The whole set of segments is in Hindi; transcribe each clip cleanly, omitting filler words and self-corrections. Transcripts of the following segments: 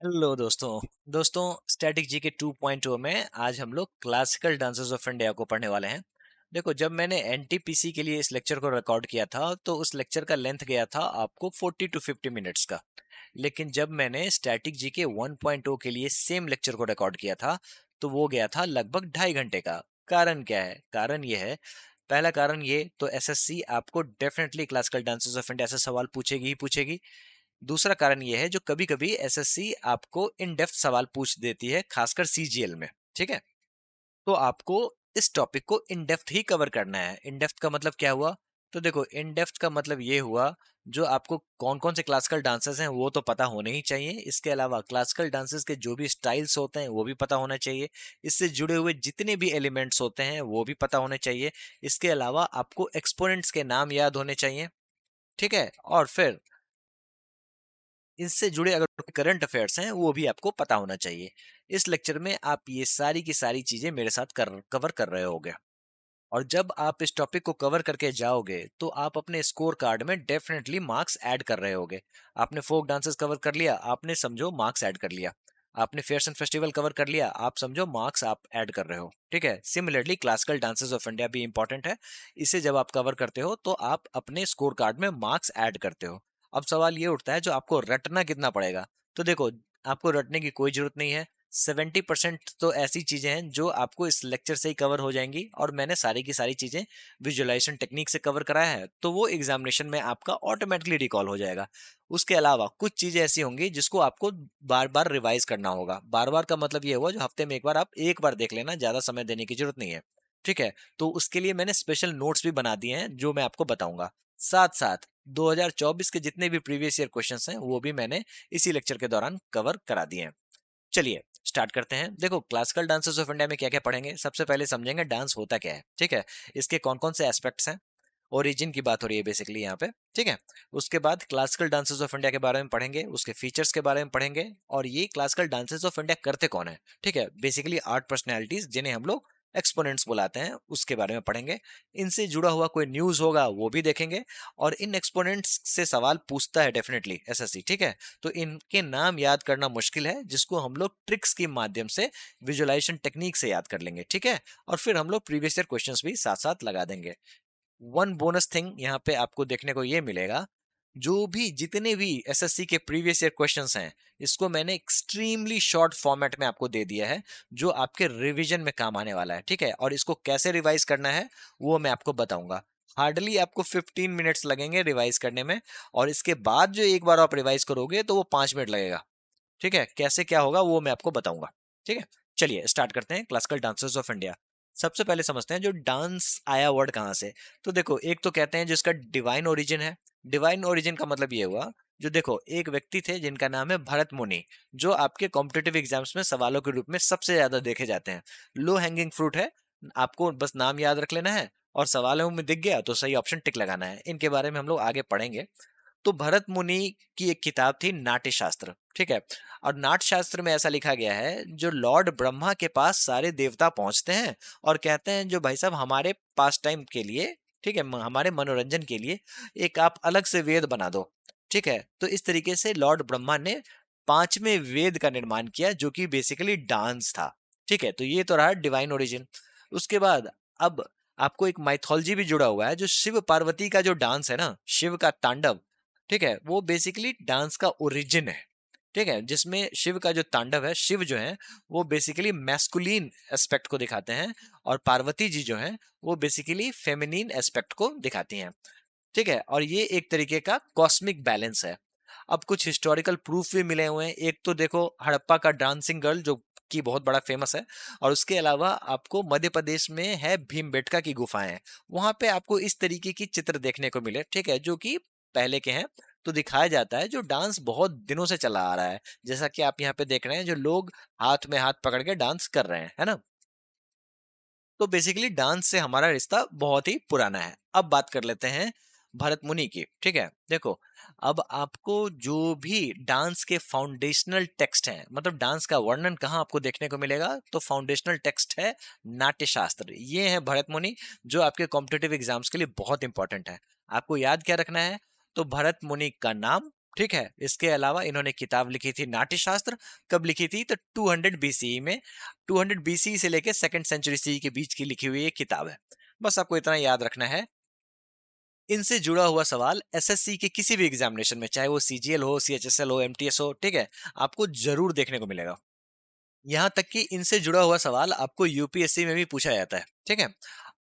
हेलो दोस्तों स्टैटिक जी के 2.0 में आज हम लोग क्लासिकल डांसेस ऑफ इंडिया को पढ़ने वाले हैं। देखो, जब मैंने एनटीपीसी के लिए इस लेक्चर को रिकॉर्ड किया था तो उस लेक्चर का लेंथ गया था आपको 40 टू 50 मिनट्स का। लेकिन जब मैंने स्टैटिक जी के 1.0 के लिए सेम लेक्चर को रिकॉर्ड किया था तो वो गया था लगभग 2.5 घंटे का। कारण क्या है? कारण ये है, पहला कारण ये तो एसएससी आपको definitely classical dances of India से सवाल पूछेगी ही पूछेगी। दूसरा कारण यह है जो कभी कभी एसएससी आपको इन डेप्थ सवाल पूछ देती है, खासकर सीजीएल में। ठीक है, तो आपको इस टॉपिक को इन डेप्थ ही कवर करना है। इन डेप्थ का मतलब क्या हुआ? तो देखो, इन डेप्थ का मतलब ये हुआ जो आपको कौन कौन से क्लासिकल डांसेस हैं वो तो पता होने ही चाहिए। इसके अलावा क्लासिकल डांसेस के जो भी स्टाइल्स होते हैं वो भी पता होना चाहिए। इससे जुड़े हुए जितने भी एलिमेंट्स होते हैं वो भी पता होने चाहिए। इसके अलावा आपको एक्सपोनेंट्स के नाम याद होने चाहिए। ठीक है, और फिर इससे जुड़े अगर करंट अफेयर्स हैं वो भी आपको पता होना चाहिए। इस लेक्चर में आप ये सारी की सारी चीजें मेरे साथ कवर कर रहे होगे। और जब आप इस टॉपिक को कवर करके जाओगे तो आप अपने स्कोर कार्ड में डेफिनेटली मार्क्स ऐड कर रहे होगे। आपने फोक डांसेस कवर कर लिया, आपने समझो मार्क्स ऐड कर लिया। आपने फेयर्स एंड फेस्टिवल कवर कर लिया, आप समझो मार्क्स आप ऐड कर रहे हो। ठीक है, similarly classical dances of India भी इंपॉर्टेंट है। इसे जब आप कवर करते हो तो आप अपने स्कोर कार्ड में मार्क्स ऐड करते हो। अब सवाल ये उठता है जो आपको रटना कितना पड़ेगा। तो देखो, आपको रटने की कोई जरूरत नहीं है। 70% तो ऐसी चीजें हैं जो आपको इस लेक्चर से ही कवर हो जाएंगी, और मैंने सारी की सारी चीजें विजुअलाइजेशन टेक्निक से कवर कराया है, तो वो एग्जामिनेशन में आपका ऑटोमेटिकली रिकॉल हो जाएगा। उसके अलावा कुछ चीजें ऐसी होंगी जिसको आपको बार बार रिवाइज करना होगा। बार बार का मतलब ये हुआ जो हफ्ते में एक बार, आप एक बार देख लेना, ज्यादा समय देने की जरूरत नहीं है। ठीक है, तो उसके लिए मैंने स्पेशल नोट्स भी बना दिए हैं जो मैं आपको बताऊंगा। साथ साथ 2024 के जितने भी प्रीवियस ईयर क्वेश्चंस हैं वो भी मैंने इसी लेक्चर के दौरान कवर करा दिए हैं। चलिए स्टार्ट करते हैं। देखो, क्लासिकल डांसेस ऑफ इंडिया में क्या क्या पढ़ेंगे, सबसे पहले समझेंगे डांस होता क्या है। ठीक है, इसके कौन कौन से एस्पेक्ट्स हैं, ओरिजिन की बात हो रही है बेसिकली यहाँ पे। ठीक है, उसके बाद क्लासिकल डांसेस ऑफ इंडिया के बारे में पढ़ेंगे, उसके फीचर्स के बारे में पढ़ेंगे, और ये क्लासिकल डांसेस ऑफ इंडिया करते कौन है। ठीक है, बेसिकली आर्ट पर्सनैलिटीज जिन्हें हम लोग एक्सपोनेंट्स बुलाते हैं, उसके बारे में पढ़ेंगे। इनसे जुड़ा हुआ कोई न्यूज होगा वो भी देखेंगे। और इन एक्सपोनेंट्स से सवाल पूछता है डेफिनेटली एसएससी। ठीक है, तो इनके नाम याद करना मुश्किल है, जिसको हम लोग ट्रिक्स के माध्यम से, विजुअलाइजेशन टेक्निक से याद कर लेंगे। ठीक है, और फिर हम लोग प्रीवियस ईयर क्वेश्चंस भी साथ साथ लगा देंगे। वन बोनस थिंग यहाँ पे आपको देखने को ये मिलेगा, जो भी जितने भी एसएससी के प्रीवियस ईयर क्वेश्चंस हैं, इसको मैंने एक्सट्रीमली शॉर्ट फॉर्मेट में आपको दे दिया है, जो आपके रिवीजन में काम आने वाला है। ठीक है, और इसको कैसे रिवाइज करना है वो मैं आपको बताऊंगा। हार्डली आपको 15 मिनट्स लगेंगे रिवाइज करने में, और इसके बाद जो एक बार आप रिवाइज करोगे तो वो 5 मिनट लगेगा। ठीक है, कैसे क्या होगा वो मैं आपको बताऊंगा। ठीक है, चलिए स्टार्ट करते हैं क्लासिकल डांसेस ऑफ इंडिया। सबसे पहले समझते हैं जो डांस आया वर्ड कहाँ से। तो देखो, एक तो कहते हैं जिसका डिवाइन ओरिजिन है। डिवाइन ओरिजिन का मतलब ये हुआ, जो देखो एक व्यक्ति थे जिनका नाम है भरत मुनि, जो आपके कॉम्पिटेटिव एग्जाम्स में सवालों के रूप में सबसे ज्यादा देखे जाते हैं। लो हैंगिंग फ्रूट है, आपको बस नाम याद रख लेना है, और सवालों में दिख गया तो सही ऑप्शन टिक लगाना है। इनके बारे में हम लोग आगे पढ़ेंगे। तो भरत मुनि की एक किताब थी नाट्य शास्त्र। ठीक है, और नाट्य शास्त्र में ऐसा लिखा गया है, जो लॉर्ड ब्रह्मा के पास सारे देवता पहुंचते हैं और कहते हैं जो भाई साहब हमारे पास टाइम के लिए, ठीक है, हमारे मनोरंजन के लिए एक आप अलग से वेद बना दो। ठीक है, तो इस तरीके से लॉर्ड ब्रह्मा ने पांचवें वेद का निर्माण किया, जो कि बेसिकली डांस था। ठीक है, तो ये तो रहा डिवाइन ओरिजिन। उसके बाद अब आपको एक माइथोलॉजी भी जुड़ा हुआ है, जो शिव पार्वती का जो डांस है ना, शिव का तांडव। ठीक है, वो बेसिकली डांस का ओरिजिन है। ठीक है, जिसमें शिव का जो तांडव है, शिव जो है वो बेसिकली मैस्कुलिन एस्पेक्ट को दिखाते हैं, और पार्वती जी जो है वो बेसिकली फेमिनिन एस्पेक्ट को दिखाती हैं। ठीक है, और ये एक तरीके का कॉस्मिक बैलेंस है। अब कुछ हिस्टोरिकल प्रूफ भी मिले हुए हैं। एक तो देखो हड़प्पा का डांसिंग गर्ल, जो कि बहुत बड़ा फेमस है। और उसके अलावा आपको मध्य प्रदेश में है भीमबेटका की गुफाएं, वहां पे आपको इस तरीके की चित्र देखने को मिले। ठीक है, जो कि पहले के हैं। तो दिखाया जाता है जो डांस बहुत दिनों से चला आ रहा है, जैसा कि आप यहाँ पे देख रहे हैं, जो लोग हाथ में हाथ पकड़ के डांस कर रहे हैं, है ना। तो बेसिकली डांस से हमारा रिश्ता बहुत ही पुराना है। अब बात कर लेते हैं भरत मुनि की। ठीक है, देखो, अब आपको जो भी डांस के फाउंडेशनल टेक्स्ट हैं, मतलब डांस का वर्णन कहाँ आपको देखने को मिलेगा, तो फाउंडेशनल टेक्स्ट है नाट्य शास्त्र। ये है भरत मुनि, जो आपके कॉम्पिटेटिव एग्जाम्स के लिए बहुत इंपॉर्टेंट है। आपको याद क्या रखना है, तो भरत मुनि का नाम, ठीक है, इसके अलावा इन्होंने किताब लिखी थी नाट्यशास्त्र। कब लिखी थी? तो 200 बीसीई में। 200 बीसीई से लेके सेकंड सेंचुरी सी के बीच की लिखी हुई ये किताब है। बस आपको इतना याद रखना है। इनसे जुड़ा हुआ सवाल एसएससी के किसी भी एग्जामिनेशन में, चाहे वो सीजीएल हो, सीएचएसएल हो, एमटीएस हो, ठीक है, आपको जरूर देखने को मिलेगा। यहाँ तक कि इनसे जुड़ा हुआ सवाल आपको यूपीएससी में भी पूछा जाता है। ठीक है,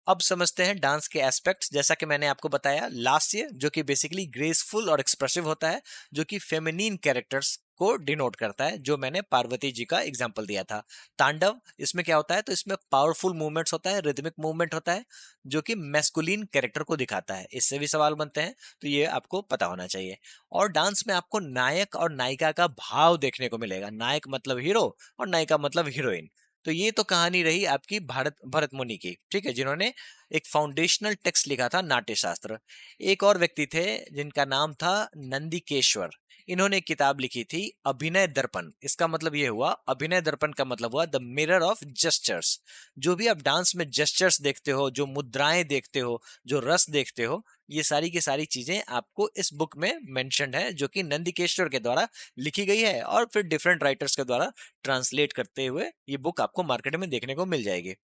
अब समझते हैं डांस के एस्पेक्ट्स। जैसा कि मैंने आपको बताया, लास्य जो कि बेसिकली ग्रेसफुल और एक्सप्रेसिव होता है, जो कि फेमिनिन कैरेक्टर्स को डिनोट करता है, जो मैंने पार्वती जी का एग्जांपल दिया था। तांडव, इसमें क्या होता है? तो इसमें पावरफुल मूवमेंट्स होता है, रिदमिक मूवमेंट होता है, जो कि मैस्कुलिन कैरेक्टर को दिखाता है। इससे भी सवाल बनते हैं, तो ये आपको पता होना चाहिए। और डांस में आपको नायक और नायिका का भाव देखने को मिलेगा। नायक मतलब हीरो और नायिका मतलब हीरोइन। तो ये तो कहानी रही आपकी भारत भरत मुनि की, ठीक है, जिन्होंने एक फाउंडेशनल टेक्स्ट लिखा था नाट्य शास्त्र। एक और व्यक्ति थे जिनका नाम था नंदिकेश्वर। इन्होंने एक किताब लिखी थी अभिनय दर्पण। इसका मतलब ये हुआ, अभिनय दर्पण का मतलब हुआ द मिरर ऑफ जेस्चर्स। जो भी आप डांस में जेस्चर्स देखते हो, जो मुद्राएं देखते हो, जो रस देखते हो, ये सारी की सारी चीजें आपको इस बुक में मेंशन्ड है, जो कि नंदिकेश्वर के द्वारा लिखी गई है और फिर डिफरेंट राइटर्स के द्वारा ट्रांसलेट करते हुए ये बुक आपको मार्केट में देखने को मिल जाएगी।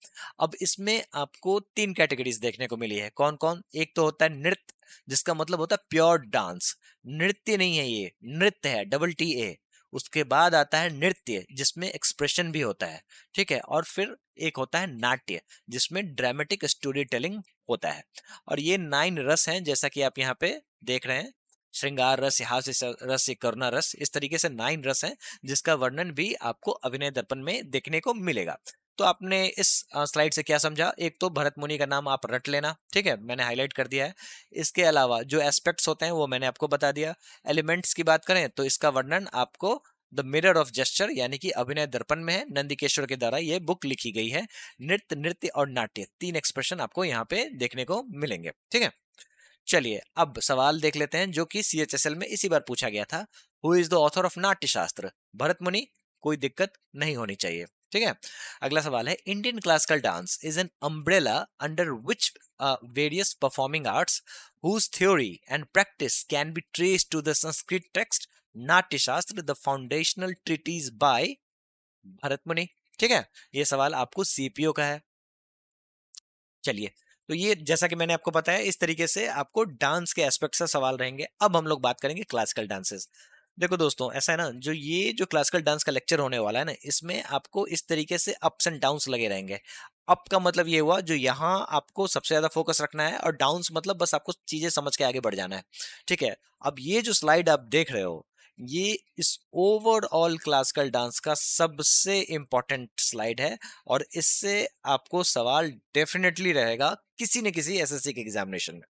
अब इसमें आपको 3 कैटेगरीज देखने को मिली है। कौन-कौन? एक तो होता है नृत्य, जिसका मतलब होता है प्योर डांस। नृत्य नहीं है ये, नृत्य है, डबल टी ए। उसके बाद आता है नृत्य, जिसमें एक्सप्रेशन भी होता है, ठीक है? और फिर एक होता है नाट्य, जिसमें ड्रामेटिक स्टोरी टेलिंग होता है। और ये 9 रस हैं, जैसा कि आप यहाँ पे देख रहे हैं। श्रृंगार रस, हास्य रस, करुणा रस, इस तरीके से 9 रस हैं, जिसका वर्णन भी आपको अभिनय दर्पण में देखने को मिलेगा। तो आपने इस स्लाइड से क्या समझा? एक तो भरत मुनि का नाम आप रट लेना, ठीक है, मैंने हाईलाइट कर दिया है। इसके अलावा जो एस्पेक्ट्स होते हैं वो मैंने आपको बता दिया। एलिमेंट्स की बात करें तो इसका वर्णन आपको द मिरर ऑफ जेस्चर यानी कि अभिनय दर्पण में है, नंदिकेश्वर के द्वारा ये बुक लिखी गई है। नृत्य, नृत्य और नाट्य, 3 एक्सप्रेशन आपको यहाँ पे देखने को मिलेंगे, ठीक है। चलिए अब सवाल देख लेते हैं, जो कि सीएचएसएल में इसी बार पूछा गया था। Who is the author of नाट्य शास्त्र? भरत मुनि। कोई दिक्कत नहीं होनी चाहिए, ठीक है। अगला सवाल है, Indian classical dance is an umbrella under which various performing arts whose theory and practice can be traced to the Sanskrit text Natya Shastra the foundational treatise by Bharat Muni. ठीक है, ये सवाल आपको सीपीओ का है। चलिए, तो ये जैसा कि मैंने आपको बताया, इस तरीके से आपको डांस के एस्पेक्ट से सवाल रहेंगे। अब हम लोग बात करेंगे क्लासिकल डांसेस। देखो दोस्तों, ऐसा है ना, जो क्लासिकल डांस का लेक्चर होने वाला है ना, इसमें आपको इस तरीके से अप्स एंड डाउन्स लगे रहेंगे। अप का मतलब ये हुआ जो यहाँ आपको सबसे ज्यादा फोकस रखना है, और डाउन्स मतलब बस आपको चीजें समझ के आगे बढ़ जाना है, ठीक है। अब ये जो स्लाइड आप देख रहे हो, ये इस ओवरऑल क्लासिकल डांस का सबसे इंपॉर्टेंट स्लाइड है, और इससे आपको सवाल डेफिनेटली रहेगा किसी न किसी एसएससी के एग्जामिनेशन में।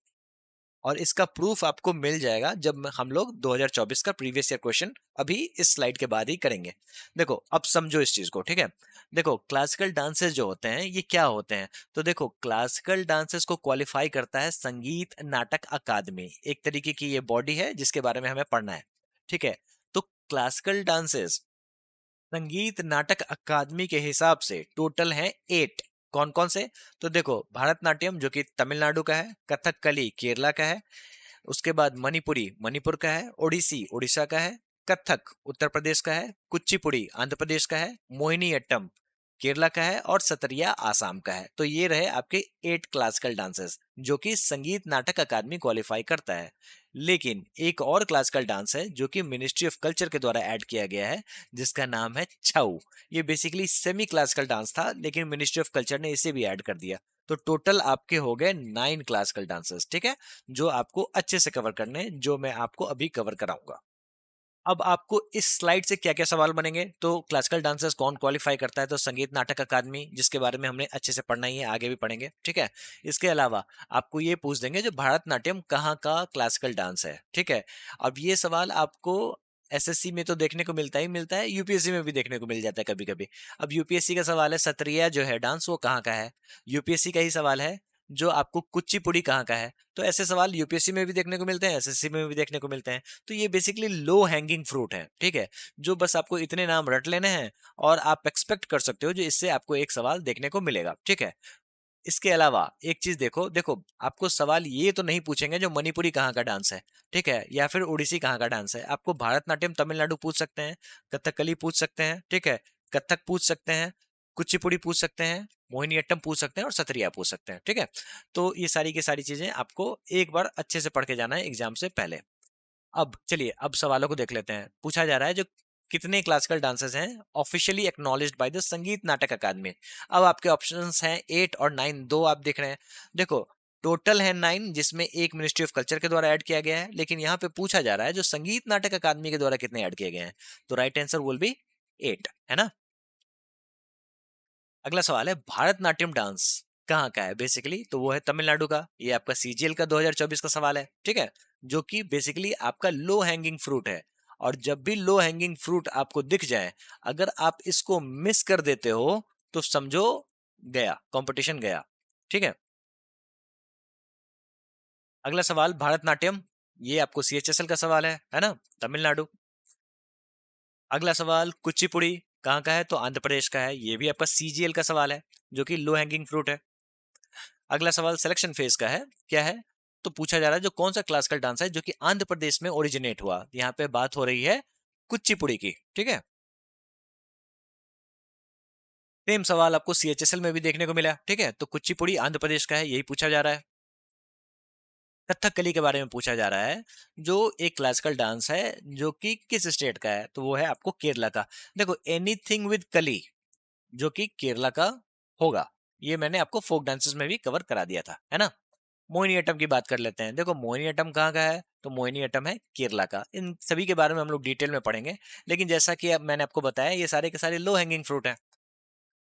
और इसका प्रूफ आपको मिल जाएगा जब हम लोग 2024 का प्रीवियस ईयर क्वेश्चन अभी इस स्लाइड के बाद ही करेंगे। देखो अब समझो इस चीज को, ठीक है। देखो क्लासिकल डांसेस जो होते हैं ये क्या होते हैं? तो देखो, क्लासिकल डांसेस को क्वालिफाई करता है संगीत नाटक अकादमी, एक तरीके की ये बॉडी है जिसके बारे में हमें पढ़ना है, ठीक है। तो क्लासिकल डांसेस संगीत नाटक अकादमी के हिसाब से टोटल हैं 8। कौन कौन से? तो देखो, भरतनाट्यम जो कि तमिलनाडु का है, कथकली केरला का है, उसके बाद मणिपुरी मणिपुर का है, ओडिसी उड़ीसा का है, कथक उत्तर प्रदेश का है, कुचिपुड़ी आंध्र प्रदेश का है, मोहिनीअट्टम केरला का है, और सतरिया आसाम का है। तो ये रहे आपके 8 क्लासिकल डांसेस जो कि संगीत नाटक अकादमी क्वालिफाई करता है। लेकिन एक और क्लासिकल डांस है जो कि मिनिस्ट्री ऑफ कल्चर के द्वारा ऐड किया गया है, जिसका नाम है छऊ। ये बेसिकली सेमी क्लासिकल डांस था, लेकिन मिनिस्ट्री ऑफ कल्चर ने इसे भी ऐड कर दिया। तो टोटल आपके हो गए 9 क्लासिकल डांसेस, ठीक है, जो आपको अच्छे से कवर करने हैं, जो मैं आपको अभी कवर कराऊंगा। अब आपको इस स्लाइड से क्या क्या सवाल बनेंगे? तो क्लासिकल डांसर्स कौन क्वालिफाई करता है? तो संगीत नाटक अकादमी, जिसके बारे में हमने अच्छे से पढ़ना ही है, आगे भी पढ़ेंगे, ठीक है। इसके अलावा आपको ये पूछ देंगे जो भारतनाट्यम कहाँ का क्लासिकल डांस है, ठीक है। अब ये सवाल आपको एसएससी में तो देखने को मिलता ही मिलता है, यूपीएससी में भी देखने को मिल जाता है कभी कभी। अब यूपीएससी का सवाल है सत्रिया जो है डांस वो कहाँ का है। यूपीएससी का ही सवाल है जो आपको कुचिपुड़ी कहाँ का है। तो ऐसे सवाल यूपीएससी में भी देखने को मिलते हैं, एसएससी में भी देखने को मिलते हैं। तो ये बेसिकली लो हैंगिंग फ्रूट है, ठीक है, जो बस आपको इतने नाम रट लेने हैं और आप एक्सपेक्ट कर सकते हो जो इससे आपको एक सवाल देखने को मिलेगा, ठीक है। इसके अलावा एक चीज देखो देखो, आपको सवाल ये तो नहीं पूछेंगे जो मणिपुरी कहाँ का डांस है, ठीक है, या फिर ओडिसी कहाँ का डांस है। आपको भारतनाट्यम तमिलनाडु पूछ सकते हैं, कथकली पूछ सकते हैं, ठीक है, कथक पूछ सकते हैं, कुचिपुड़ी पूछ सकते हैं, मोहिनीअट्टम पूछ सकते हैं और सत्रिया पूछ सकते हैं, ठीक है। तो ये सारी की सारी चीजें आपको एक बार अच्छे से पढ़ के जाना है एग्जाम से पहले। अब चलिए, अब सवालों को देख लेते हैं। पूछा जा रहा है जो कितने क्लासिकल डांसेस हैं ऑफिशियली एक्नॉलेज्ड बाय द संगीत नाटक अकादमी। अब आपके ऑप्शंस हैं 8 और 9, दो आप देख रहे हैं। देखो, टोटल है 9 जिसमें एक मिनिस्ट्री ऑफ कल्चर के द्वारा ऐड किया गया है, लेकिन यहाँ पे पूछा जा रहा है जो संगीत नाटक अकादमी के द्वारा कितने ऐड किए गए हैं। तो राइट आंसर विल बी 8, है ना। अगला सवाल है भारतनाट्यम डांस कहाँ का है बेसिकली, तो वो है तमिलनाडु का। ये आपका सीजीएल का 2024 का सवाल है, ठीक है, जो कि बेसिकली आपका लो हैंगिंग फ्रूट है। और जब भी लो हैंगिंग फ्रूट आपको दिख जाए, अगर आप इसको मिस कर देते हो तो समझो गया, कंपटीशन गया, ठीक है। अगला सवाल भारतनाट्यम, ये आपको सीएचएसएल का सवाल है ना, तमिलनाडु। अगला सवाल कुचिपुड़ी कहाँ का है, तो आंध्र प्रदेश का है। ये भी आपका सीजीएल का सवाल है, जो कि लो हैंगिंग फ्रूट है। अगला सवाल सिलेक्शन फेज का है, क्या है, तो पूछा जा रहा है जो कौन सा क्लासिकल डांस है जो कि आंध्र प्रदेश में ओरिजिनेट हुआ। यहाँ पे बात हो रही है कुचिपुड़ी की, ठीक है। सेम सवाल आपको सीएचएसएल में भी देखने को मिला, ठीक है, तो कुचिपुड़ी आंध्र प्रदेश का है, यही पूछा जा रहा है। कथकली के बारे में पूछा जा रहा है, जो एक क्लासिकल डांस है जो कि किस स्टेट का है, तो वो है आपको केरला का। देखो, एनीथिंग विद कली जो कि केरला का होगा, ये मैंने आपको फोक डांसेस में भी कवर करा दिया था, है ना। मोहिनीअट्टम की बात कर लेते हैं। देखो, मोहिनीअट्टम कहाँ का है, तो मोहिनीअट्टम है केरला का। इन सभी के बारे में हम लोग डिटेल में पढ़ेंगे, लेकिन जैसा कि अब मैंने आपको बताया, ये सारे के सारे लो हैंगिंग फ्रूट हैं।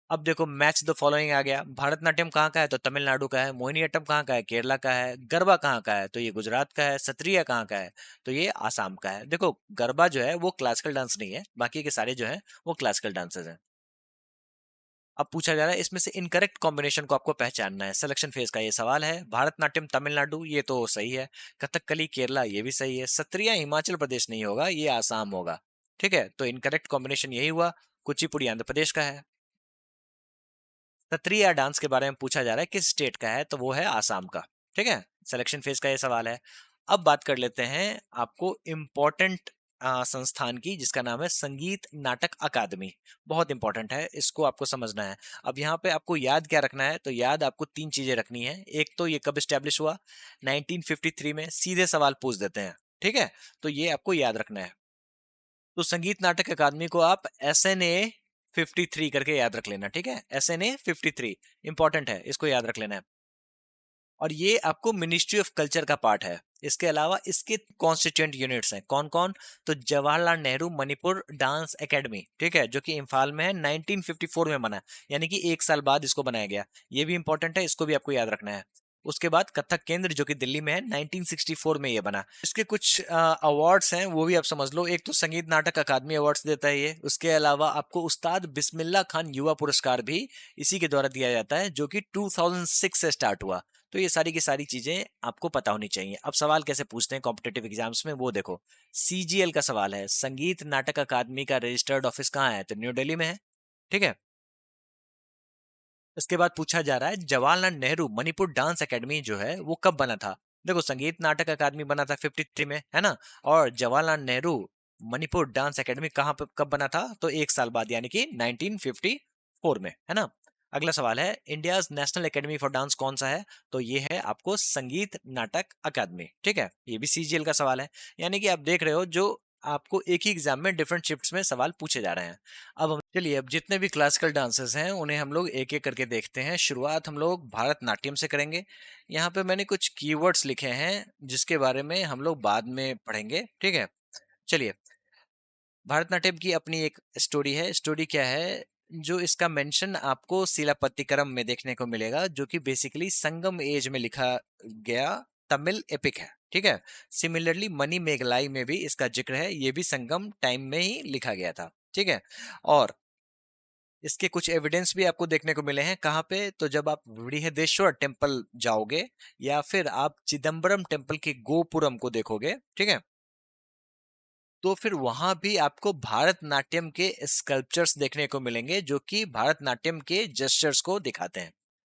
अब देखो, मैच द फॉलोइंग आ गया। भारतनाट्यम कहाँ का है, तो तमिलनाडु का है। मोहिनीअट्टम कहाँ का है, केरला का है। गरबा कहाँ का है, तो ये गुजरात का है। सत्रिया कहाँ का है, तो ये आसाम का है। देखो, गरबा जो है वो क्लासिकल डांस नहीं है, बाकी के सारे जो है वो क्लासिकल डांसेस हैं। अब पूछा जा रहा है इसमें से इनकरेक्ट कॉम्बिनेशन को आपको पहचानना है। सिलेक्शन फेज का ये सवाल है। भारतनाट्यम तमिलनाडु, ये तो सही है। कथकली केरला, ये भी सही है। सत्रिया हिमाचल प्रदेश नहीं होगा, ये आसाम होगा, ठीक है। तो इनकरेक्ट कॉम्बिनेशन यही हुआ। कुचिपुड़ी आंध्र प्रदेश का है। सत्रिया डांस के बारे में पूछा जा रहा है किस स्टेट का है, तो वो है आसाम का, ठीक है। सिलेक्शन फेज का ये सवाल है। अब बात कर लेते हैं आपको इम्पोर्टेंट संस्थान की, जिसका नाम है संगीत नाटक अकादमी। बहुत इंपॉर्टेंट है, इसको आपको समझना है। अब यहाँ पे आपको याद क्या रखना है, तो याद आपको तीन चीजें रखनी है। एक तो ये कब स्टैब्लिश हुआ, 1953 में, सीधे सवाल पूछ देते हैं, ठीक है, तो ये आपको याद रखना है। तो संगीत नाटक अकादमी को आप SNA 53 करके याद रख लेना, ठीक है, SNA 53 इंपॉर्टेंट है, इसको याद रख लेना है। और ये आपको मिनिस्ट्री ऑफ कल्चर का पार्ट है। इसके अलावा इसके कॉन्स्टिट्यूएंट यूनिट्स हैं कौन कौन, तो जवाहरलाल नेहरू मणिपुर डांस एकेडमी, ठीक है, जो कि इम्फाल में है, 1954 में बना, यानी कि एक साल बाद इसको बनाया गया। ये भी इंपॉर्टेंट है, इसको भी आपको याद रखना है। उसके बाद कथक केंद्र जो कि दिल्ली में है, 1964 में ये बना। इसके कुछ अवार्ड्स हैं, वो भी आप समझ लो। एक तो संगीत नाटक अकादमी अवार्ड्स देता है ये। उसके अलावा आपको उस्ताद बिस्मिल्लाह खान युवा पुरस्कार भी इसी के द्वारा दिया जाता है, जो कि 2006 से स्टार्ट हुआ। तो ये सारी की सारी चीजें आपको पता होनी चाहिए। अब सवाल कैसे पूछते हैं कॉम्पिटेटिव एग्जाम्स में, वो देखो। सीजीएल का सवाल है, संगीत नाटक अकादमी का रजिस्टर्ड ऑफिस कहाँ है, तो न्यू दिल्ली में है, ठीक है। इसके बाद पूछा जा रहा है जवाहरलाल नेहरू मणिपुर डांस एकेडमी जो है वो कब बना था। देखो, संगीत नाटक अकादमी बना था 53 में, है ना। और जवाहरलाल नेहरू मणिपुर डांस एकेडमी कहाँ पे कब बना था, तो एक साल बाद, यानी कि 1954 में, है ना। अगला सवाल है India's national academy for dance कौन सा है, तो ये है आपको संगीत नाटक अकादमी, ठीक है। ये भी सीजीएल का सवाल है। यानी कि आप देख रहे हो जो आपको एक ही एग्जाम में डिफरेंट शिफ्ट्स में सवाल पूछे जा रहे हैं। अब हम चलिए, अब जितने भी क्लासिकल डांसेस हैं उन्हें हम लोग एक एक करके देखते हैं। शुरुआत हम लोग भरतनाट्यम से करेंगे। यहाँ पे मैंने कुछ कीवर्ड्स लिखे हैं जिसके बारे में हम लोग बाद में पढ़ेंगे, ठीक है। चलिए, भरतनाट्यम की अपनी एक स्टोरी है। स्टोरी क्या है, जो इसका मेंशन आपको सिलापत्तिकरम में देखने को मिलेगा, जो कि बेसिकली संगम एज में लिखा गया तमिल एपिक है, ठीक है। सिमिलरली मनी मेघलाई में भी इसका जिक्र है, ये भी संगम टाइम में ही लिखा गया था, ठीक है। और इसके कुछ एविडेंस भी आपको देखने को मिले हैं। कहाँ पे, तो जब आप बृहदेश्वर टेम्पल जाओगे या फिर आप चिदम्बरम टेम्पल के गोपुरम को देखोगे, ठीक है, तो फिर वहां भी आपको भारतनाट्यम के स्कल्पचर्स देखने को मिलेंगे, जो कि भारतनाट्यम के जेस्चर्स को दिखाते हैं,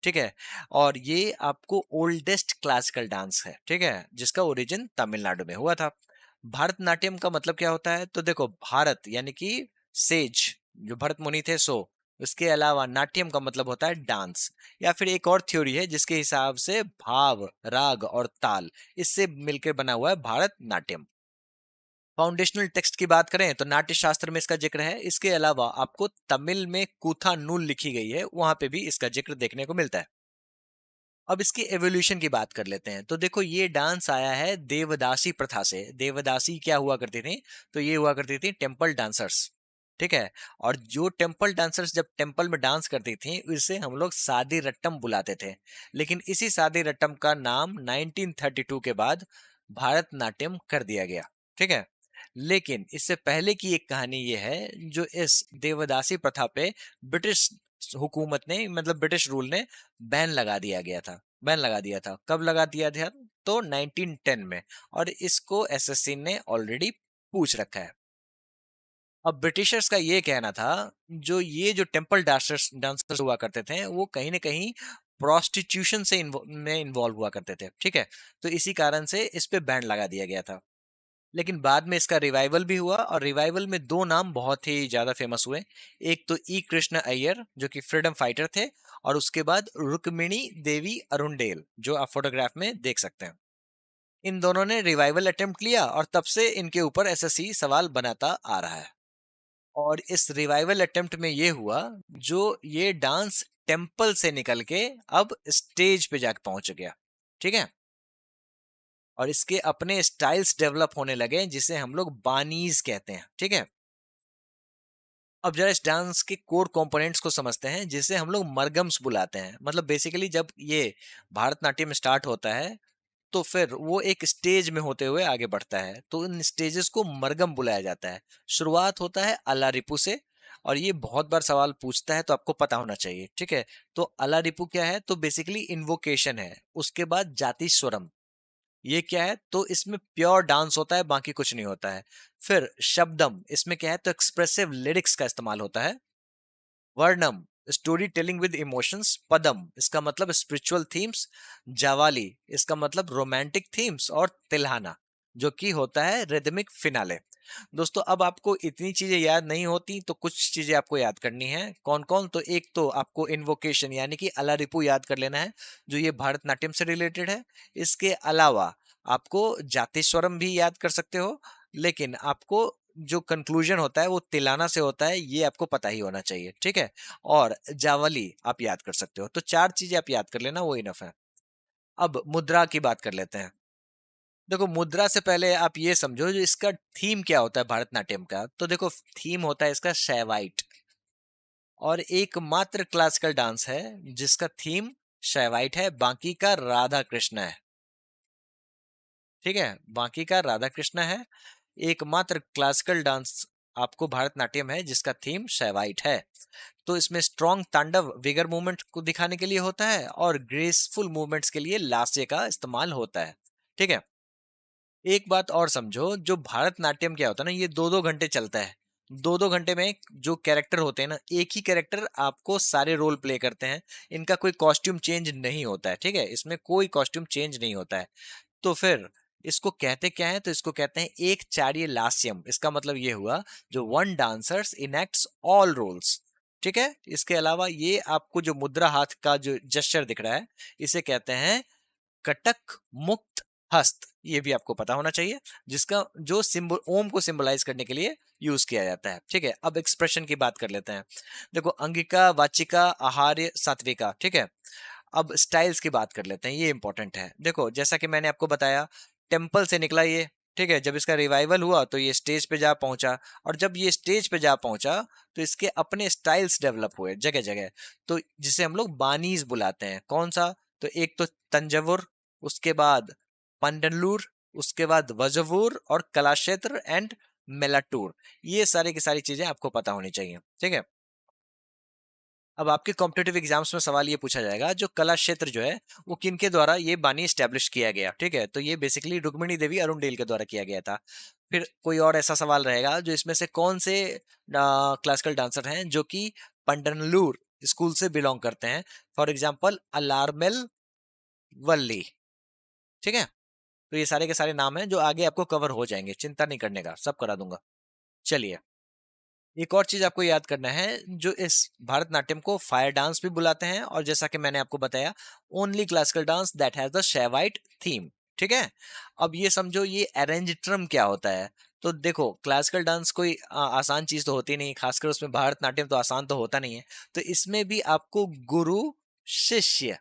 ठीक है? और ये आपको ओल्डेस्ट क्लासिकल डांस है, ठीक है? जिसका ओरिजिन तमिलनाडु में हुआ था। भरतनाट्यम का मतलब क्या होता है? तो देखो, भारत यानी कि सेज, जो भरत मुनि थे सो, उसके अलावा नाट्यम का मतलब होता है डांस। या फिर एक और थ्योरी है जिसके हिसाब से भाव, राग और ताल, इससे मिलकर बना हुआ है भारतनाट्यम। फाउंडेशनल टेक्स्ट की बात करें तो नाट्य शास्त्र में इसका जिक्र है। इसके अलावा आपको तमिल में कूथा नूल लिखी गई है, वहां पे भी इसका जिक्र देखने को मिलता है। अब इसकी एवोल्यूशन की बात कर लेते हैं। तो देखो, ये डांस आया है देवदासी प्रथा से। देवदासी क्या हुआ करती थी? तो ये हुआ करती थी टेम्पल डांसर्स, ठीक है? और जो टेम्पल डांसर्स जब टेम्पल में डांस करती थी, इसे हम लोग सादी रट्टम बुलाते थे। लेकिन इसी सादी रट्टम का नाम 1932 के बाद भारतनाट्यम कर दिया गया, ठीक है? लेकिन इससे पहले की एक कहानी ये है, जो इस देवदासी प्रथा पे ब्रिटिश हुकूमत ने, मतलब ब्रिटिश रूल ने बैन लगा दिया गया था। बैन लगा दिया था। कब लगा दिया था? तो 1910 में। और इसको एसएससी ने ऑलरेडी पूछ रखा है। अब ब्रिटिशर्स का ये कहना था, जो टेम्पल डांसर्स डांसर्स हुआ करते थे, वो कहीं ना कहीं प्रोस्टिट्यूशन में इन्वॉल्व हुआ करते थे, ठीक है? तो इसी कारण से इस पे बैन लगा दिया गया था। लेकिन बाद में इसका रिवाइवल भी हुआ, और रिवाइवल में दो नाम बहुत ही ज्यादा फेमस हुए। एक तो ई कृष्ण अय्यर, जो कि फ्रीडम फाइटर थे, और उसके बाद रुक्मिणी देवी अरुणडेल, जो आप फोटोग्राफ में देख सकते हैं। इन दोनों ने रिवाइवल अटेम्प्ट लिया, और तब से इनके ऊपर एसएससी सवाल बनाता आ रहा है। और इस रिवाइवल अटेम्प्ट में ये हुआ, जो ये डांस टेम्पल से निकल के अब स्टेज पे जाके पहुंच गया, ठीक है? और इसके अपने स्टाइल्स डेवलप होने लगे, जिसे हम लोग बानीज कहते हैं, ठीक है? अब जरा इस डांस के कोर कंपोनेंट्स को समझते हैं, जिसे हम लोग मरगम्स बुलाते हैं। मतलब बेसिकली जब ये भारतनाट्यम स्टार्ट होता है, तो फिर वो एक स्टेज में होते हुए आगे बढ़ता है, तो इन स्टेजेस को मरगम बुलाया जाता है। शुरुआत होता है अलारिपू से। और ये बहुत बार सवाल पूछता है, तो आपको पता होना चाहिए, ठीक है? तो अलारिपू क्या है? तो बेसिकली इन्वोकेशन है। उसके बाद जाति स्वरम, ये क्या है? तो इसमें प्योर डांस होता है, बाकी कुछ नहीं होता है। फिर शब्दम, इसमें क्या है? तो एक्सप्रेसिव लिरिक्स का इस्तेमाल होता है। वर्णम, स्टोरी टेलिंग विद इमोशंस। पदम, इसका मतलब स्पिरिचुअल थीम्स। जावाली, इसका मतलब रोमांटिक थीम्स। और तिल्हाना, जो कि होता है रिदमिक फिनाले। दोस्तों, अब आपको इतनी चीजें याद नहीं होती, तो कुछ चीजें आपको याद करनी है। कौन कौन? तो एक तो आपको इन्वोकेशन यानी कि अलारिपू याद कर लेना है, जो ये भरतनाट्यम से रिलेटेड है। इसके अलावा आपको जातिस्वरम भी याद कर सकते हो, लेकिन आपको जो कंक्लूजन होता है वो तिलाना से होता है, ये आपको पता ही होना चाहिए, ठीक है? और जावली आप याद कर सकते हो। तो चार चीजें आप याद कर लेना, वो इनफ है। अब मुद्रा की बात कर लेते हैं। देखो, मुद्रा से पहले आप ये समझो, जो इसका थीम क्या होता है भरतनाट्यम का। तो देखो, थीम होता है इसका शैवाइट। और एकमात्र क्लासिकल डांस है जिसका थीम शैवाइट है, बाकी का राधा कृष्ण है, ठीक है? बाकी का राधा कृष्ण है। एकमात्र क्लासिकल डांस आपको भरतनाट्यम है जिसका थीम शैवाइट है। तो इसमें स्ट्रॉन्ग तांडव विगर मूवमेंट को दिखाने के लिए होता है, और ग्रेसफुल मूवमेंट्स के लिए लास्य का इस्तेमाल होता है, ठीक है? एक बात और समझो, जो भारतनाट्यम क्या होता है ना, ये 2-2 घंटे चलता है। 2-2 घंटे में जो कैरेक्टर होते हैं ना, एक ही कैरेक्टर आपको सारे रोल प्ले करते हैं। इनका कोई कॉस्ट्यूम चेंज नहीं होता है, ठीक है? इसमें कोई कॉस्ट्यूम चेंज नहीं होता है। तो फिर इसको कहते क्या है? तो इसको कहते हैं एक चार्य लास्यम। इसका मतलब ये हुआ, जो वन डांसर्स इनेक्ट्स ऑल रोल्स, ठीक है? इसके अलावा ये आपको जो मुद्रा, हाथ का जो जेस्चर दिख रहा है, इसे कहते हैं कटक मुक्त हस्त। ये भी आपको पता होना चाहिए, जिसका जो सिंबल ओम को सिंबलाइज करने के लिए यूज किया जाता है, ठीक है? अब एक्सप्रेशन की बात कर लेते हैं। देखो, अंगिका, वाचिका, आहार्य, सात्विका, ठीक है? अब स्टाइल्स की बात कर लेते हैं, ये इंपॉर्टेंट है। देखो, जैसा कि मैंने आपको बताया, टेम्पल से निकला ये, ठीक है? जब इसका रिवाइवल हुआ तो ये स्टेज पे जा पहुंचा। और जब ये स्टेज पे जा पहुंचा, तो इसके अपने स्टाइल्स डेवलप हुए जगह जगह। तो जिसे हम लोग बानीज बुलाते हैं। कौन सा? तो एक तो तंजवुर, उसके बाद पंडनलूर, उसके बाद वजवूर, और कलाक्षेत्र एंड मेलाटूर। ये सारी की सारी चीजें आपको पता होनी चाहिए, ठीक है? अब आपके कॉम्पिटेटिव एग्जाम्स में सवाल ये पूछा जाएगा, जो कला क्षेत्र जो है, वो किनके द्वारा ये बानी स्टैब्लिश किया गया, ठीक है? तो ये बेसिकली रुक्मिणी देवी अरुणडेल के द्वारा किया गया था। फिर कोई और ऐसा सवाल रहेगा, जो इसमें से कौन से क्लासिकल डांसर हैं जो कि पंडनलूर स्कूल से बिलोंग करते हैं। फॉर एग्जाम्पल अलार्मेल वल्ली, ठीक है। तो ये सारे के सारे नाम हैं जो आगे आपको कवर हो जाएंगे, चिंता नहीं करने का, सब करा दूंगा। चलिए, एक और चीज आपको याद करना है, जो इस भरतनाट्यम को फायर डांस भी बुलाते हैं, और जैसा कि मैंने आपको बताया, only classical dance that has the Shaivite theme, ठीक है। अब ये समझो ये अरेंजिट्रम क्या होता है। तो देखो, क्लासिकल डांस कोई आसान चीज तो होती नहीं, खासकर उसमें भरतनाट्यम तो आसान तो होता नहीं है। तो इसमें भी आपको गुरु शिष्य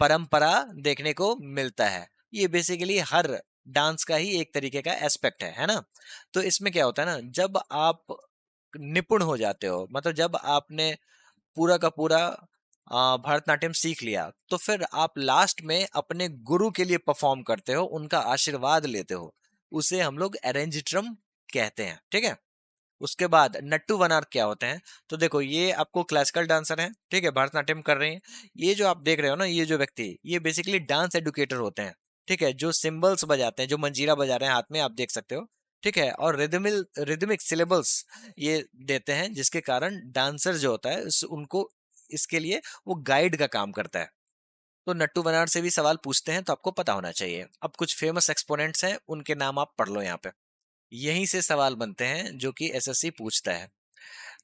परंपरा देखने को मिलता है। ये बेसिकली हर डांस का ही एक तरीके का एस्पेक्ट है ना। तो इसमें क्या होता है ना, जब आप निपुण हो जाते हो, मतलब जब आपने पूरा का पूरा भरतनाट्यम सीख लिया, तो फिर आप लास्ट में अपने गुरु के लिए परफॉर्म करते हो, उनका आशीर्वाद लेते हो। उसे हम लोग अरेंजिट्रम कहते हैं, ठीक है। उसके बाद नट्टू वनार क्या होते हैं। तो देखो, ये आपको क्लासिकल डांसर हैं, ठीक है, भरतनाट्यम कर रहे हैं। ये जो आप देख रहे हो ना, ये जो व्यक्ति, ये बेसिकली डांस एडुकेटर होते हैं, ठीक है, जो सिंबल्स बजाते हैं, जो मंजीरा बजा रहे हैं हाथ में, आप देख सकते हो, ठीक है। और रिदमिक सिलेबल्स ये देते हैं, जिसके कारण डांसर जो होता है उनको इसके लिए वो गाइड का काम करता है। तो नट्टू बनार से भी सवाल पूछते हैं, तो आपको पता होना चाहिए। अब कुछ फेमस एक्सपोनेंट्स हैं, उनके नाम आप पढ़ लो यहाँ पे। यहीं से सवाल बनते हैं जो कि एसएससी पूछता है।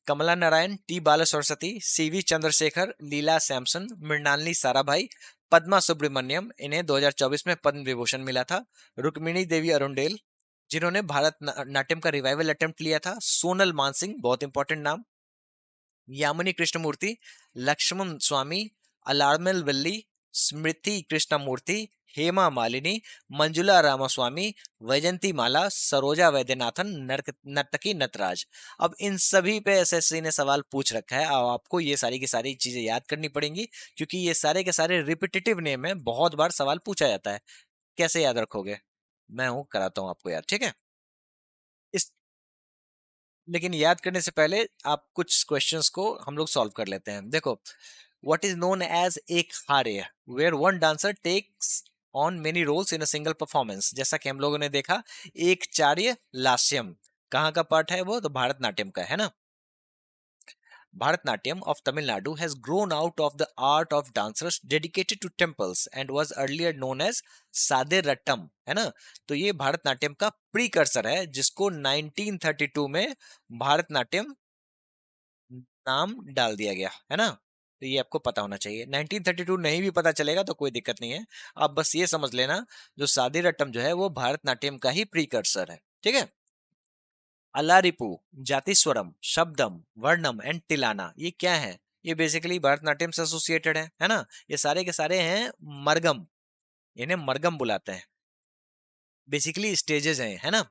कमला नारायण, टी बाला सरस्वती, सीवी चंद्रशेखर, लीला सैमसन, मृणालिनी साराभाई, पद्मा सुब्रमण्यम, इन्हें 2024 में पद्म विभूषण मिला था। रुक्मिणी देवी अरुणडेल, जिन्होंने भारत नाट्यम का रिवाइवल अटेम्प्ट लिया था। सोनल मानसिंह, बहुत इंपॉर्टेंट नाम। यामिनी कृष्णमूर्ति, लक्ष्मण स्वामी, अलार्मेल वल्ली, स्मृति कृष्णमूर्ति, हेमा मालिनी, मंजुला रामास्वामी, वैजंती माला, सरोजा वैद्यनाथन, नर्तकी नटराज। अब इन सभी पे एसएससी ने सवाल पूछ रखा है। अब आपको ये सारी की सारी चीजें याद करनी पड़ेंगी, क्योंकि ये सारे के सारे रिपीटेटिव नेम है, बहुत बार सवाल पूछा जाता है। कैसे याद रखोगे, मैं हूं कराता हूं आपको याद, ठीक है। इस लेकिन याद करने से पहले आप कुछ क्वेश्चंस को हम लोग सॉल्व कर लेते हैं। देखो, what is known as Ekaharya, where one dancer takes on many roles in a single performance. जैसा कि हम लोगों ने देखा, एक चार्य लास्यम कहाँ का पार्ट है, वो तो भारतनाट्यम का है ना। Bharatnatyam of Tamil Nadu has grown out of the art of dancers dedicated to temples and was earlier known as Saderattam, है ना। तो ये भारतनाट्यम का प्रीकर्सर है, जिसको 1932 में भारतनाट्यम नाम डाल दिया गया, है ना। तो ये आपको पता होना चाहिए। 1932 नहीं भी पता चलेगा तो कोई दिक्कत नहीं है, आप बस ये समझ लेना, जो सादीरट्टम जो है वो भारतनाट्यम का ही प्रीकर्सर है, ठीक है। अलारिपू, जातिस्वरम, शब्दम, वर्णम एंड तिलाना, ये क्या है। ये बेसिकली भरतनाट्यम से एसोसिएटेड है ना। ये सारे के सारे हैं मरगम, इन्हें मरगम बुलाते हैं, बेसिकली स्टेजेस हैं, है ना।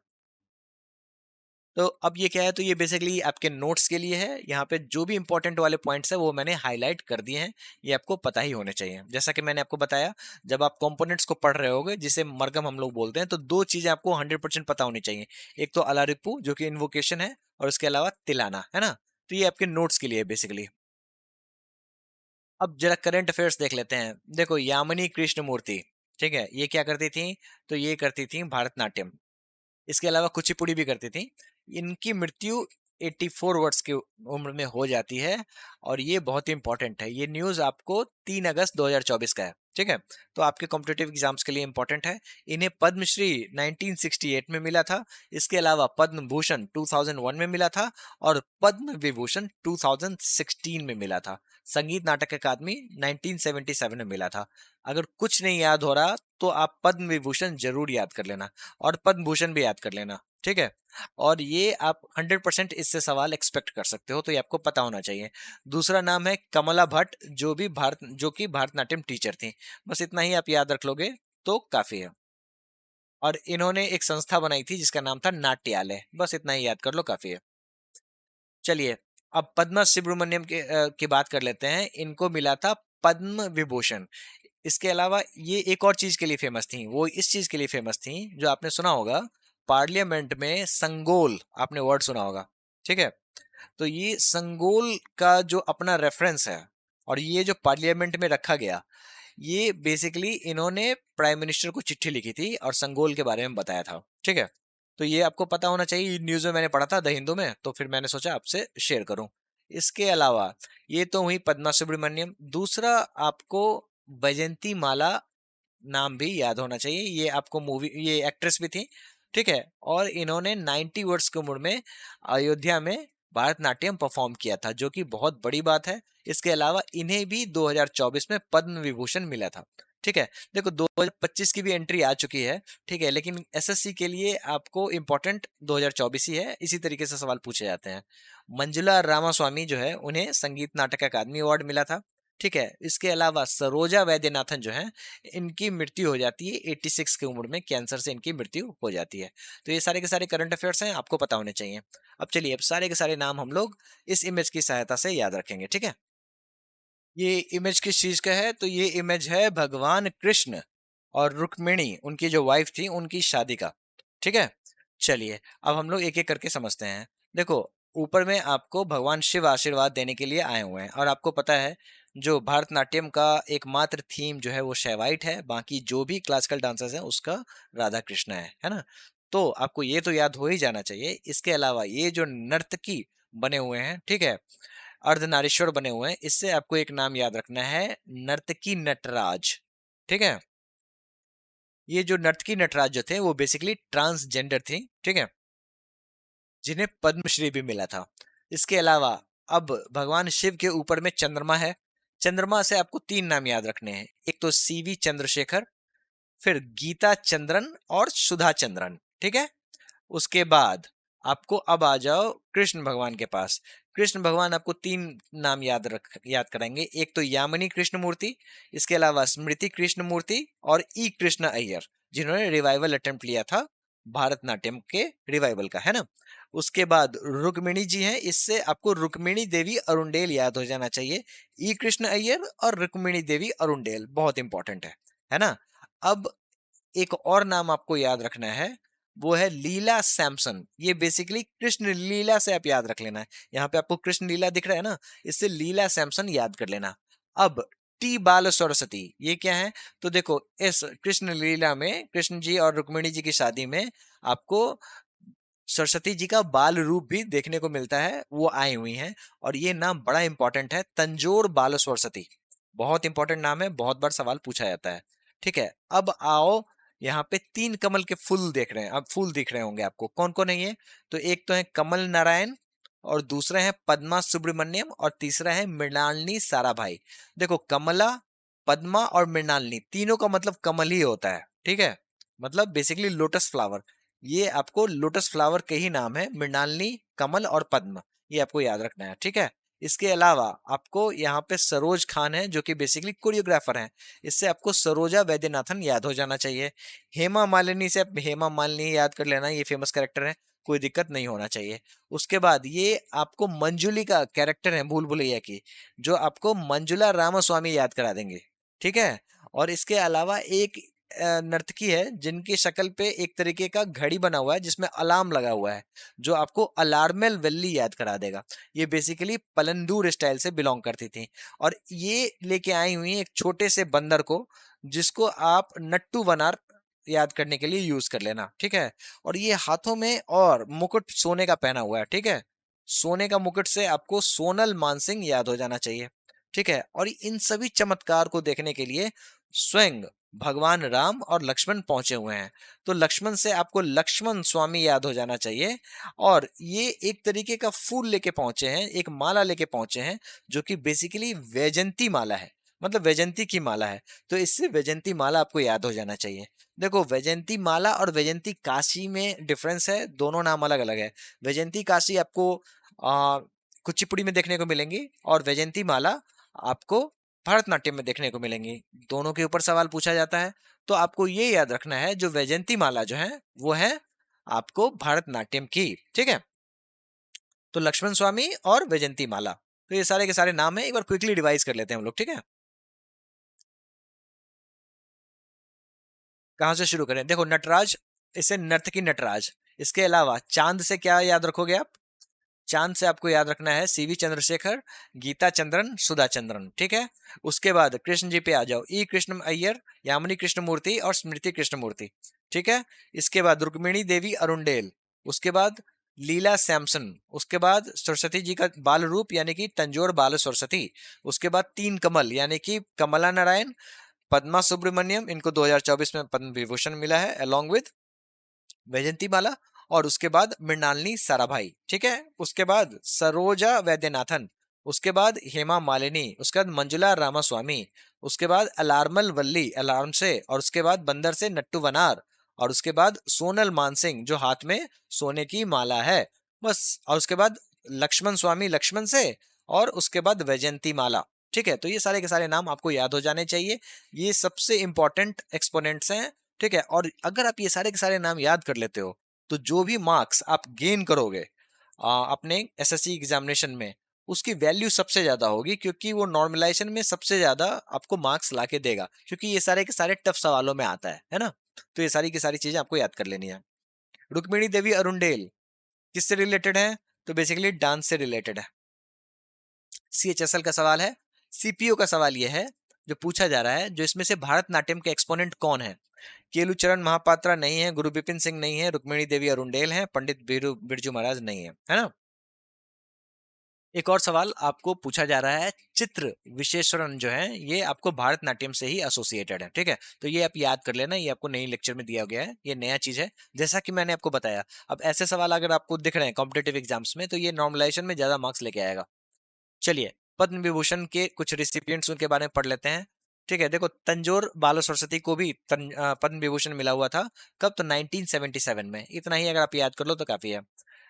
तो अब ये क्या है, तो ये बेसिकली आपके नोट्स के लिए है। यहाँ पे जो भी इंपॉर्टेंट वाले पॉइंट्स है वो मैंने हाईलाइट कर दिए हैं, ये आपको पता ही होने चाहिए। जैसा कि मैंने आपको बताया, जब आप कंपोनेंट्स को पढ़ रहे होगे, जिसे मरगम हम लोग बोलते हैं, तो दो चीजें आपको 100% पता होनी चाहिए। एक तो अलारिपू जो कि इन्वोकेशन है, और उसके अलावा तिलाना, है ना। तो ये आपके नोट्स के लिए बेसिकली। अब जरा करंट अफेयर्स देख लेते हैं। देखो, यामिनी कृष्णमूर्ति, ठीक है, ये क्या करती थी, तो ये करती थी भारतनाट्यम। इसके अलावा कुचिपुड़ी भी करती थी। इनकी मृत्यु 84 वर्ष की उम्र में हो जाती है, और ये बहुत ही इंपॉर्टेंट है। ये न्यूज आपको 3 अगस्त 2024 का है, ठीक है। तो आपके कॉम्पिटेटिव एग्जाम्स के लिए इंपॉर्टेंट है। इन्हें पद्मश्री 1968 में मिला था। इसके अलावा पद्म भूषण 2001 में मिला था, और पद्म विभूषण 2016 में मिला था। संगीत नाटक अकादमी 1977 में मिला था। अगर कुछ नहीं याद हो रहा, तो आप पद्म विभूषण जरूर याद कर लेना, और पद्म भूषण भी याद कर लेना, ठीक है। और ये आप 100% इससे सवाल एक्सपेक्ट कर सकते हो, तो ये आपको पता होना चाहिए। दूसरा नाम है कमला भट्ट, जो कि भारतनाट्यम टीचर थी। बस इतना ही आप याद रख लोगे तो काफी है। और इन्होंने एक संस्था बनाई थी जिसका नाम था नाट्यालय, बस इतना ही याद कर लो, काफी है। चलिए, अब पद्मा सुब्रमण्यम की बात कर लेते हैं। इनको मिला था पद्म विभूषण। इसके अलावा ये एक और चीज के लिए फेमस थी, वो इस चीज के लिए फेमस थी, जो आपने सुना होगा, पार्लियामेंट में संगोल, आपने वर्ड सुना होगा, ठीक है। तो ये संगोल का जो अपना रेफरेंस है, और ये जो पार्लियामेंट में रखा गया, ये बेसिकली इन्होंने प्राइम मिनिस्टर को चिट्ठी लिखी थी और संगोल के बारे में बताया था, ठीक है। तो ये आपको पता होना चाहिए, न्यूज में मैंने पढ़ा था द हिंदू में, तो फिर मैंने सोचा आपसे शेयर करूं। इसके अलावा ये तो हुई पद्मा सुब्रमण्यम। दूसरा आपको वैजंती माला नाम भी याद होना चाहिए। ये आपको मूवी, ये एक्ट्रेस भी थी, ठीक है। और इन्होंने 90 वर्ष की उम्र में अयोध्या में भारतनाट्यम परफॉर्म किया था, जो कि बहुत बड़ी बात है। इसके अलावा इन्हें भी 2024 में पद्म विभूषण मिला था, ठीक है। देखो 2025 की भी एंट्री आ चुकी है, ठीक है, लेकिन एसएससी के लिए आपको इम्पोर्टेंट 2024 ही है। इसी तरीके से सवाल पूछे जाते हैं। मंजुला रामास्वामी जो है, उन्हें संगीत नाटक अकादमी अवार्ड मिला था, ठीक है। इसके अलावा सरोजा वैद्यनाथन जो है, इनकी मृत्यु हो जाती है 86 की उम्र में, कैंसर से इनकी मृत्यु हो जाती है। तो ये सारे के सारे करंट अफेयर्स हैं, आपको पता होने चाहिए। अब चलिए, अब सारे के सारे नाम हम लोग इस इमेज की सहायता से याद रखेंगे, ठीक है। ये इमेज किस चीज का है? तो ये इमेज है भगवान कृष्ण और रुक्मिणी, उनकी जो वाइफ थी, उनकी शादी का, ठीक है। चलिए, अब हम लोग एक एक करके समझते हैं। देखो, ऊपर में आपको भगवान शिव आशीर्वाद देने के लिए आए हुए हैं, और आपको पता है जो भारतनाट्यम का एकमात्र थीम जो है वो शैवाइट है, बाकी जो भी क्लासिकल डांसर्स हैं उसका राधा कृष्ण है ना। तो आपको ये तो याद हो ही जाना चाहिए। इसके अलावा ये जो नर्तकी बने हुए हैं, ठीक है, अर्धनारीश्वर बने हुए हैं, इससे आपको एक नाम याद रखना है, नर्तकी नटराज, ठीक है। ये जो नर्तकी नटराज जो थे वो बेसिकली ट्रांसजेंडर थी, ठीक है, जिन्हें पद्मश्री भी मिला था। इसके अलावा अब भगवान शिव के ऊपर में चंद्रमा है। चंद्रमा से आपको तीन नाम याद रखने हैं, एक तो सीवी चंद्रशेखर, फिर गीता चंद्रन और सुधा चंद्रन, ठीक है। उसके बाद आपको अब आ जाओ कृष्ण भगवान के पास। कृष्ण भगवान आपको तीन नाम याद कराएंगे, एक तो यामिनी कृष्ण मूर्ति, इसके अलावा स्मृति कृष्ण मूर्ति और ई कृष्ण अय्यर, जिन्होंने रिवाइवल अटेम्प्ट लिया था भारतनाट्यम के रिवाइवल का, है ना। उसके बाद रुक्मिणी जी हैं, इससे आपको रुक्मिणी देवी अरुणडेल याद हो जाना चाहिए। ई कृष्ण अय्यर और रुक्मिणी देवी अरुणडेल बहुत इंपॉर्टेंट है ना। अब एक और नाम आपको याद रखना है, वो है लीला सैमसन। ये बेसिकली कृष्ण लीला से आप याद रख लेना है। यहाँ पे आपको कृष्ण लीला दिख रहा है ना, इससे लीला सैमसन याद कर लेना। अब टी बाल सरस्वती ये क्या है? तो देखो, इस कृष्ण लीला में कृष्ण जी और रुक्मिणी जी की शादी में आपको सरस्वती जी का बाल रूप भी देखने को मिलता है, वो आई हुई हैं। और ये नाम बड़ा इंपॉर्टेंट है, तंजोर बाल सरस्वती, बहुत इंपॉर्टेंट नाम है, बहुत बार सवाल पूछा जाता है, ठीक है। अब आओ, यहाँ पे तीन कमल के फूल देख रहे हैं, अब फूल दिख रहे होंगे आपको, कौन कौन है ये? तो एक तो है कमल नारायण, और दूसरा है पद्मा सुब्रमण्यम, और तीसरा है मृणालिनी साराभाई। देखो, कमला, पद्मा और मृणालिनी, तीनों का मतलब कमल ही होता है, ठीक है, मतलब बेसिकली लोटस फ्लावर। ये आपको लोटस फ्लावर के ही नाम है, मृणालिनी, कमल और पद्म, ये आपको याद रखना है, ठीक है। इसके अलावा आपको यहाँ पे सरोज खान है, जो कि बेसिकली कोरियोग्राफर हैं, इससे आपको सरोजा वैद्यनाथन याद हो जाना चाहिए। हेमा मालिनी से आप हेमा मालिनी याद कर लेना, ये फेमस कैरेक्टर है, कोई दिक्कत नहीं होना चाहिए। उसके बाद ये आपको मंजुली का कैरेक्टर है भूल भुलैया की, जो आपको मंजुला रामास्वामी याद करा देंगे, ठीक है। और इसके अलावा एक नर्तकी है जिनकी शक्ल पे एक तरीके का घड़ी बना हुआ है जिसमें अलार्म लगा हुआ है, जो आपको अलार्मेल वल्ली याद करा देगा। ये बेसिकली पलंदूर स्टाइल से बिलोंग करती थी, और ये लेके आई हुई एक छोटे से बंदर को, जिसको आप नट्टू वनार याद करने के लिए यूज कर लेना, ठीक है। और ये हाथों में और मुकुट सोने का पहना हुआ है, ठीक है। सोने का मुकुट से आपको सोनल मानसिंह याद हो जाना चाहिए, ठीक है। और इन सभी चमत्कार को देखने के लिए स्वयं भगवान राम और लक्ष्मण पहुंचे हुए हैं। तो लक्ष्मण से आपको लक्ष्मण स्वामी याद हो जाना चाहिए। और ये एक तरीके का फूल लेके पहुंचे हैं, एक माला लेके पहुंचे हैं, जो कि बेसिकली वैजंती माला है, मतलब वैजंती की माला है। तो इससे वैजंती माला आपको याद हो जाना चाहिए। देखो, वैजंती माला और वैजंती काशी में डिफरेंस है, दोनों नाम अलग अलग है। वैजंती काशी आपको कुचिपुड़ी में देखने को मिलेंगी, और वैजंती माला आपको भरतनाट्यम में देखने को मिलेंगी। दोनों के ऊपर सवाल पूछा जाता है। तो आपको ये याद रखना है, जो वैजंती माला जो है वो है आपको भरतनाट्यम की, ठीक है। तो लक्ष्मण स्वामी और वैजंती माला, तो ये सारे के सारे नाम है, एक बार क्विकली रिवाइज कर लेते हैं हम लोग, ठीक है। कहां से शुरू करें? देखो, नटराज, इसे नर्तकी नटराज। इसके अलावा चांद से क्या याद रखोगे आप? चांद से आपको याद रखना है सीवी चंद्रशेखर, गीता चंद्रन, सुधा चंद्रन, ठीक है। उसके बाद कृष्ण जी पे आ जाओ, ई कृष्ण अय्यर, यामिनी कृष्ण मूर्ति और स्मृति कृष्ण मूर्ति, ठीक है। इसके बाद रुक्मिणी देवी अरुणडेल। उसके बाद लीला सैमसन, उसके बाद सरस्वती जी का बाल रूप यानी कि तंजोर बाल सरस्वती, उसके बाद तीन कमल यानी कि कमला नारायण, पद्मा सुब्रमण्यम, इनको 2024 में पद्म विभूषण मिला है अलॉन्ग विद वैजंती माला, और उसके बाद मृणालिनी साराभाई, ठीक है। उसके बाद सरोजा वैद्यनाथन, उसके बाद हेमा मालिनी, उसके बाद मंजुला रामास्वामी, उसके बाद अलार्मल वल्ली अलार्म से, और उसके बाद बंदर से नट्टू वनार, और उसके बाद सोनल मानसिंह जो हाथ में सोने की माला है, बस। और उसके बाद लक्ष्मण स्वामी लक्ष्मण से, और उसके बाद वैजयंती माला, ठीक है। तो ये सारे के सारे नाम आपको याद हो जाने चाहिए, ये सबसे इंपॉर्टेंट एक्सपोनेंट्स हैं, ठीक है। और अगर आप ये सारे के सारे नाम याद कर लेते हो, तो जो भी मार्क्स आप गेन करोगे अपने एसएससी एग्जामिनेशन में, उसकी वैल्यू सबसे ज्यादा होगी, क्योंकि वो नॉर्मलाइजेशन में सबसे ज्यादा आपको मार्क्स लाके देगा, क्योंकि ये सारे के सारे टफ सवालों में आता है ना। तो ये सारी की सारी चीजें आपको याद कर लेनी है। रुक्मिणी देवी अरुणडेल किससे रिलेटेड है? तो बेसिकली डांस से रिलेटेड है। सीएचएसएल का सवाल है। सीपीओ का सवाल यह है जो पूछा जा रहा है, जो इसमें से भारतनाट्यम के एक्सपोनेंट कौन है? केलुचरण महापात्रा नहीं है, गुरु बिपिन सिंह नहीं है, रुक्मिणी देवी अरुणडेल है, पंडित बिरजू महाराज नहीं है ना। एक और सवाल आपको पूछा जा रहा है, चित्र विशेषण जो है ये आपको भारतनाट्यम से ही एसोसिएटेड है, ठीक है। तो ये आप याद कर लेना, ये आपको नई लेक्चर में दिया गया है, ये नया चीज है, जैसा कि मैंने आपको बताया। अब ऐसे सवाल अगर आपको दिख रहे हैं कॉम्पिटेटिव एग्जाम्स में, तो ये नॉर्मलाइजेशन में ज्यादा मार्क्स लेके आएगा। चलिए, पद्म विभूषण के कुछ रिसिपिएंट्स उनके बारे में पढ़ लेते हैं, ठीक है। देखो, तंजोर बालो सरस्वती को भी पद्म विभूषण मिला हुआ था, कब? तो 1977 में। इतना ही अगर आप याद कर लो तो काफी है।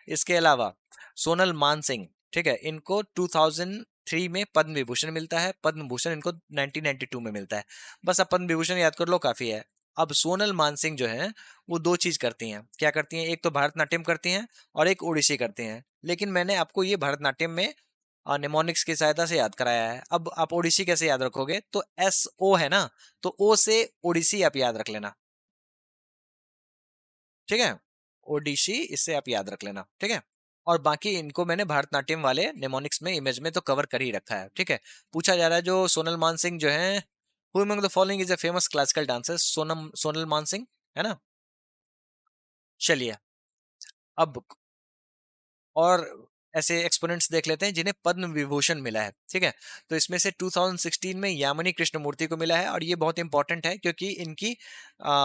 इसके अलावा सोनल मानसिंह, ठीक है, इनको 2003 में पद्म विभूषण मिलता है, पद्म भूषण इनको 1992 में मिलता है। बस आप पद्म विभूषण याद कर लो, काफी है। अब सोनल मानसिंह जो है वो दो चीज करती हैं, क्या करती हैं? एक तो भरतनाट्यम करती हैं और एक ओडिसी करती हैं, लेकिन मैंने आपको ये भरतनाट्यम में निमोनिक्स की सहायता से याद कराया है। अब आप ओडिसी कैसे याद रखोगे? तो एस ओ है ना, तो ओ से ओडिसी आप याद रख लेना, ठीक है। ओडिसी, इससे आप याद रख लेना, ठीक है। और बाकी इनको मैंने भारतनाट्यम वाले निमोनिक्स में इमेज में तो कवर कर ही रखा है, ठीक है। पूछा जा रहा है जो सोनल मान सिंह जो है, who among the following is a famous classical dancer? Sonal मान सिंह, है ना। चलिए, अब और ऐसे एक्सपोनेंट्स देख लेते हैं जिन्हें पद्म विभूषण मिला है, ठीक है। तो इसमें से 2016 में यामिनी कृष्णमूर्ति को मिला है, और ये बहुत इंपॉर्टेंट है क्योंकि इनकी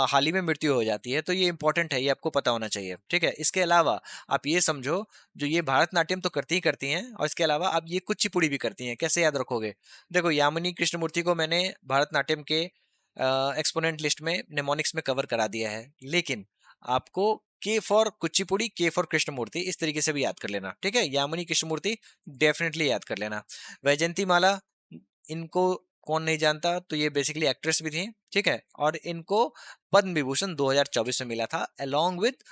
हाल ही में मृत्यु हो जाती है, तो ये इंपॉर्टेंट है, ये आपको पता होना चाहिए, ठीक है। इसके अलावा आप ये समझो, जो ये भरतनाट्यम तो करती ही करती हैं, और इसके अलावा आप ये कुचिपुड़ी भी करती हैं। कैसे याद रखोगे? देखो, यामिनी कृष्णमूर्ति को मैंने भरतनाट्यम के एक्सपोनेंट लिस्ट में निमोनिक्स में कवर करा दिया है, लेकिन आपको के फॉर कुचिपुड़ी, के फॉर कृष्णमूर्ति, इस तरीके से भी याद कर लेना, ठीक है। यामिनी कृष्णमूर्ति डेफिनेटली याद कर लेना। वैजयंती माला, इनको कौन नहीं जानता, तो ये बेसिकली एक्ट्रेस भी थी, ठीक है। और इनको पद्म विभूषण 2024 में मिला था अलोंग विद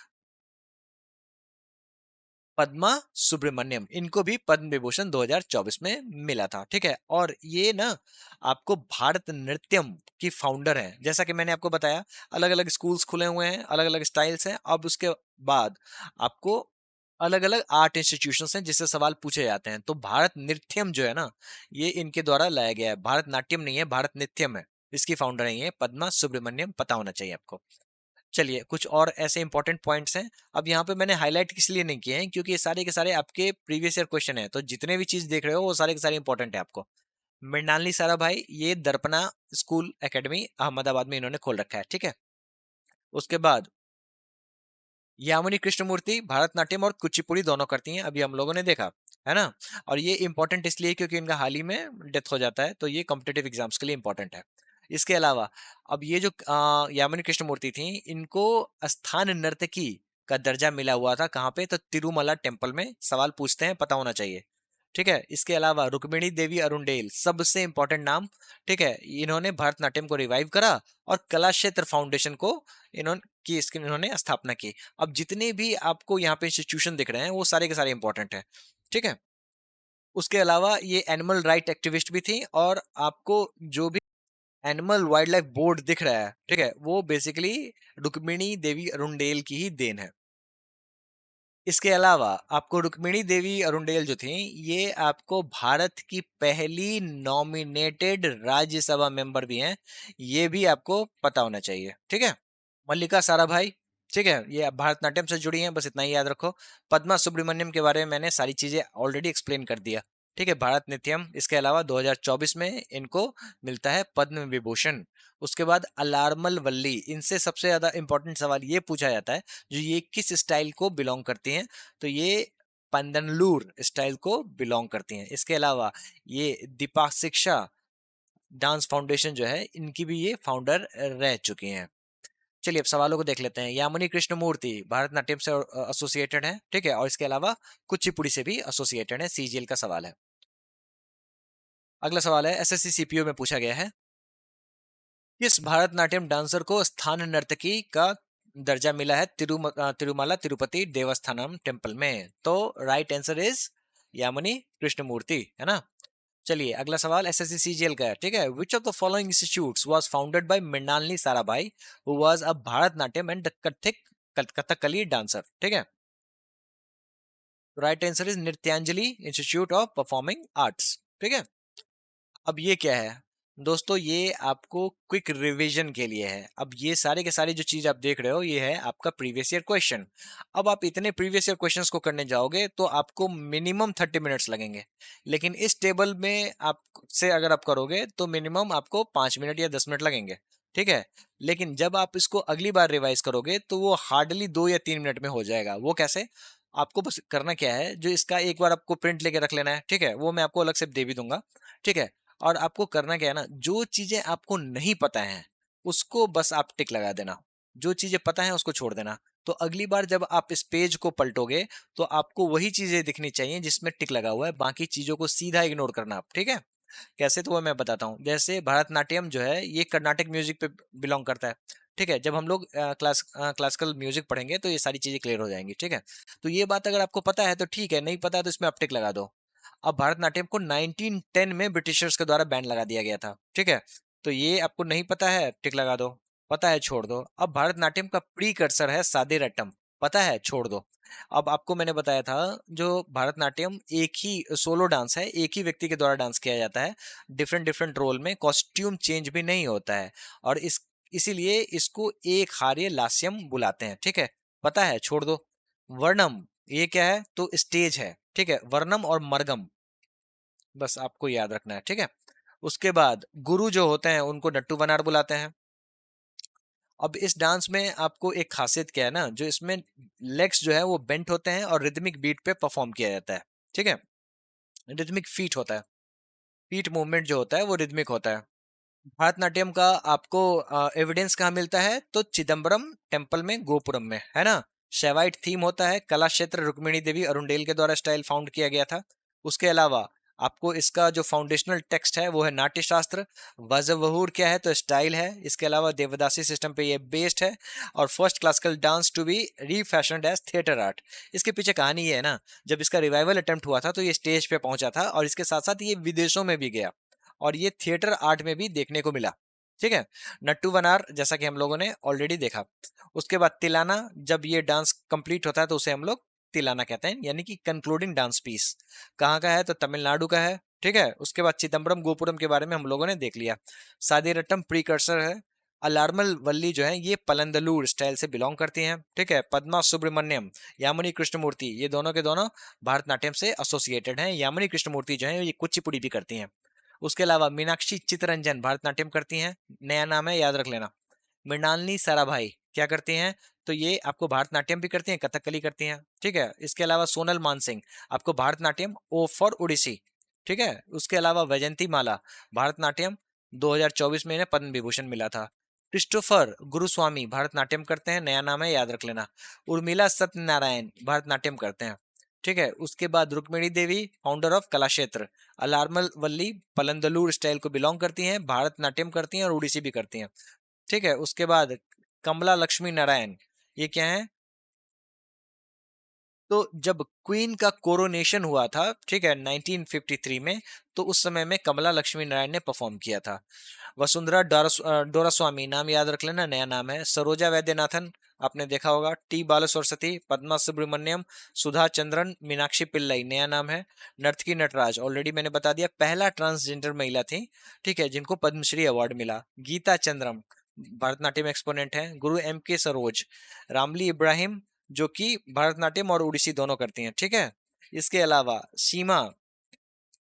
पद्मा सुब्रमण्यम, इनको भी पद्म विभूषण 2024 में मिला था, ठीक है। और ये ना आपको भारत नृत्यम की फाउंडर हैं, जैसा कि मैंने आपको बताया, अलग अलग स्कूल्स खुले हुए हैं, अलग अलग स्टाइल्स हैं। अब उसके बाद आपको अलग अलग आर्ट इंस्टीट्यूशंस हैं जिससे सवाल पूछे जाते हैं, तो भारत नृत्यम जो है ना, ये इनके द्वारा लाया गया है, भारत नाट्यम नहीं है, भारत नृत्यम है। इसकी फाउंडर है ये पद्मा सुब्रमण्यम, पता होना चाहिए आपको। चलिए, कुछ और ऐसे इंपॉर्टेंट पॉइंट्स हैं। अब यहाँ पे मैंने हाईलाइट इसलिए नहीं किए हैं क्योंकि ये सारे के सारे आपके प्रीवियस ईयर क्वेश्चन है, तो जितने भी चीज देख रहे हो वो सारे के सारे इंपॉर्टेंट है आपको। मृणालिनी साराभाई, ये दर्पणा स्कूल एकेडमी अहमदाबाद में इन्होंने खोल रखा है, ठीक है। उसके बाद यामिनी कृष्णमूर्ति भरतनाट्यम और कुचिपुड़ी दोनों करती हैं, अभी हम लोगों ने देखा, है ना। और ये इंपॉर्टेंट इसलिए क्योंकि इनका हाल ही में डेथ हो जाता है, तो ये कॉम्पिटेटिव एग्जाम्स के लिए इंपॉर्टेंट है। इसके अलावा अब ये जो यामिनी कृष्णमूर्ति थी, इनको स्थान नर्तकी का दर्जा मिला हुआ था, कहाँ पे? तो तिरुमला टेम्पल में। सवाल पूछते हैं, पता होना चाहिए, ठीक है। इसके अलावा रुक्मिणी देवी अरुणडेल, सबसे इंपॉर्टेंट नाम, ठीक है। इन्होंने भरतनाट्यम को रिवाइव करा और कला क्षेत्र फाउंडेशन को इन्होंने की इसकी इन्होंने स्थापना की। अब जितने भी आपको यहाँ पे इंस्टीट्यूशन दिख रहे हैं वो सारे के सारे इंपॉर्टेंट हैं, ठीक है। उसके अलावा ये एनिमल राइट एक्टिविस्ट भी थी, और आपको जो भी एनिमल वाइल्ड लाइफ बोर्ड दिख रहा है, ठीक है, वो बेसिकली रुक्मिणी देवी अरुणडेल की ही देन है। इसके अलावा आपको रुक्मिणी देवी अरुणडेल जो थी, ये आपको भारत की पहली नॉमिनेटेड राज्यसभा मेंबर भी हैं, ये भी आपको पता होना चाहिए, ठीक है। मल्लिका साराभाई, ठीक है, ये भारतनाट्यम से जुड़ी हैं, बस इतना ही याद रखो। पद्मा सुब्रमण्यम के बारे में मैंने सारी चीजें ऑलरेडी एक्सप्लेन कर दिया। ठीक है, भारतनाट्यम, इसके अलावा 2024 में इनको मिलता है पद्म विभूषण। उसके बाद अलार्मल वल्ली, इनसे सबसे ज्यादा इंपॉर्टेंट सवाल ये पूछा जाता है, जो ये किस स्टाइल को बिलोंग करती हैं, तो ये पंदनलूर स्टाइल को बिलोंग करती हैं। इसके अलावा ये दीपा शिक्षा डांस फाउंडेशन जो है, इनकी भी ये फाउंडर रह चुकी हैं। चलिए अब सवालों को देख लेते हैं। यामिनी कृष्णमूर्ति भारतनाट्यम से एसोसिएटेड है, ठीक है, और इसके अलावा कुचिपुड़ी से भी एसोसिएटेड है। सीजीएल का सवाल है। अगला सवाल है, एसएससी सीपीओ में पूछा गया है, किस भारतनाट्यम डांसर को स्थान नर्तकी का दर्जा मिला है तिरुमाला तिरुपति देवस्थानम टेम्पल में? तो right answer is Yamini Krishnamurthy, है ना। चलिए अगला सवाल एसएससी सीजीएल का है, ठीक है। Which of the following institutes was founded by Mrinalini Sarabhai who was a Bharatanatyam and Kathakali dancer? ठीक है, right answer is Nrityanjali institute of performing arts. ठीक है, अब ये क्या है दोस्तों, ये आपको क्विक रिवीजन के लिए है। अब ये सारे के सारे जो चीज आप देख रहे हो, ये है आपका प्रीवियस ईयर क्वेश्चन। अब आप इतने प्रीवियस ईयर क्वेश्चंस को करने जाओगे तो आपको मिनिमम 30 मिनट्स लगेंगे, लेकिन इस टेबल में आप से अगर आप करोगे तो मिनिमम आपको 5 मिनट या 10 मिनट लगेंगे। ठीक है, लेकिन जब आप इसको अगली बार रिवाइज करोगे तो वो हार्डली 2 या 3 मिनट में हो जाएगा। वो कैसे? आपको बस करना क्या है, जो इसका एक बार आपको प्रिंट लेके रख लेना है, ठीक है, वो मैं आपको अलग से दे भी दूंगा। ठीक है, और आपको करना क्या है ना, जो चीजें आपको नहीं पता है उसको बस आप टिक लगा देना, जो चीजें पता है उसको छोड़ देना। तो अगली बार जब आप इस पेज को पलटोगे तो आपको वही चीजें दिखनी चाहिए जिसमें टिक लगा हुआ है, बाकी चीजों को सीधा इग्नोर करना आप। ठीक है, कैसे, तो वो मैं बताता हूँ। जैसे भरतनाट्यम जो है ये कर्नाटक म्यूजिक पे बिलोंग करता है। ठीक है, जब हम लोग क्लासिकल म्यूजिक पढ़ेंगे तो ये सारी चीजें क्लियर हो जाएंगी। ठीक है, तो ये बात अगर आपको पता है तो ठीक है, नहीं पता है तो इसमें आप टिक लगा दो। अब भारतनाट्यम को 1910 में ब्रिटिशर्स के द्वारा बैन लगा दिया गया था। ठीक है, तो ये आपको नहीं पता है, टिक लगा दो, पता है छोड़ दो। अब भारतनाट्यम का प्रीकर्सर है सादेरट्टम, पता है छोड़ दो। अब आपको मैंने बताया था, जो भारतनाट्यम एक ही सोलो डांस है, एक ही व्यक्ति के द्वारा डांस किया जाता है, डिफरेंट डिफरेंट रोल में, कॉस्ट्यूम चेंज भी नहीं होता है, और इसीलिए इसको एक हार्य लास्यम बुलाते हैं। ठीक है, पता है छोड़ दो। वर्णम, ये क्या है, तो स्टेज है। ठीक है, वर्णम और मरगम, बस आपको याद रखना है। ठीक है, उसके बाद गुरु जो होते हैं उनको नट्टू वनार बुलाते हैं। अब इस डांस में आपको एक खासियत क्या है ना, जो इसमें लेग्स जो है वो बेंट होते हैं और रिदमिक बीट पे परफॉर्म किया जाता है। ठीक है, रिदमिक फीट होता है, फीट मूवमेंट जो होता है वो रिदमिक होता है। भारतनाट्यम का आपको एविडेंस कहाँ मिलता है, तो चिदम्बरम टेम्पल में, गोपुरम में, है ना। शैवाइट थीम होता है, कला क्षेत्र रुक्मिणी देवी अरुंडेल के द्वारा स्टाइल फाउंड किया गया था। उसके अलावा आपको इसका जो फाउंडेशनल टेक्स्ट है वो है नाट्य शास्त्र। वजवहूर क्या है, तो स्टाइल है। इसके अलावा देवदासी सिस्टम पे ये बेस्ड है, और first classical dance to be refashioned as theatre art. इसके पीछे कहानी ये है ना, जब इसका रिवाइवल अटेम्प्ट हुआ था तो ये स्टेज पे पहुंचा था, और इसके साथ साथ ये विदेशों में भी गया, और ये थिएटर आर्ट में भी देखने को मिला। ठीक है, नट्टू वनार जैसा कि हम लोगों ने ऑलरेडी देखा। उसके बाद तिलाना, जब ये डांस कंप्लीट होता है तो उसे हम लोग तिलाना कहते हैं, यानी कि कंक्लूडिंग डांस पीस। कहाँ का है, तो तमिलनाडु का है। ठीक है, उसके बाद चिदम्बरम गोपुरम के बारे में हम लोगों ने देख लिया। सादीरट्टम प्रीकर्सर है। अलार्मल वल्ली जो है ये पलंदलूर स्टाइल से बिलोंग करती हैं। ठीक है, पद्मा सुब्रमण्यम, यामिनी कृष्णमूर्ति, ये दोनों के दोनों भारतनाट्यम से एसोसिएटेड हैं। यामिनी कृष्णमूर्ति जो है ये कुचिपुड़ी भी करती हैं। उसके अलावा मीनाक्षी चित्तरंजन भारतनाट्यम करती हैं, नया नाम है, याद रख लेना। मृणालिनी साराभाई क्या करती हैं, तो ये आपको भारतनाट्यम भी करती हैं, कथकली करती हैं। ठीक है, इसके अलावा सोनल मानसिंह आपको भारतनाट्यम ओ फॉर उड़ीसी। ठीक है, उसके अलावा वैजंती माला भारतनाट्यम, 2024 में इन्हें पद्म विभूषण मिला था। क्रिस्टोफर गुरुस्वामी भारतनाट्यम करते हैं, नया नाम है, याद रख लेना। उर्मिला सत्यनारायण भारतनाट्यम करते हैं। ठीक है, उसके बाद Rukmini Devi founder of Kalakshetra, Alarmel Valli Pandanallur style को बिलोंग करती हैं, भारतनाट्यम करती हैं और उड़ीसी भी करती हैं। ठीक है, उसके बाद कमला लक्ष्मी नारायण, ये क्या है, तो जब क्वीन का कोरोनेशन हुआ था, ठीक है, 1953 में, तो उस समय में कमला लक्ष्मी नारायण ने परफॉर्म किया था। वसुंधरा डोरास्वामी, नाम याद रख लेना, नया नाम है। सरोजा वैद्यनाथन आपने देखा होगा। टी बाला सरस्वती, पद्मा सुब्रमण्यम, सुधा चंद्रन, मीनाक्षी पिल्लई, नया नाम है। नर्तकी नटराज ऑलरेडी मैंने बता दिया, पहला ट्रांसजेंडर महिला थी, ठीक है, जिनको पद्मश्री अवार्ड मिला। गीता चंद्रम, भरतनाट्यम एक्सपोनेंट हैं, गुरु एम के सरोज, रामली इब्राहिम जो कि भरतनाट्यम और उड़ीसी दोनों करती हैं, ठीक है। इसके अलावा सीमा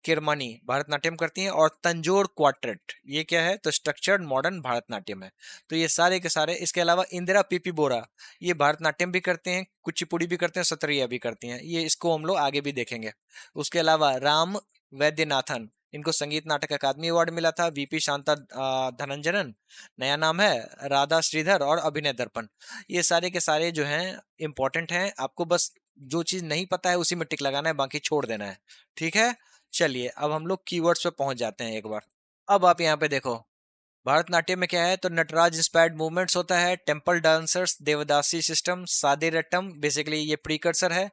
किरमानी भरतनाट्यम करती हैं, और तंजोर क्वार्टेट ये क्या है, तो स्ट्रक्चर्ड मॉडर्न भरतनाट्यम है। तो ये सारे के सारे, इसके अलावा इंदिरा पीपी बोरा ये भरतनाट्यम भी करते हैं, कुचिपुड़ी भी करते हैं, सत्रिया भी करती हैं, ये इसको हम लोग आगे भी देखेंगे। उसके अलावा राम वैद्यनाथन, इनको संगीत नाटक अकादमी अवार्ड मिला था। वीपी शांता धनंजनन, नया नाम है, राधा श्रीधर और अभिनय दर्पण। ये सारे के सारे जो हैं इंपॉर्टेंट हैं, आपको बस जो चीज नहीं पता है उसी में टिक लगाना है, बाकी छोड़ देना है, ठीक है। चलिए अब हम लोग कीवर्ड्स पे पहुंच जाते हैं एक बार। अब आप यहाँ पे देखो, भरतनाट्यम में क्या है, तो नटराज इंस्पायर्ड मूवमेंट्स होता है, टेम्पल डांसर्स, देवदासी सिस्टम, सादे रट्टम, बेसिकली ये प्रीकर्सर है।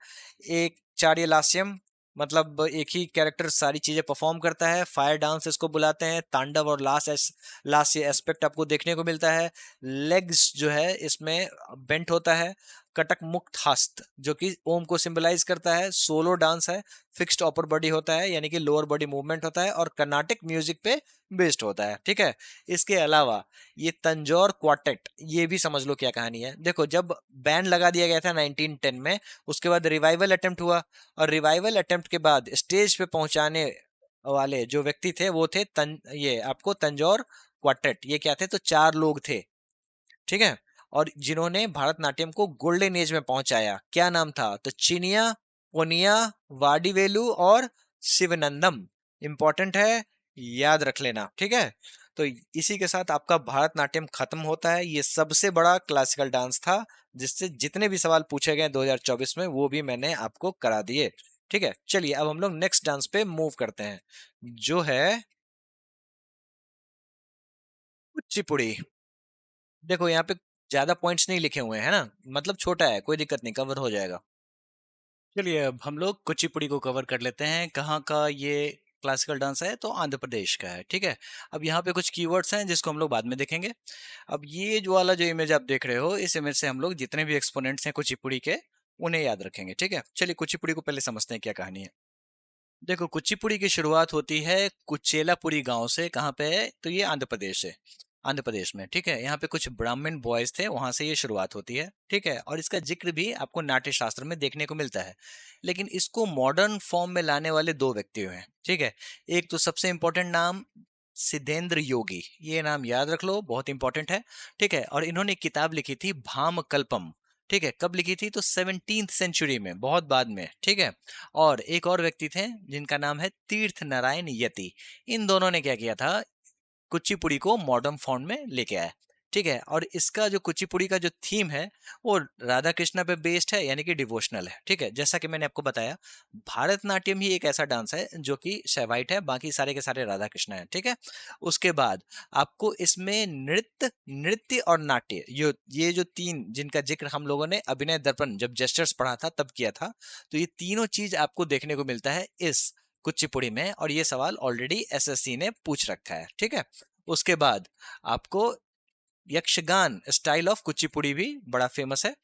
एक चार्यलास्यम, मतलब एक ही कैरेक्टर सारी चीजें परफॉर्म करता है। फायर डांस इसको बुलाते हैं। तांडव और लास्ट ये एस्पेक्ट आपको देखने को मिलता है। लेग्स जो है इसमें बेंट होता है। कटक मुक्त हस्त जो कि ओम को सिंबलाइज करता है। सोलो डांस है। फिक्स्ड अपर बॉडी होता है, यानी कि लोअर बॉडी मूवमेंट होता है, और कर्नाटिक म्यूजिक पे बेस्ड होता है, ठीक है। इसके अलावा ये तंजौर क्वार्टेट, ये भी समझ लो क्या कहानी है। देखो जब बैन लगा दिया गया था 1910 में, उसके बाद रिवाइवल अटेम्प्ट हुआ, और रिवाइवल अटेम्प्ट के बाद स्टेज पे पहुंचाने वाले जो व्यक्ति थे वो थे ये आपको तंजौर क्वार्टेट। ये क्या थे, तो चार लोग थे, ठीक है। और जिन्होंने भारतनाट्यम को गोल्डन एज में पहुंचाया, क्या नाम था, तो चिनिया, पोनिया, वाडीवेलु और शिवनंदम। इंपॉर्टेंट है, याद रख लेना, ठीक है। तो इसी के साथ आपका भरतनाट्यम खत्म होता है। ये सबसे बड़ा क्लासिकल डांस था, जिससे जितने भी सवाल पूछे गए 2024 में वो भी मैंने आपको करा दिए, ठीक है। चलिए अब हम लोग नेक्स्ट डांस पे मूव करते हैं, जो है कुचिपुड़ी। देखो यहाँ पे ज्यादा पॉइंट्स नहीं लिखे हुए हैं ना, मतलब छोटा है, कोई दिक्कत नहीं, कवर हो जाएगा। चलिए अब हम लोग कुचिपुड़ी को कवर कर लेते हैं। कहाँ का ये क्लासिकल डांस है, तो आंध्र प्रदेश का है, ठीक है। अब यहाँ पे कुछ कीवर्ड्स हैं जिसको हम लोग बाद में देखेंगे। अब ये जो वाला जो इमेज आप देख रहे हो, इस इमेज से हम लोग जितने भी एक्सपोनेंट्स हैं कुचिपुड़ी के, उन्हें याद रखेंगे, ठीक है। चलिए कुचिपुड़ी को पहले समझते हैं क्या कहानी है। देखो कुचिपुड़ी की शुरुआत होती है कुचेलापुरी गांव से। कहाँ पे है, तो ये आंध्र प्रदेश है, आंध्र प्रदेश में, ठीक है। यहाँ पे कुछ ब्राह्मण बॉयज थे, वहां से ये शुरुआत होती है, ठीक है। और इसका जिक्र भी आपको नाट्य शास्त्र में देखने को मिलता है। लेकिन इसको मॉडर्न फॉर्म में लाने वाले दो व्यक्ति हुए हैं, ठीक है। एक तो सबसे इंपॉर्टेंट नाम सिद्धेंद्र योगी, ये नाम याद रख लो, बहुत इंपॉर्टेंट है, ठीक है। और इन्होंने किताब लिखी थी भाम कल्पम, ठीक है। कब लिखी थी, तो 17th सेंचुरी में, बहुत बाद में, ठीक है। और एक और व्यक्ति थे जिनका नाम है तीर्थ नारायण यति। इन दोनों ने क्या किया था, कुचिपुड़ी को मॉडर्न फॉर्म में लेके आया, ठीक है। और इसका जो कुचिपुड़ी का जो थीम है वो राधा कृष्णा पे बेस्ड है, यानी कि डिवोशनल है, ठीक है। जैसा कि मैंने आपको बताया, भारतनाट्यम ही एक ऐसा डांस है जो कि शैवाइट है, बाकी सारे के सारे राधा कृष्णा है, ठीक है। उसके बाद आपको इसमें नृत्य नृत्य और नाट्य, ये जो तीन जिनका जिक्र हम लोगों ने अभिनय दर्पण जब जेस्चर्स पढ़ा था तब किया था, तो ये तीनों चीज आपको देखने को मिलता है इस कुचिपुड़ी में, और ये सवाल ऑलरेडी एसएससी ने पूछ रखा है, ठीक है। उसके बाद आपको यक्षगान स्टाइल ऑफ कुचिपुड़ी भी बड़ा फेमस है।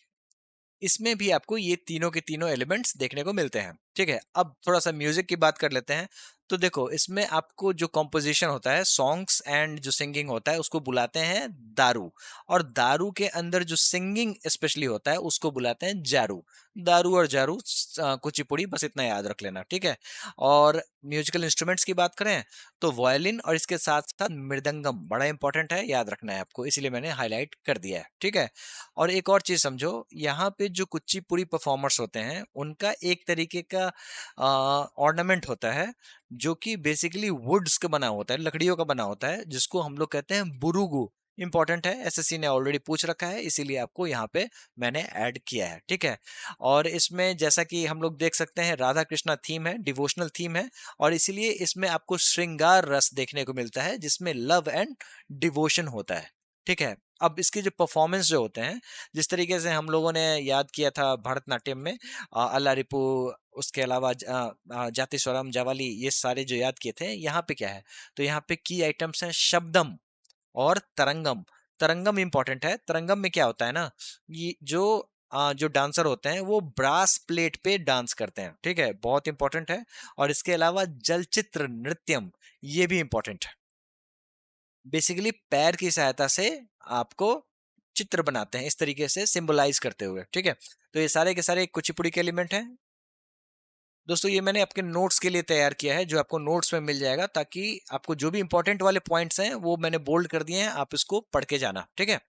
इसमें भी आपको ये तीनों के तीनों एलिमेंट्स देखने को मिलते हैं, ठीक है। अब थोड़ा सा म्यूजिक की बात कर लेते हैं। तो देखो इसमें आपको जो कॉम्पोजिशन होता है, सॉन्ग्स एंड जो सिंगिंग होता है, उसको बुलाते हैं दारू। और दारू के अंदर जो सिंगिंग स्पेशली होता है उसको बुलाते हैं जारू। दारू और जारू कुचिपुड़ी, बस इतना याद रख लेना, ठीक है। और म्यूजिकल इंस्ट्रूमेंट्स की बात करें तो वायलिन और इसके साथ साथ मृदंगम बड़ा इंपॉर्टेंट है, याद रखना है आपको, इसीलिए मैंने हाईलाइट कर दिया है, ठीक है। और एक और चीज समझो, यहाँ पे जो कुचिपुड़ी परफॉर्मर्स होते हैं उनका एक तरीके का ऑर्नामेंट होता है, जो कि बेसिकली वुड्स का बना होता है, लकड़ियों का बना होता है, जिसको हम लोग कहते हैं बुरुगु। इंपॉर्टेंट है, एसएससी ने ऑलरेडी पूछ रखा है, इसीलिए आपको यहाँ पे मैंने ऐड किया है, ठीक है। और इसमें जैसा कि हम लोग देख सकते हैं, राधा कृष्णा थीम है, डिवोशनल थीम है, और इसीलिए इसमें आपको श्रृंगार रस देखने को मिलता है, जिसमें लव एंड डिवोशन होता है, ठीक है। अब इसके जो परफॉर्मेंस जो होते हैं, जिस तरीके से हम लोगों ने याद किया था भरतनाट्यम में, अल्लारिपू, उसके अलावा जाति स्वरम जावाली, ये सारे जो याद किए थे, यहाँ पे क्या है, तो यहाँ पे की आइटम्स हैं शब्दम और तरंगम। तरंगम इंपॉर्टेंट है। तरंगम में क्या होता है ना, ये जो डांसर होते हैं वो ब्रास प्लेट पे डांस करते हैं, ठीक है, बहुत इंपॉर्टेंट है। और इसके अलावा जलचित्र नृत्यम, ये भी इंपॉर्टेंट है। बेसिकली पैर की सहायता से आपको चित्र बनाते हैं, इस तरीके से सिंबलाइज करते हुए, ठीक है। तो ये सारे के सारे कुचिपुड़ी के एलिमेंट हैं। दोस्तों ये मैंने आपके नोट्स के लिए तैयार किया है, जो आपको नोट्स में मिल जाएगा, ताकि आपको जो भी इंपॉर्टेंट वाले पॉइंट्स हैं वो मैंने बोल्ड कर दिए हैं, आप इसको पढ़ के जाना, ठीक है।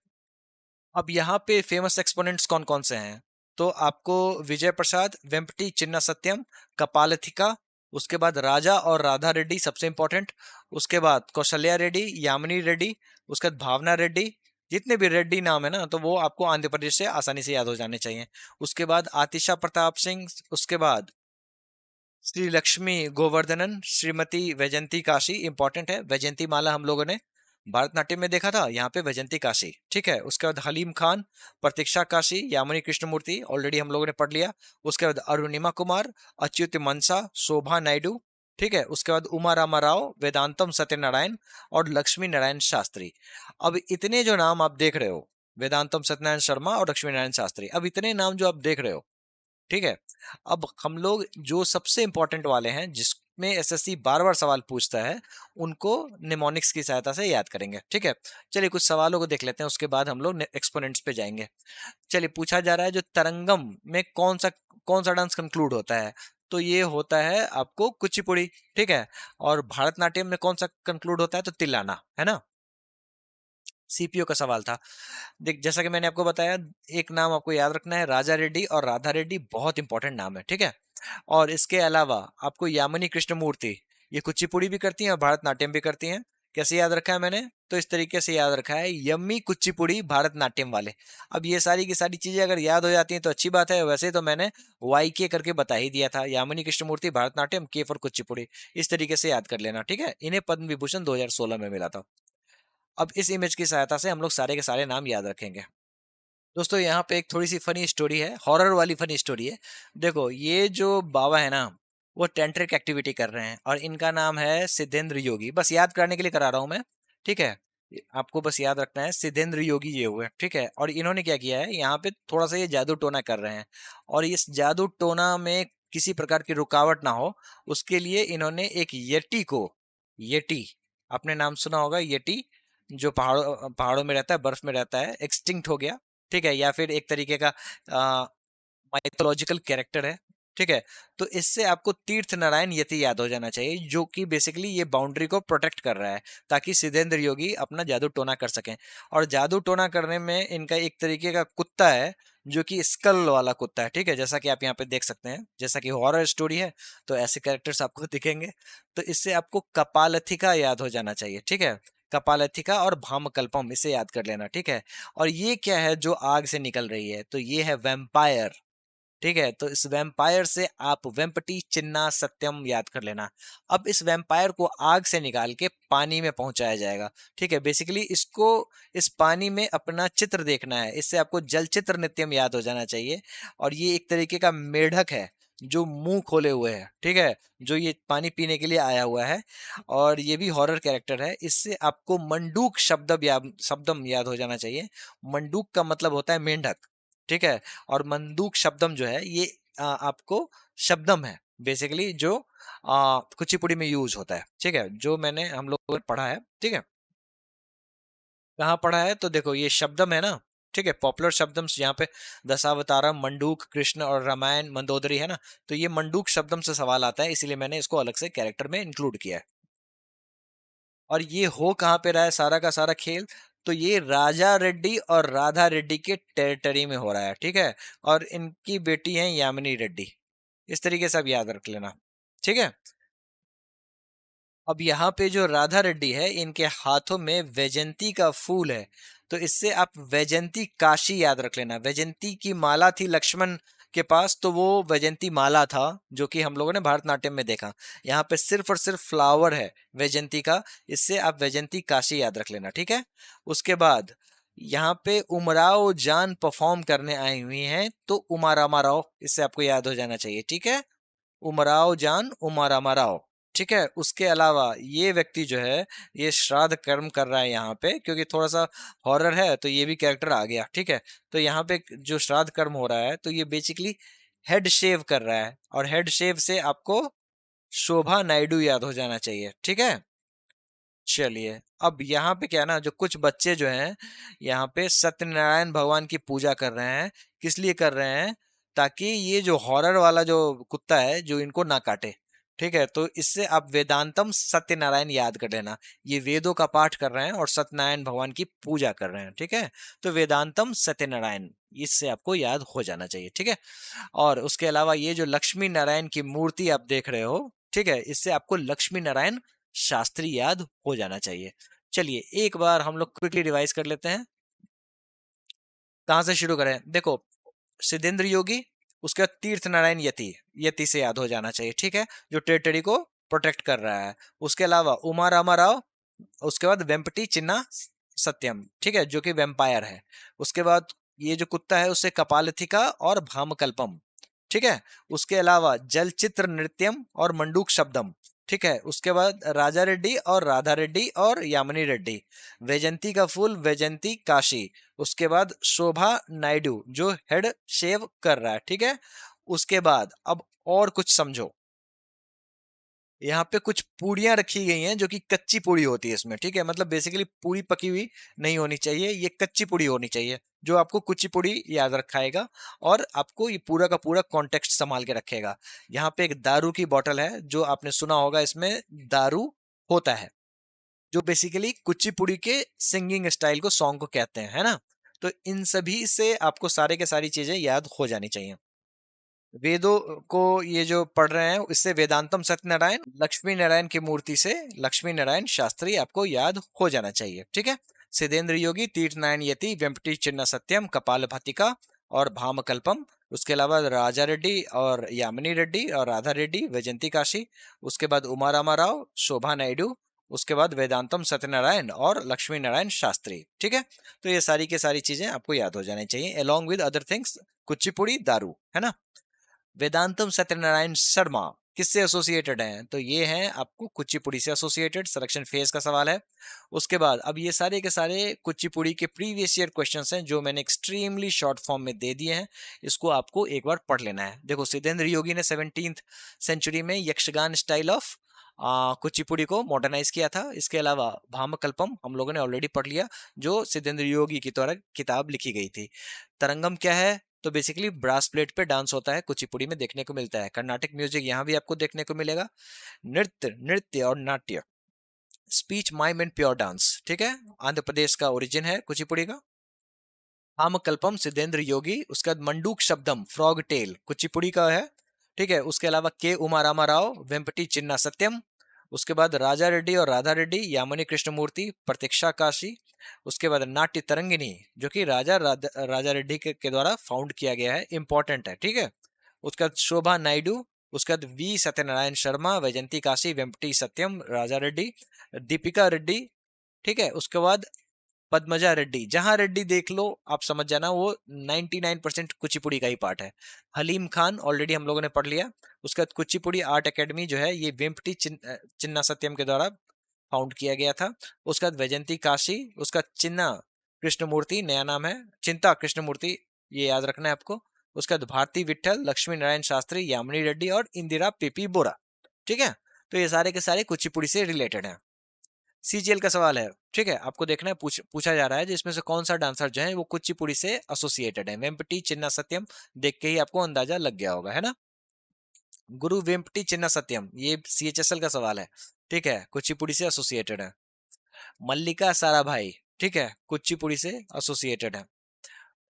अब यहाँ पे फेमस एक्सपोनेंट्स कौन कौन से हैं, तो आपको विजय प्रसाद, वेम्पटी चिन्ना सत्यम, कपालथिका, उसके बाद राजा और राधा रेड्डी सबसे इंपॉर्टेंट, उसके बाद कौशल्या रेड्डी, यामिनी रेड्डी, उसके बाद भावना रेड्डी। जितने भी रेड्डी नाम है ना, तो वो आपको आंध्र प्रदेश से आसानी से याद हो जाने चाहिए। उसके बाद आतिशा प्रताप सिंह, उसके बाद श्री लक्ष्मी गोवर्धनन, श्रीमती वैजंती काशी, इंपॉर्टेंट है, वैजंती माला हम लोगों ने भरतनाट्यम में देखा था, यहाँ पे वैजंती काशी, ठीक है। उसके बाद हलीम खान, प्रतीक्षा काशी, यामिनी कृष्णमूर्ति ऑलरेडी हम लोगों ने पढ़ लिया। उसके बाद अरुणिमा कुमार, अच्युत मनसा, शोभा नायडू, ठीक है। उसके बाद उमा रामा राव, वेदांतम सत्यनारायण और लक्ष्मी नारायण शास्त्री। अब इतने जो नाम आप देख रहे हो, वेदांतम सत्यनारायण शर्मा और लक्ष्मी नारायण शास्त्री, अब इतने नाम जो आप देख रहे हो, ठीक है। अब हम लोग जो सबसे इंपॉर्टेंट वाले हैं, जिसमें एसएससी बार बार सवाल पूछता है, उनको निमोनिक्स की सहायता से याद करेंगे, ठीक है। चलिए कुछ सवालों को देख लेते हैं, उसके बाद हम लोग एक्सपोनेंट्स पे जाएंगे। चलिए पूछा जा रहा है, जो तरंगम में कौन सा डांस कंक्लूड होता है, तो ये होता है आपको कुचिपुड़ी, ठीक है। और भारतनाट्यम में कौन सा कंक्लूड होता है, तो तिलाना, है ना। सीपीओ का सवाल था। देख जैसा कि मैंने आपको बताया, एक नाम आपको याद रखना है, राजा रेड्डी और राधा रेड्डी, बहुत इंपॉर्टेंट नाम है, ठीक है। और इसके अलावा आपको यामिनी कृष्णमूर्ति, ये कुचिपुड़ी भी करती हैं और भरतनाट्यम भी करती हैं। कैसे याद रखा है मैंने, तो इस तरीके से याद रखा है, यम्मी कुचिपुड़ी भरतनाट्यम वाले। अब ये सारी की सारी चीजें अगर याद हो जाती हैं तो अच्छी बात है, वैसे तो मैंने वाई के करके बता ही दिया था, यामिनी कृष्णमूर्ति भरतनाट्यम, के फॉर कुचिपुड़ी, इस तरीके से याद कर लेना, ठीक है। इन्हें पद्म विभूषण 2016 में मिला था। अब इस इमेज की सहायता से हम लोग सारे के सारे नाम याद रखेंगे। दोस्तों यहाँ पे एक थोड़ी सी फनी स्टोरी है, हॉरर वाली फनी स्टोरी है। देखो ये जो बाबा है ना, वो टेंट्रिक एक्टिविटी कर रहे हैं और इनका नाम है सिद्धेंद्र योगी, बस याद कराने के लिए करा रहा हूँ मैं, ठीक है। आपको बस याद रखना है, सिद्धेंद्र योगी ये हुए, ठीक है। और इन्होंने क्या किया है, यहाँ पे थोड़ा सा ये जादू टोना कर रहे हैं, और इस जादू टोना में किसी प्रकार की रुकावट ना हो, उसके लिए इन्होंने एक यटी को, यटी, आपने नाम सुना होगा यटी, जो पहाड़ों पहाड़ों में रहता है, बर्फ में रहता है, एक्सटिंक्ट हो गया, ठीक है, या फिर एक तरीके का माइथोलॉजिकल कैरेक्टर है, ठीक है। तो इससे आपको तीर्थ नारायण यति याद हो जाना चाहिए, जो कि बेसिकली ये बाउंड्री को प्रोटेक्ट कर रहा है, ताकि सिद्धेंद्र योगी अपना जादू टोना कर सकें। और जादू टोना करने में इनका एक तरीके का कुत्ता है, जो कि स्कल वाला कुत्ता है, ठीक है, जैसा कि आप यहाँ पे देख सकते हैं, जैसा कि हॉरर स्टोरी है तो ऐसे कैरेक्टर्स आपको दिखेंगे। तो इससे आपको कपालथिका याद हो जाना चाहिए, ठीक है। कपालथिका और भामकल्पम, इसे याद कर लेना, ठीक है। और ये क्या है जो आग से निकल रही है, तो ये है वैम्पायर, ठीक है। तो इस वैम्पायर से आप वेम्पटी चिन्ना सत्यम याद कर लेना। अब इस वैम्पायर को आग से निकाल के पानी में पहुंचाया जाएगा, ठीक है। बेसिकली इसको इस पानी में अपना चित्र देखना है, इससे आपको जल चित्र नित्यम याद हो जाना चाहिए। और ये एक तरीके का मेढक है, जो मुंह खोले हुए है, ठीक है, जो ये पानी पीने के लिए आया हुआ है, और ये भी हॉरर कैरेक्टर है। इससे आपको मंडूक शब्दम याद हो जाना चाहिए। मंडूक का मतलब होता है मेंढक, ठीक है। और मंदूक शब्दम जो है, ये आपको शब्दम है, बेसिकली जो कुचिपुड़ी में यूज होता है, ठीक है, जो मैंने हम लोगों ने पढ़ा है, ठीक है। कहाँ पढ़ा है, तो देखो ये शब्दम है ना, ठीक है, पॉपुलर शब्दम यहाँ पे दशावतारम, मंडूक, कृष्ण और रामायण मंदोदरी है ना, तो ये मंडूक शब्दम से सवाल आता है, इसीलिए मैंने इसको अलग से कैरेक्टर में इंक्लूड किया है। और ये हो कहाँ पे रहा है सारा का सारा खेल, तो ये राजा रेड्डी और राधा रेड्डी के टेरिटरी में हो रहा है, ठीक है। और इनकी बेटी है यामिनी रेड्डी, इस तरीके से आप याद रख लेना, ठीक है। अब यहाँ पे जो राधा रेड्डी है, इनके हाथों में वैजंती का फूल है, तो इससे आप वैजंती काशी याद रख लेना। वैजंती की माला थी लक्ष्मण के पास, तो वो वैजंती माला था, जो कि हम लोगों ने भरतनाट्यम में देखा। यहाँ पे सिर्फ और सिर्फ फ्लावर है वैजंती का, इससे आप वैजंती काशी याद रख लेना, ठीक है। उसके बाद यहाँ पे उमराव जान परफॉर्म करने आई हुई हैं, तो उमारामा राव, इससे आपको याद हो जाना चाहिए, ठीक है। उमराव जान उमारामा राव, ठीक है। उसके अलावा ये व्यक्ति जो है, ये श्राद्ध कर्म कर रहा है यहाँ पे, क्योंकि थोड़ा सा हॉरर है तो ये भी कैरेक्टर आ गया, ठीक है। तो यहाँ पे जो श्राद्ध कर्म हो रहा है, तो ये बेसिकली हेड शेव कर रहा है, और हेड शेव से आपको शोभा नायडू याद हो जाना चाहिए, ठीक है। चलिए, अब यहाँ पे क्या है ना, जो कुछ बच्चे जो हैं, यहाँ पे सत्यनारायण भगवान की पूजा कर रहे हैं। किस लिए कर रहे हैं? ताकि ये जो हॉरर वाला जो कुत्ता है, जो इनको ना काटे। ठीक है? तो इससे आप वेदांतम सत्यनारायण याद कर लेना। ये वेदों का पाठ कर रहे हैं और सत्यनारायण भगवान की पूजा कर रहे हैं। ठीक है? तो वेदांतम सत्यनारायण, इससे आपको याद हो जाना चाहिए। ठीक है? और उसके अलावा ये जो लक्ष्मी नारायण की मूर्ति आप देख रहे हो, ठीक है, इससे आपको लक्ष्मी नारायण शास्त्री याद हो जाना चाहिए। चलिए एक बार हम लोग क्विकली रिवाइज कर लेते हैं। कहां से शुरू करें? देखो, सिद्धेंद्र योगी, उसके बाद तीर्थ नारायण यति, यति से याद हो जाना चाहिए। ठीक है, जो टेरिटरी को प्रोटेक्ट कर रहा है। उसके अलावा उमा रामा राव, उसके बाद वेम्पटी चिन्ना सत्यम, ठीक है, जो कि वेम्पायर है। उसके बाद ये जो कुत्ता है उससे कपालथिका और भामकल्पम। ठीक है, उसके अलावा जलचित्र नृत्यम और मंडूक शब्दम। ठीक है, उसके बाद राजा रेड्डी और राधा रेड्डी और यामिनी रेड्डी। वैजंती का फूल वैजंती काशी। उसके बाद शोभा नायडू, जो हेड शेव कर रहा है। ठीक है, उसके बाद अब और कुछ समझो। यहाँ पे कुछ पूड़ियां रखी गई हैं जो कि कच्ची पूड़ी होती है इसमें। ठीक है, मतलब बेसिकली पूरी पकी हुई नहीं होनी चाहिए, ये कच्ची पूड़ी होनी चाहिए, जो आपको कुची पूड़ी याद रखाएगा और आपको ये पूरा का पूरा कॉन्टेक्स्ट संभाल के रखेगा। यहाँ पे एक दारू की बोतल है, जो आपने सुना होगा, इसमें दारू होता है, जो बेसिकली कुचिपुड़ी के सिंगिंग स्टाइल को, सॉन्ग को कहते हैं, है ना। तो इन सभी से आपको सारे के सारी चीजें याद हो जानी चाहिए। वेदों को ये जो पढ़ रहे हैं, इससे वेदांतम सत्यनारायण, लक्ष्मी नारायण की मूर्ति से लक्ष्मी नारायण शास्त्री आपको याद हो जाना चाहिए। ठीक है, सिद्धेंद्र योगी, तीर्थ नारायण यति, वेम्पटी चिन्ना सत्यम, कपाल भातिका और भामकल्पम। उसके अलावा राजा रेड्डी और यामिनी रेड्डी और राधा रेड्डी, वैजंती काशी। उसके बाद उमा रामा राव, शोभा नायडू। उसके बाद वेदांतम सत्यनारायण और लक्ष्मी नारायण शास्त्री। ठीक है, तो ये सारी की सारी चीजें आपको याद हो जानी चाहिए, along with other things, Kuchipudi, दारू, है ना। वेदांतम सत्यनारायण शर्मा किससे एसोसिएटेड हैं? तो ये हैं आपको कुचिपुड़ी से एसोसिएटेड। सिलेक्शन फेज का सवाल है। उसके बाद अब ये सारे के सारे कुचिपुड़ी के प्रीवियस ईयर क्वेश्चंस हैं, जो मैंने एक्सट्रीमली शॉर्ट फॉर्म में दे दिए हैं। इसको आपको एक बार पढ़ लेना है। देखो, सिद्धेंद्र योगी ने 17th सेंचुरी में यक्षगान स्टाइल ऑफ कुचिपुड़ी को मॉडर्नाइज किया था। इसके अलावा भामकल्पम हम लोगों ने ऑलरेडी पढ़ लिया, जो सिद्धेंद्र योगी की द्वारा किताब लिखी गई थी। तरंगम क्या है? तो बेसिकली ब्रास प्लेट पे डांस होता है, कुचिपुड़ी में देखने को मिलता है। कर्नाटक म्यूजिक यहाँ भी आपको देखने को मिलेगा। नृत्य, नृत्य और नाट्य, speech mime and pure dance. ठीक है, आंध्र प्रदेश का ओरिजिन है कुचिपुड़ी का। हामकल्पम सिद्धेंद्र योगी। उसके बाद मंडूक शब्दम, फ्रॉग टेल, कुचिपुड़ी का है। ठीक है, उसके अलावा के उमा रामा राव, वेम्पटी चिन्ना सत्यम। उसके बाद राजा रेड्डी और राधा रेड्डी, यामिनी कृष्णमूर्ति, प्रतीक्षा काशी। उसके बाद नाट्य तरंगिनी, जो कि राजा रेड्डी के द्वारा फाउंड किया गया है, इंपॉर्टेंट है। ठीक है, उसके बाद शोभा नायडू। उसके बाद वी सत्यनारायण शर्मा, वैजंती काशी, वेम्पटी सत्यम, राजा रेड्डी, दीपिका रेड्डी। ठीक है, उसके बाद पद्मजा रेड्डी। जहां रेड्डी देख लो आप समझ जाना वो 99% कुचिपुड़ी का ही पार्ट है। हलीम खान ऑलरेडी हम लोगों ने पढ़ लिया। उसके बाद कुचिपुड़ी आर्ट एकेडमी जो है, ये वेम्पटी चिन्ना सत्यम के द्वारा फाउंड किया गया था। उसके बाद वैजंती काशी। उसका चिन्ना कृष्णमूर्ति, नया नाम है, चिंता कृष्णमूर्ति, ये याद रखना है आपको। उसके बाद भारती विट्ठल, लक्ष्मी नारायण शास्त्री, यामिनी रेड्डी और इंदिरा पीपी बोरा। ठीक है, तो ये सारे के सारे कुचिपुड़ी से रिलेटेड हैं। सीजीएल का सवाल है। ठीक है, आपको देखना है, पूछा जा रहा है जिसमें से कौन सा डांसर जो है वो कुचिपुड़ी से एसोसिएटेड है। वेम्पटी चिन्ना सत्यम देख के ही आपको अंदाजा लग गया होगा, है ना। गुरु वेम्पटी चिन्ना सत्यम, ये सीएचएसएल का सवाल है। ठीक है, कुचिपुड़ी से एसोसिएटेड है। मल्लिका साराभाई, ठीक है, कुचिपुड़ी से एसोसिएटेड है।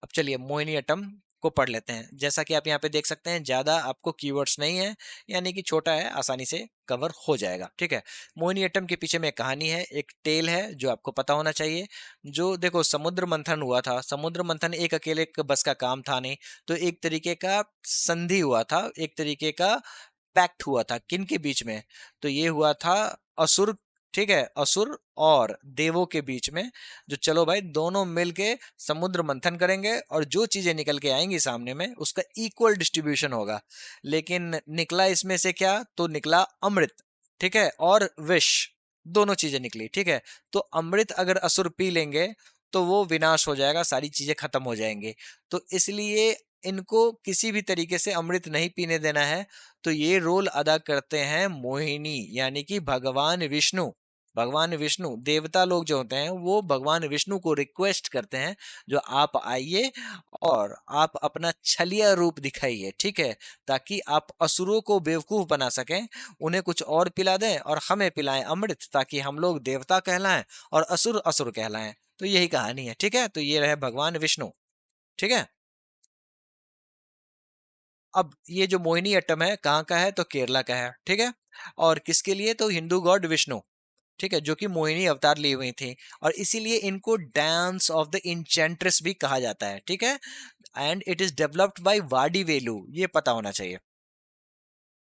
अब चलिए मोहिनीअट्टम को पढ़ लेते हैं। जैसा कि आप यहाँ पे देख सकते हैं, ज्यादा आपको कीवर्ड्स नहीं है, यानी कि छोटा है, आसानी से कवर हो जाएगा। ठीक है, मोहिनीअट्टम के पीछे में एक कहानी है, एक टेल है, जो आपको पता होना चाहिए। जो देखो, समुद्र मंथन हुआ था। समुद्र मंथन एक अकेले बस का काम था नहीं, तो एक तरीके का संधि हुआ था, एक तरीके का पैक्ट हुआ था। किन के बीच में? तो ये हुआ था असुर, ठीक है, असुर और देवों के बीच में। जो चलो भाई दोनों मिलके समुद्र मंथन करेंगे और जो चीजें निकल के आएंगी सामने में उसका इक्वल डिस्ट्रीब्यूशन होगा। लेकिन निकला इसमें से क्या? तो निकला अमृत, ठीक है, और विष, दोनों चीजें निकली। ठीक है, तो अमृत अगर असुर पी लेंगे तो वो विनाश हो जाएगा, सारी चीजें खत्म हो जाएंगी। तो इसलिए इनको किसी भी तरीके से अमृत नहीं पीने देना है। तो ये रोल अदा करते हैं मोहिनी, यानी कि भगवान विष्णु। भगवान विष्णु, देवता लोग जो होते हैं वो भगवान विष्णु को रिक्वेस्ट करते हैं जो आप आइए और आप अपना छलिया रूप दिखाइए, ठीक है, ताकि आप असुरों को बेवकूफ बना सकें, उन्हें कुछ और पिला दें और हमें पिलाएं अमृत, ताकि हम लोग देवता कहलाएं और असुर असुर कहलाएं। तो यही कहानी है, ठीक है। तो ये रहे भगवान विष्णु, ठीक है। अब ये जो मोहिनी अट्टम है कहाँ का है, तो केरला का है, ठीक है। और किसके लिए, तो हिंदू गॉड विष्णु, ठीक है, जो कि मोहिनी अवतार ली हुई थी, और इसीलिए इनको डांस ऑफ द इंचेंट्रेस भी कहा जाता है, ठीक है। And it is developed by वाडी वेलु, ये पता होना चाहिए।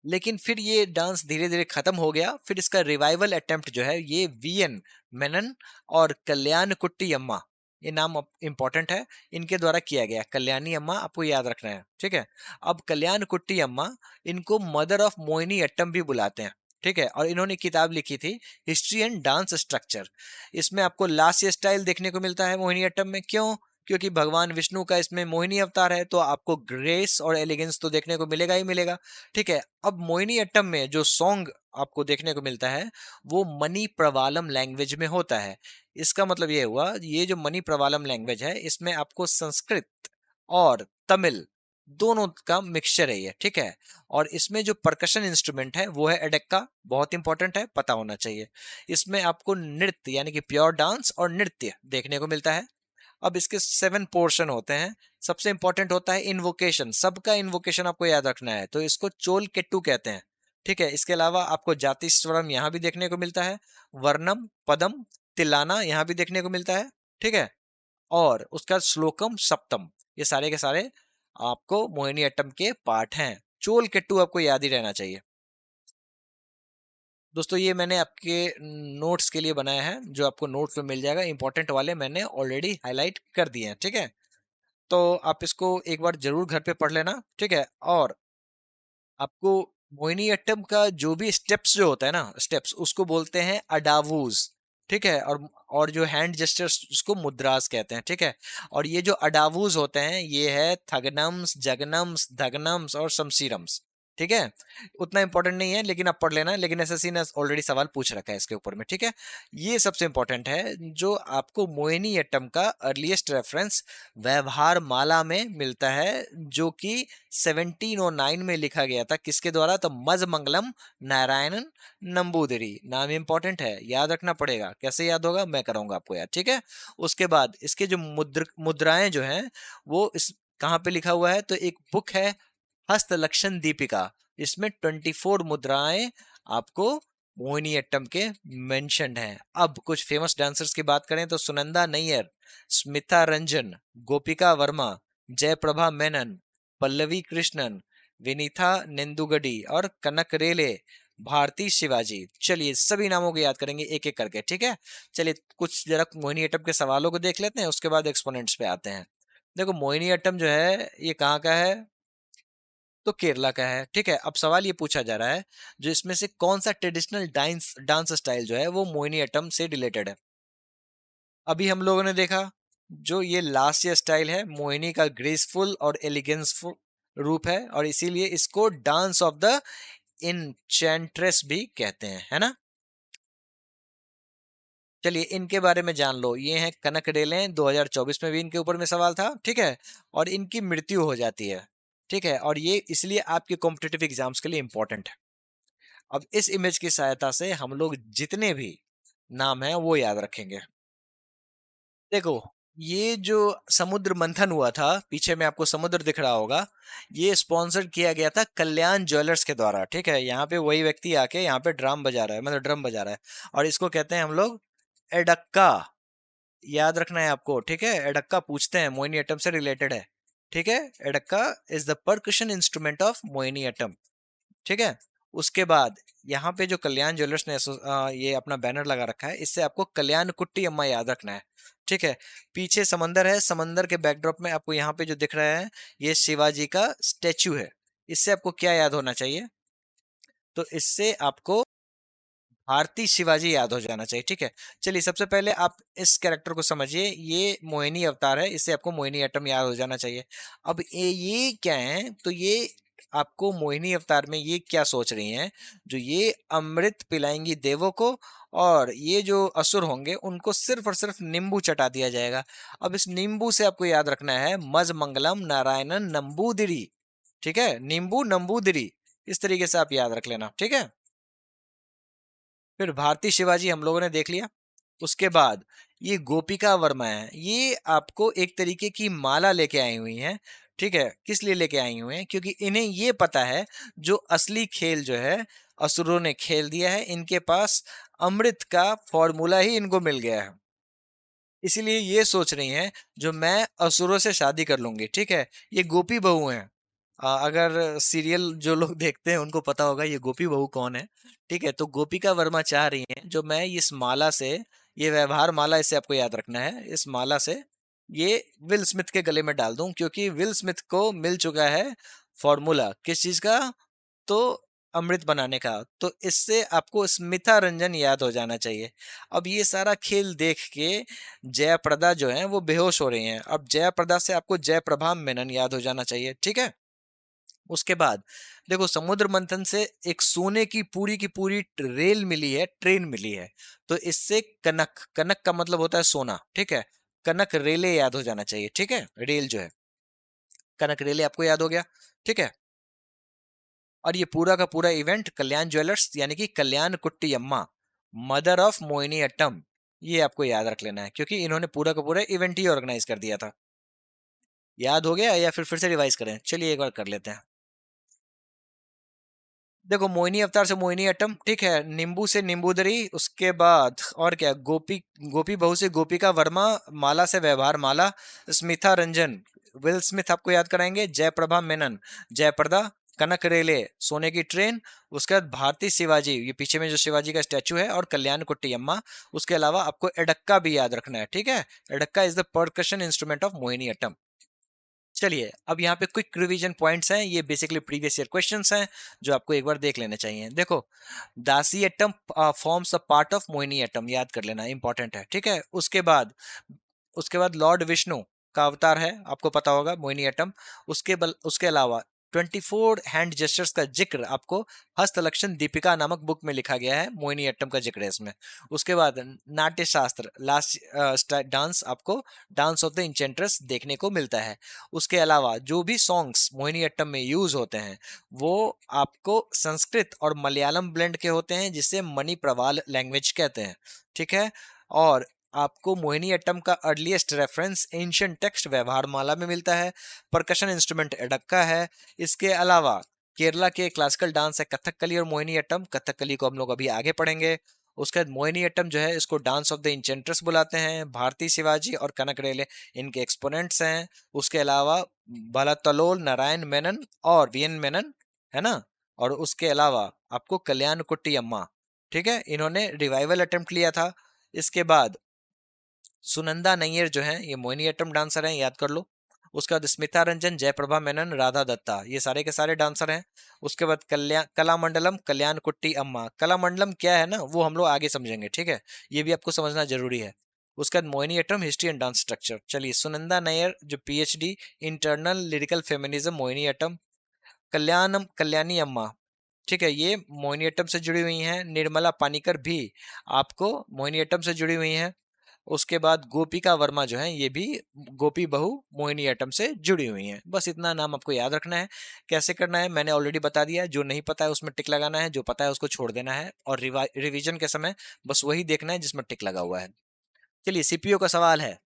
लेकिन फिर ये डांस धीरे धीरे खत्म हो गया, फिर इसका रिवाइवल अटेम्प्ट जो है ये वीएन मेनन और कल्याण कुट्टी अम्मा, ये नाम इंपॉर्टेंट है, इनके द्वारा किया गया। कल्याणी अम्मा आपको याद रखना है, ठीक है। अब कल्याण कुट्टी अम्मा, इनको मदर ऑफ मोहिनी अट्टम भी बुलाते हैं, ठीक है। और इन्होंने किताब लिखी थी हिस्ट्री एंड डांस स्ट्रक्चर। इसमें आपको लास्य स्टाइल देखने को मिलता है मोहिनी अट्टम में, क्यों, क्योंकि भगवान विष्णु का इसमें मोहिनी अवतार है, तो आपको ग्रेस और एलिगेंस तो देखने को मिलेगा ही मिलेगा, ठीक है। अब मोहिनी अट्टम में जो सॉन्ग आपको देखने को मिलता है वो मनी प्रवालम लैंग्वेज में होता है। इसका मतलब ये हुआ, ये जो मनी प्रवालम लैंग्वेज है इसमें आपको संस्कृत और तमिल दोनों का मिक्सचर है ये, ठीक है। और इसमें जो परकशन इंस्ट्रूमेंट है वो है एडेक्का, बहुत इंपॉर्टेंट है, पता होना चाहिए। इसमें आपको नृत्य यानी कि प्योर डांस और नृत्य देखने को मिलता है। अब इसके 7 पोर्शन होते हैं। सबसे इंपॉर्टेंट होता है इन्वोकेशन, सबका इन्वोकेशन आपको याद रखना है, तो इसको चोल केट्टू कहते हैं, ठीक है। इसके अलावा आपको जाति स्वरम यहाँ भी देखने को मिलता है, वर्णम पदम तिलाना यहाँ भी देखने को मिलता है, ठीक है। और उसका श्लोकम सप्तम, ये सारे के सारे आपको मोहिनी अट्टम के पार्ट हैं। चोल केट्टू आपको याद ही रहना चाहिए। दोस्तों ये मैंने आपके नोट्स के लिए बनाया है, जो आपको नोट्स में मिल जाएगा, इंपॉर्टेंट वाले मैंने ऑलरेडी हाईलाइट कर दिए हैं, ठीक है। तो आप इसको एक बार जरूर घर पे पढ़ लेना, ठीक है। और आपको मोहिनी अट्टम का जो भी स्टेप्स जो होता है ना, स्टेप्स उसको बोलते हैं अडावूज, ठीक है। और जो हैंड जेस्चर्स उसको मुद्रास कहते हैं, ठीक है। और ये जो अडावूज होते हैं ये है थगनम्स, जगनम्स, धगनम्स और शमशीरम्स, ठीक है। उतना इंपॉर्टेंट नहीं है लेकिन आप पढ़ लेना, लेकिन एसएससी ने ऑलरेडी सवाल पूछ रखा है इसके ऊपर में, ठीक है। ये सबसे इंपॉर्टेंट है जो आपको मोहिनी अट्टम का अर्लीस्ट रेफरेंस व्यवहार माला में मिलता है, जो कि 1709 में लिखा गया था, किसके द्वारा, तो मजमंगलम नारायणन नंबूदिरी। नाम इंपॉर्टेंट है, याद रखना पड़ेगा, कैसे याद होगा मैं कराऊंगा आपको याद, ठीक है। उसके बाद इसके जो मुद्राएं जो हैं वो इस कहाँ पे लिखा हुआ है, तो एक बुक है हस्तलक्षण दीपिका, इसमें 24 मुद्राएं आपको मोहिनी अट्टम के मेंशन्ड हैं। अब कुछ फेमस डांसर्स की बात करें तो सुनंदा नैयर, स्मिता रंजन, गोपिका वर्मा, जयप्रभा मेनन, पल्लवी कृष्णन, विनीता नेंदुगडी और कनक रेले, भारती शिवाजी। चलिए सभी नामों को याद करेंगे एक एक करके, ठीक है। चलिए कुछ जरा मोहिनी अट्टम के सवालों को देख लेते हैं, उसके बाद एक्सपोनेंट्स पे आते हैं। देखो मोहिनी अट्टम जो है ये कहाँ का है, तो केरला का है, ठीक है। अब सवाल ये पूछा जा रहा है जो इसमें से कौन सा ट्रेडिशनल डांस डांस स्टाइल जो है वो मोहिनी अट्टम से रिलेटेड है। अभी हम लोगों ने देखा जो ये लास्ट ईयर स्टाइल है मोहिनी का ग्रेसफुल और एलिगेंसफुल रूप है, और इसीलिए इसको डांस ऑफ द इनचेंट्रेस भी कहते हैं, है ना। चलिए इनके बारे में जान लो, ये हैं कनक रेले, 2024 में भी इनके ऊपर में सवाल था, ठीक है। और इनकी मृत्यु हो जाती है, ठीक है, और ये इसलिए आपके कॉम्पिटेटिव एग्जाम्स के लिए इंपॉर्टेंट है। अब इस इमेज की सहायता से हम लोग जितने भी नाम हैं वो याद रखेंगे। देखो ये जो समुद्र मंथन हुआ था, पीछे में आपको समुद्र दिख रहा होगा, ये स्पॉन्सर किया गया था कल्याण ज्वेलर्स के द्वारा, ठीक है। यहाँ पे वही व्यक्ति आके यहाँ पे ड्रम बजा रहा है, मतलब ड्रम बजा रहा है, और इसको कहते हैं हम लोग एडक्का, याद रखना है आपको, ठीक है। एडक्का पूछते हैं, मोहिनी अट्टम से रिलेटेड है, ठीक है। Edakka is the percussion instrument of Mohiniyattam, ठीक है। उसके बाद यहाँ पे जो कल्याण ज्वेलर्स ने ये अपना बैनर लगा रखा है, इससे आपको कल्याण कुट्टी अम्मा याद रखना है, ठीक है। पीछे समंदर है, समंदर के बैकड्रॉप में आपको यहाँ पे जो दिख रहा है ये शिवाजी का स्टेचू है, इससे आपको क्या याद होना चाहिए, तो इससे आपको भारती शिवाजी याद हो जाना चाहिए, ठीक है। चलिए सबसे पहले आप इस कैरेक्टर को समझिए, ये मोहिनी अवतार है, इससे आपको मोहिनी अट्टम याद हो जाना चाहिए। अब ये क्या है, तो ये आपको मोहिनी अवतार में ये क्या सोच रही हैं, जो ये अमृत पिलाएंगी देवों को, और ये जो असुर होंगे उनको सिर्फ और सिर्फ नींबू चटा दिया जाएगा। अब इस नींबू से आपको याद रखना है मज मंगलम नारायणन नंबूदिरी। ठीक है, नींबू नंबूदिरी, इस तरीके से आप याद रख लेना। ठीक है, फिर भारती शिवाजी हम लोगों ने देख लिया। उसके बाद ये गोपिका वर्मा है, ये आपको एक तरीके की माला लेके आई हुई हैं। ठीक है, किस लिए लेके आई हुई हैं, क्योंकि इन्हें ये पता है जो असली खेल जो है असुरों ने खेल दिया है, इनके पास अमृत का फॉर्मूला ही इनको मिल गया है। इसीलिए ये सोच रही हैं जो मैं असुरों से शादी कर लूंगी। ठीक है, ये गोपी बहू हैं। अगर सीरियल जो लोग देखते हैं उनको पता होगा ये गोपी बहू कौन है। ठीक है, तो गोपिका वर्मा चाह रही हैं जो मैं इस माला से, ये व्यवहार माला, इसे आपको याद रखना है, इस माला से ये विल स्मिथ के गले में डाल दूं, क्योंकि विल स्मिथ को मिल चुका है फॉर्मूला किस चीज का, तो अमृत बनाने का। तो इससे आपको स्मिता रंजन याद हो जाना चाहिए। अब ये सारा खेल देख के जयप्रदा जो है वो बेहोश हो रही हैं। अब जयप्रदा से आपको जयप्रभा मेनन याद हो जाना चाहिए। ठीक है, उसके बाद देखो समुद्र मंथन से एक सोने की पूरी रेल मिली है, ट्रेन मिली है। तो इससे कनक, कनक का मतलब होता है सोना। ठीक है, कनक रेले याद हो जाना चाहिए। ठीक है, रेल जो है कनक रेले आपको याद हो गया। ठीक है, और ये पूरा का पूरा इवेंट कल्याण ज्वेलर्स यानी कि कल्याण कुट्टी अम्मा, मदर ऑफ मोहिनी अट्टम, ये आपको याद रख लेना है, क्योंकि इन्होंने पूरा का पूरा इवेंट ही ऑर्गेनाइज कर दिया था। याद हो गया या फिर से रिवाइज करें? चलिए एक बार कर लेते हैं। देखो मोहिनी अवतार से मोहिनी अट्टम, ठीक है, नींबू से नींबूदरी, उसके बाद और क्या, गोपी, गोपी बहू से गोपिका वर्मा, माला से व्यवहार माला, स्मिता रंजन, विल स्मिथ आपको याद कराएंगे, जयप्रभा मेनन, जयप्रदा, कनक रेले, सोने की ट्रेन, उसके बाद भारती शिवाजी, ये पीछे में जो शिवाजी का स्टैचू है, और कल्याण कुट्टी अम्मा। उसके अलावा आपको एडक्का भी याद रखना है। ठीक है, Edakka is the percussion instrument of Mohiniyattam. चलिए अब यहाँ पे क्विक रिवीजन पॉइंट्स हैं, ये बेसिकली प्रीवियस ईयर क्वेश्चंस हैं जो आपको एक बार देख लेने चाहिए। देखो, दासी atom forms a part of Mohini atom, याद कर लेना, इंपॉर्टेंट है। ठीक है, उसके बाद लॉर्ड विष्णु का अवतार है, आपको पता होगा, मोहिनी एटम। उसके अलावा 24 हैंड जेस्चर्स का जिक्र आपको हस्तलक्षण दीपिका नामक बुक में लिखा गया है, मोहिनी अट्टम का जिक्र है इसमें। उसके बाद नाट्य शास्त्र, लास्ट डांस, आपको डांस ऑफ द इंचेंट्रेस देखने को मिलता है। उसके अलावा जो भी सॉन्ग्स मोहिनी अट्टम में यूज होते हैं वो आपको संस्कृत और मलयालम ब्लेंड के होते हैं, जिसे मणि प्रवाल लैंग्वेज कहते हैं। ठीक है, और आपको मोहिनी अट्टम का अर्लीस्ट रेफरेंस एंशियंट टेक्स्ट व्यवहारमाला में मिलता है। परकशन इंस्ट्रूमेंट एडक्का है। इसके अलावा केरला के क्लासिकल डांस है कथकली और मोहिनी अट्टम, कथकली को हम लोग अभी आगे पढ़ेंगे। उसके बाद मोहिनी अट्टम जो है इसको डांस ऑफ द इंचेंट्रेस बुलाते हैं। भारती शिवाजी और कनक रेले इनके एक्सपोनेंट्स हैं। उसके अलावा भलतलोल नारायण मेनन और वीएन मेनन, है ना, और उसके अलावा आपको कल्याण कुट्टी अम्मा, ठीक है, इन्होंने रिवाइवल अटेम्प्ट लिया था। इसके बाद सुनंदा नैयर जो है ये मोहिनीअट्टम डांसर हैं, याद कर लो। उसके बाद स्मिता रंजन, जयप्रभा मेनन, राधा दत्ता, ये सारे के सारे डांसर हैं। उसके बाद कलामंडलम कल्याण कुट्टी अम्मा, कलामंडलम क्या है ना वो हम लोग आगे समझेंगे। ठीक है, ये भी आपको समझना जरूरी है। उसके बाद Mohiniyattam history and dance structure. चलिए, सुनंदा नैयर जो PhD internal lyrical feminism Mohiniyattam, Kalyanam Kalyani Amma, ठीक है, ये मोहिनीअट्टम से जुड़ी हुई हैं। निर्मला पानीकर भी आपको मोहिनीअट्टम से जुड़ी हुई हैं। उसके बाद गोपिका वर्मा जो है ये भी गोपी बहू मोहिनी एटम से जुड़ी हुई हैं। बस इतना नाम आपको याद रखना है। कैसे करना है मैंने ऑलरेडी बता दिया, जो नहीं पता है उसमें टिक लगाना है, जो पता है उसको छोड़ देना है, और रिवीजन के समय बस वही देखना है जिसमें टिक लगा हुआ है। चलिए, सीपीओ का सवाल है,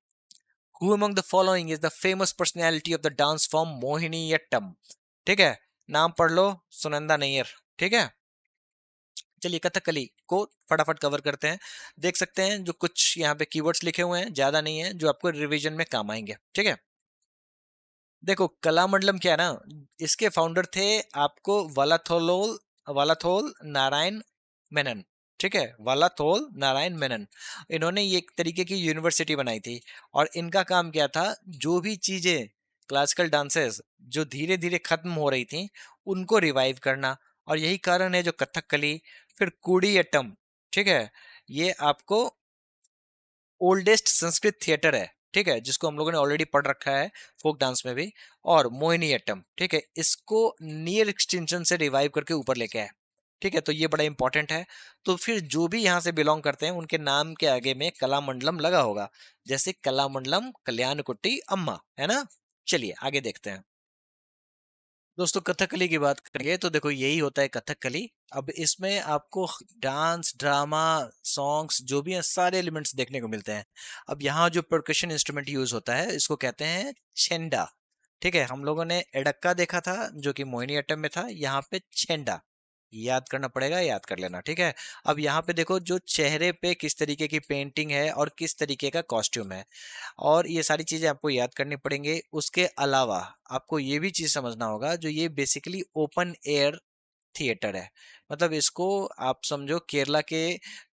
who among the following is the famous personality of the dance form Mohiniyattam? ठीक है, नाम पढ़ लो, सुनंदा नैयर। ठीक है, चलिए कथकली को फटाफट कवर करते हैं। देख सकते हैं जो कुछ यहाँ पे कीवर्ड्स लिखे हुए हैं, ज्यादा नहीं है, जो आपको रिवीजन में काम आएंगे। ठीक है, देखो कलामंडलम क्या है ना, इसके फाउंडर थे आपको वालाथोलोल वालाथोल नारायण मेनन। ठीक है, वालाथोल नारायण मेनन, इन्होंने ये एक तरीके की यूनिवर्सिटी बनाई थी। और इनका काम क्या था, जो भी चीजें क्लासिकल डांसेस जो धीरे धीरे खत्म हो रही थी उनको रिवाइव करना। और यही कारण है जो कथकली, फिर कूडियट्टम, ठीक है, ये आपको ओल्डेस्ट संस्कृत थिएटर है। ठीक है, जिसको हम लोगों ने ऑलरेडी पढ़ रखा है फोक डांस में भी, और मोहिनीअट्टम, ठीक है, इसको नियर एक्सटेंशन से रिवाइव करके ऊपर लेके आए। ठीक है, तो ये बड़ा इंपॉर्टेंट है। तो फिर जो भी यहाँ से बिलोंग करते हैं उनके नाम के आगे में कलामंडलम लगा होगा, जैसे कलामंडलम कल्याण कुट्टी अम्मा, है ना। चलिए आगे देखते हैं। दोस्तों कथकली की बात करेंगे तो देखो यही होता है कथकली। अब इसमें आपको डांस, ड्रामा, सॉन्ग्स जो भी हैं सारे एलिमेंट्स देखने को मिलते हैं। अब यहाँ जो परकशन इंस्ट्रूमेंट यूज होता है इसको कहते हैं छेंडा। ठीक है, हम लोगों ने एडक्का देखा था जो कि मोहिनीअट्टम में था, यहाँ पे छेंडा याद करना पड़ेगा, याद कर लेना। ठीक है, अब यहाँ पे देखो जो चेहरे पे किस तरीके की पेंटिंग है और किस तरीके का कॉस्ट्यूम है, और ये सारी चीजें आपको याद करनी पड़ेंगे। उसके अलावा आपको ये भी चीज समझना होगा जो ये बेसिकली ओपन एयर थिएटर है। मतलब इसको आप समझो केरला के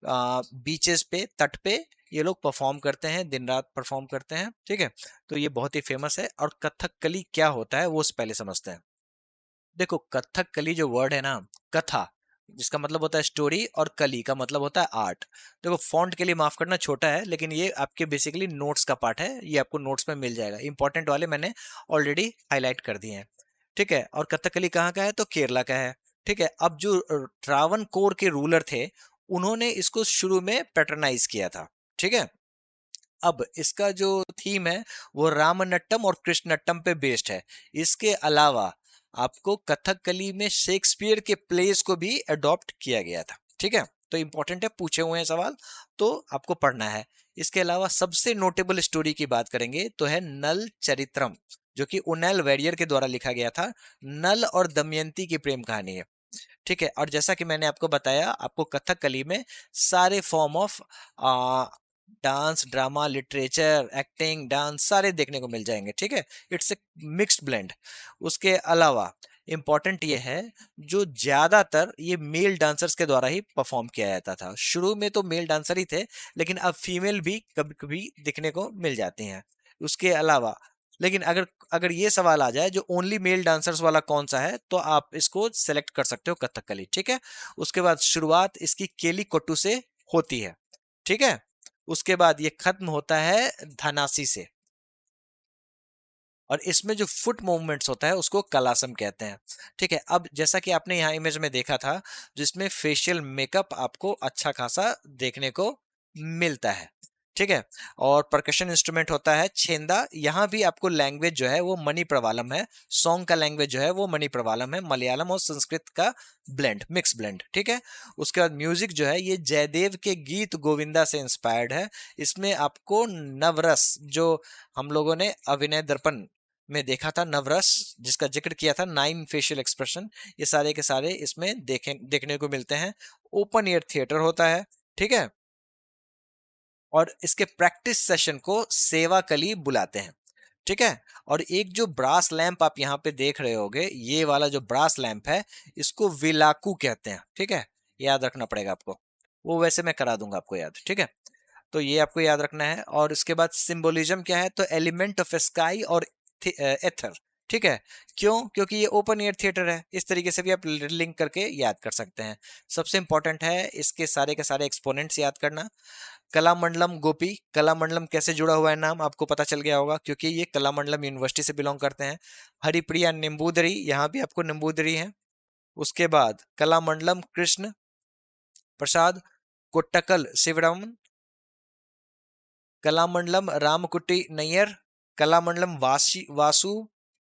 बीचेस पे, तट पे ये लोग परफॉर्म करते हैं, दिन रात परफॉर्म करते हैं। ठीक है, तो ये बहुत ही फेमस है। और कथकली क्या होता है वो पहले समझते हैं। देखो कथकली जो वर्ड है ना, कथा जिसका मतलब होता है स्टोरी, और कली का मतलब होता है आर्ट। देखो फॉन्ट के लिए माफ करना छोटा है, लेकिन ये आपके बेसिकली नोट्स का पार्ट है, ये आपको नोट्स में मिल जाएगा। इंपॉर्टेंट वाले मैंने ऑलरेडी हाईलाइट कर दिए हैं। ठीक है, और कथकली कहाँ का है तो केरला का है। ठीक है, अब जो ट्रावनकोर के रूलर थे उन्होंने इसको शुरू में पैटर्नाइज किया था। ठीक है, अब इसका जो थीम है वो रामनट्टम और कृष्णट्टम पे बेस्ड है। इसके अलावा आपको कथकली में शेक्सपियर के प्लेस को भी अडॉप्ट किया गया था। ठीक है, तो इंपॉर्टेंट है, पूछे हुए हैं सवाल तो आपको पढ़ना है। इसके अलावा सबसे नोटेबल स्टोरी की बात करेंगे तो है नल चरित्रम, जो कि उनैल वेरियर के द्वारा लिखा गया था। नल और दमयंती की प्रेम कहानी है। ठीक है, और जैसा कि मैंने आपको बताया, आपको कथकली में सारे form of dance, drama, literature, acting, dance सारे देखने को मिल जाएंगे। ठीक है, इट्स ए मिक्स्ड ब्लेंड। उसके अलावा इंपॉर्टेंट ये है, जो ज्यादातर ये मेल डांसर्स के द्वारा ही परफॉर्म किया जाता था। शुरू में तो मेल डांसर ही थे, लेकिन अब फीमेल भी कभी कभी दिखने को मिल जाती हैं। उसके अलावा लेकिन अगर अगर ये सवाल आ जाए जो ओनली मेल डांसर्स वाला कौन सा है, तो आप इसको सेलेक्ट कर सकते हो कथकली। ठीक है, उसके बाद शुरुआत इसकी केली कोट्टू से होती है। ठीक है, उसके बाद ये खत्म होता है धनासी से, और इसमें जो फुट मूवमेंट्स होता है उसको कलासम कहते हैं। ठीक है, अब जैसा कि आपने यहाँ इमेज में देखा था, जिसमें फेशियल मेकअप आपको अच्छा खासा देखने को मिलता है। ठीक है, और परकशन इंस्ट्रूमेंट होता है छेंदा। यहाँ भी आपको लैंग्वेज जो है वो मणि प्रवालम है। सॉन्ग का लैंग्वेज जो है वो मणि प्रवालम है, मलयालम और संस्कृत का ब्लेंड, मिक्स ब्लेंड। ठीक है, उसके बाद म्यूजिक जो है ये जयदेव के गीत गोविंदा से इंस्पायर्ड है। इसमें आपको नवरस, जो हम लोगों ने अभिनय दर्पण में देखा था, नवरस जिसका जिक्र किया था, 9 फेशियल एक्सप्रेशन, ये सारे के सारे इसमें देखने को मिलते हैं। ओपन एयर थिएटर होता है। ठीक है, और इसके प्रैक्टिस सेशन को सेवा कली बुलाते हैं। ठीक है, और एक जो ब्रास लैंप आप यहाँ पे देख रहे होगे, ये वाला जो ब्रास लैंप है इसको विलाकू कहते हैं। ठीक है, याद रखना पड़ेगा आपको, वो वैसे मैं करा दूंगा आपको याद। ठीक है, तो ये आपको याद रखना है। और इसके बाद सिंबोलिज्म क्या है तो एलिमेंट ऑफ स्काई और एथर। ठीक है, क्यों, क्योंकि ये ओपन एयर थिएटर है। इस तरीके से भी आप लिंक करके याद कर सकते हैं। सबसे इंपॉर्टेंट है इसके सारे के सारे एक्सपोनेंट्स याद करना। कलामंडलम गोपी, कलामंडलम कैसे जुड़ा हुआ है नाम आपको पता चल गया होगा, क्योंकि ये कलामंडलम यूनिवर्सिटी से बिलोंग करते हैं। हरिप्रिया निम्बूदरी, यहाँ भी आपको निम्बूदरी है। उसके बाद कलामंडलम कृष्ण प्रसाद कोट्टकल शिवराम, कलामंडलम रामकुट्टी नैयर, कलामंडलम वासु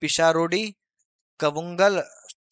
पिशारोडी, कवुंगल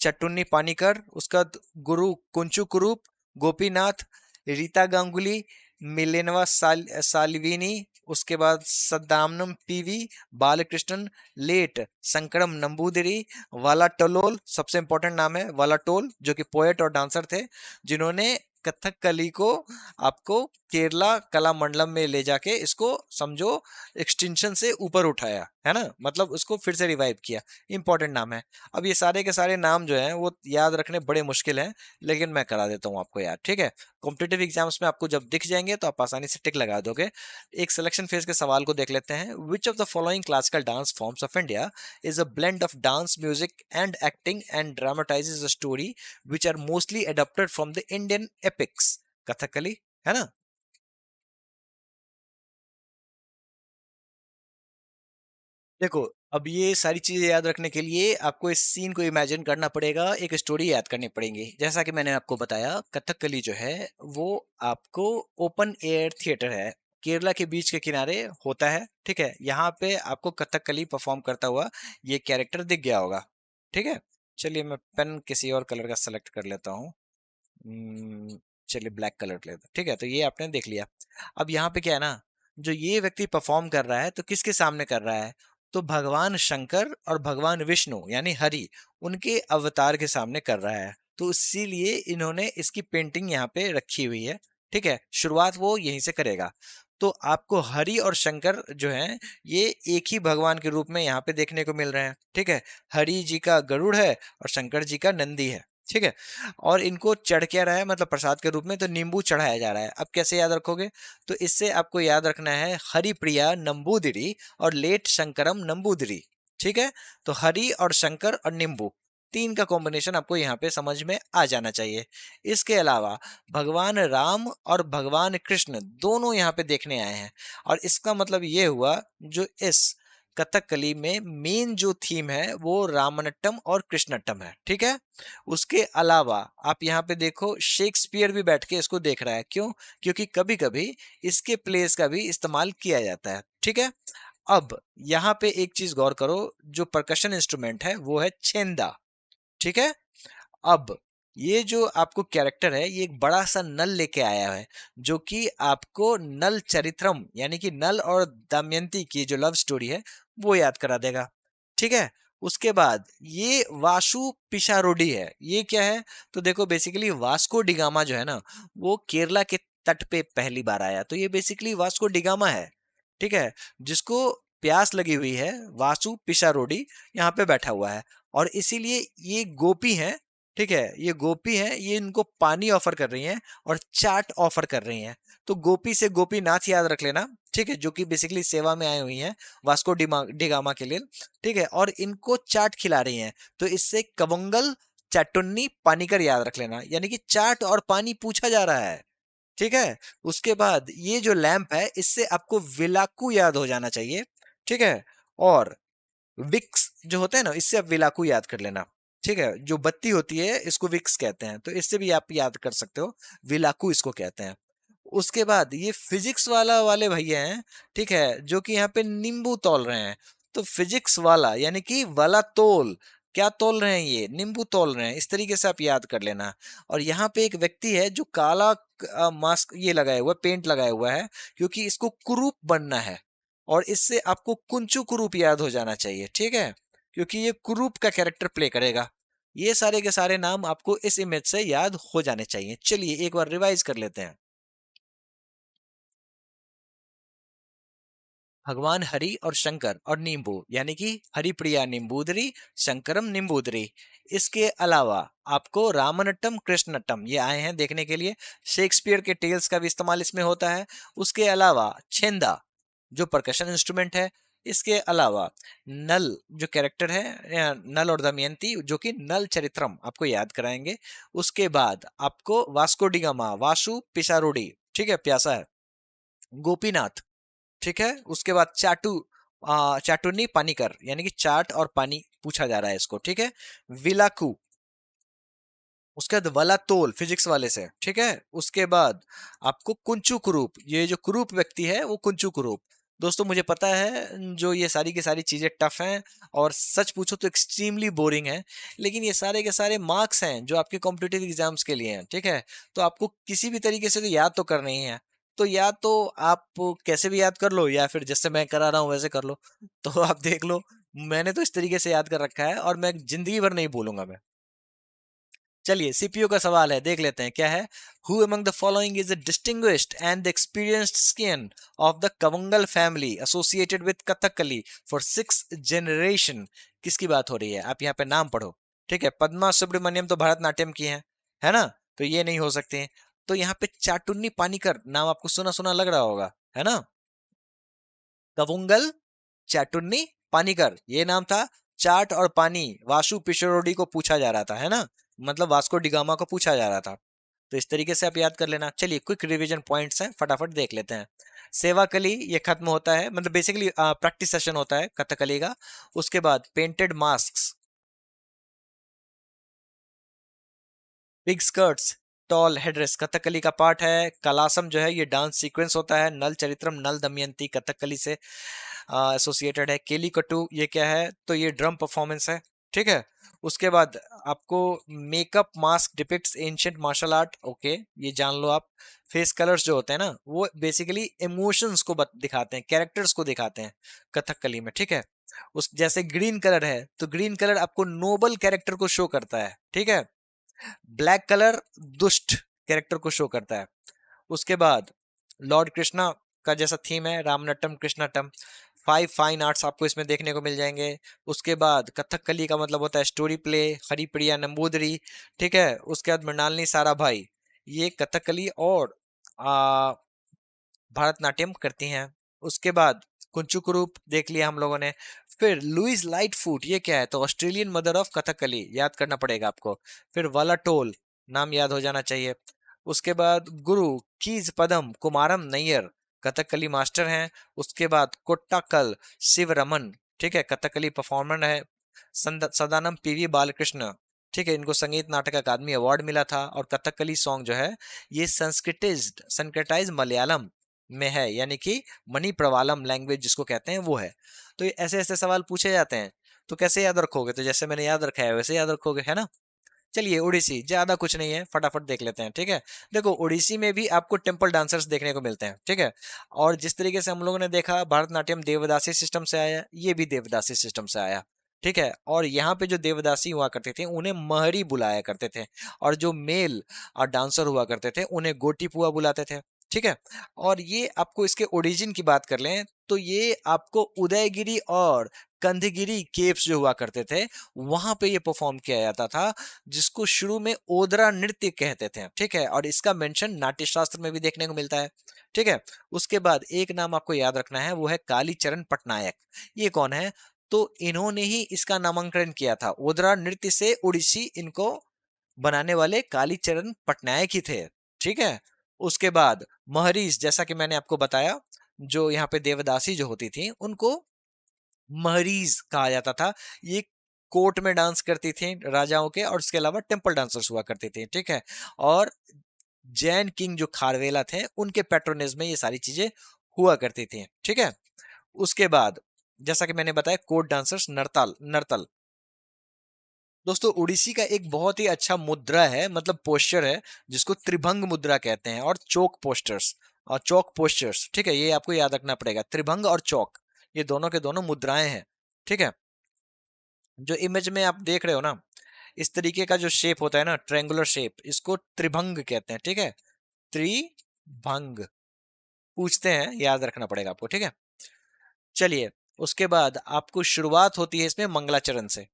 चट्टुन्नी पानीकर, उसका गुरु कुंचू कुरूप, गोपीनाथ, रीता गांगुली, मिलेनवा साल्विनी, उसके बाद सद्दामनम पीवी, बालकृष्णन, लेट संकरम नंबूदिरी, वाला टोलोल, सबसे इंपॉर्टेंट नाम है वाला टोल, जो कि पोएट और डांसर थे, जिन्होंने कथकली को आपको केरला कला मंडलम में ले जाके इसको समझो एक्सटेंशन से ऊपर उठाया है ना, मतलब उसको फिर से रिवाइव किया। इंपॉर्टेंट नाम है। अब ये सारे के सारे नाम जो हैं वो याद रखने बड़े मुश्किल हैं, लेकिन मैं करा देता हूँ आपको याद। ठीक है, कॉम्पिटेटिव एग्जाम्स में आपको जब दिख जाएंगे तो आप आसानी से टिक लगा दोगे। एक सिलेक्शन फेज के सवाल को देख लेते हैं। Which of the following classical dance forms of India is a blend of dance music and acting and dramatises a story which are mostly adopted from the Indian epics? Kathakali, है ना। देखो, अब ये सारी चीज़ें याद रखने के लिए आपको इस सीन को इमेजिन करना पड़ेगा, एक स्टोरी याद करनी पड़ेगी। जैसा कि मैंने आपको बताया, कथकली जो है, वो आपको ओपन एयर थिएटर है। केरला के बीच के किनारे होता है, ठीक है? यहाँ पे आपको कथकली परफॉर्म करता हुआ ये कैरेक्टर दिख गया होगा, ठीक है? चलिए मैं पेन किसी और कलर का सेलेक्ट कर लेता हूँ। चलिए ब्लैक कलर ले लेते हैं, ठीक है? तो ये आपने देख लिया। अब यहाँ पे क्या है ना, जो ये व्यक्ति परफॉर्म कर रहा है तो किसके सामने कर रहा है? तो भगवान शंकर और भगवान विष्णु यानी हरि, उनके अवतार के सामने कर रहा है। तो इसीलिए इन्होंने इसकी पेंटिंग यहाँ पे रखी हुई है, ठीक है? शुरुआत वो यहीं से करेगा। तो आपको हरि और शंकर जो हैं, ये एक ही भगवान के रूप में यहाँ पे देखने को मिल रहे हैं, ठीक है? हरि जी का गरुड़ है और शंकर जी का नंदी है, ठीक है? और इनको चढ़ क्या रहा है, मतलब प्रसाद के रूप में तो नींबू चढ़ाया जा रहा है। अब कैसे याद रखोगे? तो इससे आपको याद रखना है हरिप्रिया नंबूदिरी और लेट शंकरम नंबूदिरी, ठीक है? तो हरि और शंकर और नींबू, तीन का कॉम्बिनेशन आपको यहाँ पे समझ में आ जाना चाहिए। इसके अलावा भगवान राम और भगवान कृष्ण दोनों यहाँ पे देखने आए हैं, और इसका मतलब ये हुआ, जो इस कथकली में मेन जो थीम है वो रामनट्टम और कृष्णट्टम है, ठीक है? उसके अलावा आप यहाँ पे देखो, शेक्सपियर भी बैठ के इसको देख रहा है। क्यों? क्योंकि कभी कभी इसके प्लेस का भी इस्तेमाल किया जाता है, ठीक है? अब यहाँ पे एक चीज गौर करो, जो परकशन इंस्ट्रूमेंट है वो है छेंदा, ठीक है? अब ये जो आपको कैरेक्टर है, ये एक बड़ा सा नल लेके आया है, जो कि आपको नल चरित्रम यानी कि नल और दमयंती की जो लव स्टोरी है वो याद करा देगा, ठीक है? उसके बाद ये वासु पिशारोडी है। ये क्या है? तो देखो, बेसिकली वास्को डिगामा जो है ना, वो केरला के तट पे पहली बार आया, तो ये बेसिकली वास्को डिगामा है, ठीक है? जिसको प्यास लगी हुई है, वासु पिशारोडी यहाँ पे बैठा हुआ है, और इसीलिए ये गोपी हैं, ठीक है? ये गोपी हैं, ये इनको पानी ऑफर कर रही हैं और चाट ऑफर कर रही हैं। तो गोपी से गोपीनाथ याद रख लेना, ठीक है? जो कि बेसिकली सेवा में आई हुई हैं वास्को डिगामा के लिए, ठीक है? और इनको चाट खिला रही हैं, तो इससे कवंगल चाटुन्नी पानीकर याद रख लेना, यानी कि चाट और पानी पूछा जा रहा है, ठीक है? उसके बाद ये जो लैंप है, इससे आपको विलाकू याद हो जाना चाहिए, ठीक है? और विक्स जो होता है ना, इससे आप विलाकू याद कर लेना, ठीक है? जो बत्ती होती है इसको विक्स कहते हैं, तो इससे भी आप याद कर सकते हो, विलाकू इसको कहते हैं। उसके बाद ये फिजिक्स वाला वाले भैया हैं, ठीक है? जो कि यहाँ पे नींबू तौल रहे हैं। तो फिजिक्स वाला यानी कि वाला तोल, क्या तोल रहे हैं? ये नींबू तोल रहे हैं, इस तरीके से आप याद कर लेना। और यहाँ पे एक व्यक्ति है जो काला मास्क ये लगाया हुआ, पेंट लगाया हुआ है, क्योंकि इसको कुरूप बनना है, और इससे आपको कुंचू कुरूप याद हो जाना चाहिए, ठीक है? क्योंकि ये कुरूप का कैरेक्टर प्ले करेगा। ये सारे के सारे नाम आपको इस इमेज से याद हो जाने चाहिए। चलिए एक बार रिवाइज कर लेते हैं। भगवान हरि और शंकर और नींबू, यानी कि हरिप्रिया नींबूदरी, शंकरम नींबूदरी। इसके अलावा आपको रामनट्टम कृष्णट्टम ये आए हैं देखने के लिए। शेक्सपियर के टेल्स का भी इस्तेमाल इसमें होता है। उसके अलावा छेंदा जो परकशन इंस्ट्रूमेंट है। इसके अलावा नल जो कैरेक्टर है, नल और दमयंती जो कि नल चरित्रम आपको याद कराएंगे। उसके बाद आपको वास्को डिगामा, वासु पिशारोडी, ठीक है, प्यासा है, गोपीनाथ, ठीक है? उसके बाद चाटुन्नी पानीकर, यानी कि चाट और पानी पूछा जा रहा है इसको, ठीक है? विलाकू, उसके बाद वाला तोल फिजिक्स वाले से, ठीक है? उसके बाद आपको कुंचू कुरूप, ये जो कुरूप व्यक्ति है वो कुंचू कुरूप। दोस्तों मुझे पता है जो ये सारी की सारी चीजें टफ हैं और सच पूछो तो एक्सट्रीमली बोरिंग है, लेकिन ये सारे के सारे मार्क्स हैं जो आपके कॉम्पिटिटिव एग्जाम्स के लिए हैं, ठीक है? तो आपको किसी भी तरीके से तो याद तो करना ही है। तो या तो आप कैसे भी याद कर लो, या फिर जैसे मैं करा रहा हूँ वैसे कर लो। तो आप देख लो, मैंने तो इस तरीके से याद कर रखा है और मैं जिंदगी भर नहीं भूलूंगा मैं। चलिए सीपीयू का सवाल है, देख लेते हैं क्या है। Who among the following is a distinguished and the experienced skin of the Kavangal family associated with Kathakali for 6 generation? किसकी बात हो रही है? आप यहाँ पे नाम पढ़ो, ठीक है? पद्मा सुब्रमण्यम तो भरतनाट्यम की है ना? तो ये नहीं हो सकते हैं। तो यहाँ पे चाटुन्नी पानीकर नाम आपको सुना सुना लग रहा होगा, है ना? कवुंगल चाटुन्नी पानीकर ये नाम था। चाट और पानी वासु पिशोरोडी को पूछा जा रहा था, है ना? मतलब वास्को डिगामा को पूछा जा रहा था। तो इस तरीके से आप याद कर लेना। चलिए क्विक रिवीजन पॉइंट्स हैं, फटाफट देख लेते हैं। सेवाकली ये खत्म होता है, मतलब बेसिकली प्रैक्टिस सेशन होता है कथकली का। उसके बाद painted mask, big skirts, tall headdress Kathakali का पार्ट है। कलासम जो है ये डांस सीक्वेंस होता है। नल चरित्रम नल दमयंती कथकली से एसोसिएटेड है। केली कट्टू ये क्या है, तो ये ड्रम परफॉर्मेंस है, ठीक है। उसके बाद आपको makeup mask depicts ancient martial art, okay, ये जान लो आप। फेस कलर्स जो होते हैं ना, वो बेसिकली इमोशंस को दिखाते हैं, कैरेक्टर्स को दिखाते हैं कथकली में, ठीक है। उस जैसे ग्रीन कलर है, तो ग्रीन कलर आपको नोबल कैरेक्टर को शो करता है, ठीक है। ब्लैक कलर दुष्ट कैरेक्टर को शो करता है। उसके बाद लॉर्ड कृष्णा का जैसा थीम है, रामनट्टम कृष्णाटम। 5 फाइन आर्ट्स आपको इसमें देखने को मिल जाएंगे। उसके बाद कथकली का मतलब होता है स्टोरी प्ले, हरिप्रिया नंबूदरी, ठीक है। उसके बाद मृणालिनी साराभाई, ये कथकली और भरतनाट्यम करती हैं। उसके बाद कुंचुकुरुप देख लिया हम लोगों ने। फिर लुइस लाइटफुट, ये क्या है, तो ऑस्ट्रेलियन मदर ऑफ कथकली, याद करना पड़ेगा आपको। फिर वालाटोल, नाम याद हो जाना चाहिए। उसके बाद गुरु कीज पदम कुमारम नैयर, कथकली मास्टर हैं। उसके बाद कोट्टाकल शिवरमन, ठीक है, कथकली परफॉर्मर है। सदानम पीवी बालकृष्ण, ठीक है, इनको संगीत नाटक अकादमी अवार्ड मिला था। और कथकली सॉन्ग जो है ये संस्कृताइज मलयालम में है, यानी कि मणि प्रवालम लैंग्वेज जिसको कहते हैं वो है। तो ये ऐसे ऐसे सवाल पूछे जाते हैं, तो कैसे याद रखोगे, तो जैसे मैंने याद रखा है वैसे याद रखोगे, है ना। चलिए ओडिसी, ज्यादा कुछ नहीं है, फटाफट देख लेते हैं, ठीक है। देखो ओडिसी में भी आपको टेम्पल डांसर्स देखने को मिलते हैं, ठीक है। और जिस तरीके से हम लोगों ने देखा भरतनाट्यम देवदासी सिस्टम से आया, ये भी देवदासी सिस्टम से आया, ठीक है। और यहाँ पे जो देवदासी हुआ करते थे उन्हें महरी बुलाया करते थे, और जो मेल डांसर हुआ करते थे उन्हें गोटीपुआ बुलाते थे, ठीक है। और ये आपको इसके ओरिजिन की बात कर लें तो ये आपको उदयगिरी और कंधगिरी केव्स जो हुआ करते थे वहां पे ये परफॉर्म किया जाता था, जिसको शुरू में ओदरा नृत्य कहते थे, ठीक है। और इसका मेंशन नाट्य शास्त्र में भी देखने को मिलता है, ठीक है। उसके बाद एक नाम आपको याद रखना है, वो है कालीचरण पटनायक। ये कौन है, तो इन्होंने ही इसका नामांकन किया था। ओदरा नृत्य से उड़ीसी इनको बनाने वाले कालीचरण पटनायक ही थे, ठीक है। उसके बाद महरीज, जैसा कि मैंने आपको बताया, जो यहाँ पे देवदासी जो होती थी उनको महरीज कहा जाता था। ये कोर्ट में डांस करती थी राजाओं के, और उसके अलावा टेम्पल डांसर्स हुआ करती थी, ठीक है। और जैन किंग जो खारवेला थे उनके पैट्रोनेज में ये सारी चीजें हुआ करती थी, ठीक है। उसके बाद जैसा कि मैंने बताया कोर्ट डांसर्स नर्तल नर्तल। दोस्तों उड़ीसी का एक बहुत ही अच्छा मुद्रा है, मतलब पोस्चर है, जिसको त्रिभंग मुद्रा कहते हैं, और चौक पोस्टर्स, और चौक पोस्चर्स, ठीक है। ये आपको याद रखना पड़ेगा, त्रिभंग और चौक, ये दोनों के दोनों मुद्राएं हैं, ठीक है। जो इमेज में आप देख रहे हो ना, इस तरीके का जो शेप होता है ना, ट्रायंगुलर शेप, इसको त्रिभंग कहते हैं, ठीक है। त्रिभंग पूछते हैं, याद रखना पड़ेगा आपको, ठीक है। चलिए उसके बाद आपको शुरुआत होती है इसमें मंगलाचरण से,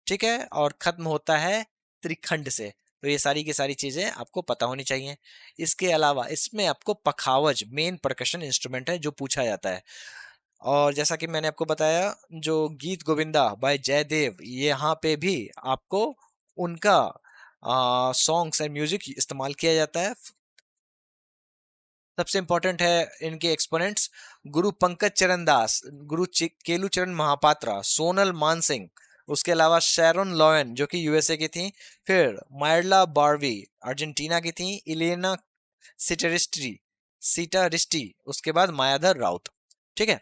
ठीक है, और खत्म होता है त्रिखंड से। तो ये सारी की सारी चीजें आपको पता होनी चाहिए। इसके अलावा इसमें आपको पखावज मेन परकशन इंस्ट्रूमेंट है जो पूछा जाता है। और जैसा कि मैंने आपको बताया, जो गीत गोविंदा बाय जयदेव, यहाँ पे भी आपको उनका सॉन्ग्स एंड म्यूजिक इस्तेमाल किया जाता है। सबसे इंपॉर्टेंट है इनके एक्सपोनेंट्स, गुरु पंकज चरण दास, गुरु केलू चरण महापात्रा, सोनल मानसिंह, उसके अलावा शैरोन लॉयन जो कि यूएसए की थी, फिर मायरला बार्वी अर्जेंटीना की थी, इलेना सिटरिस्टी सीटारिस्टी, उसके बाद मायाधर राउत, ठीक है।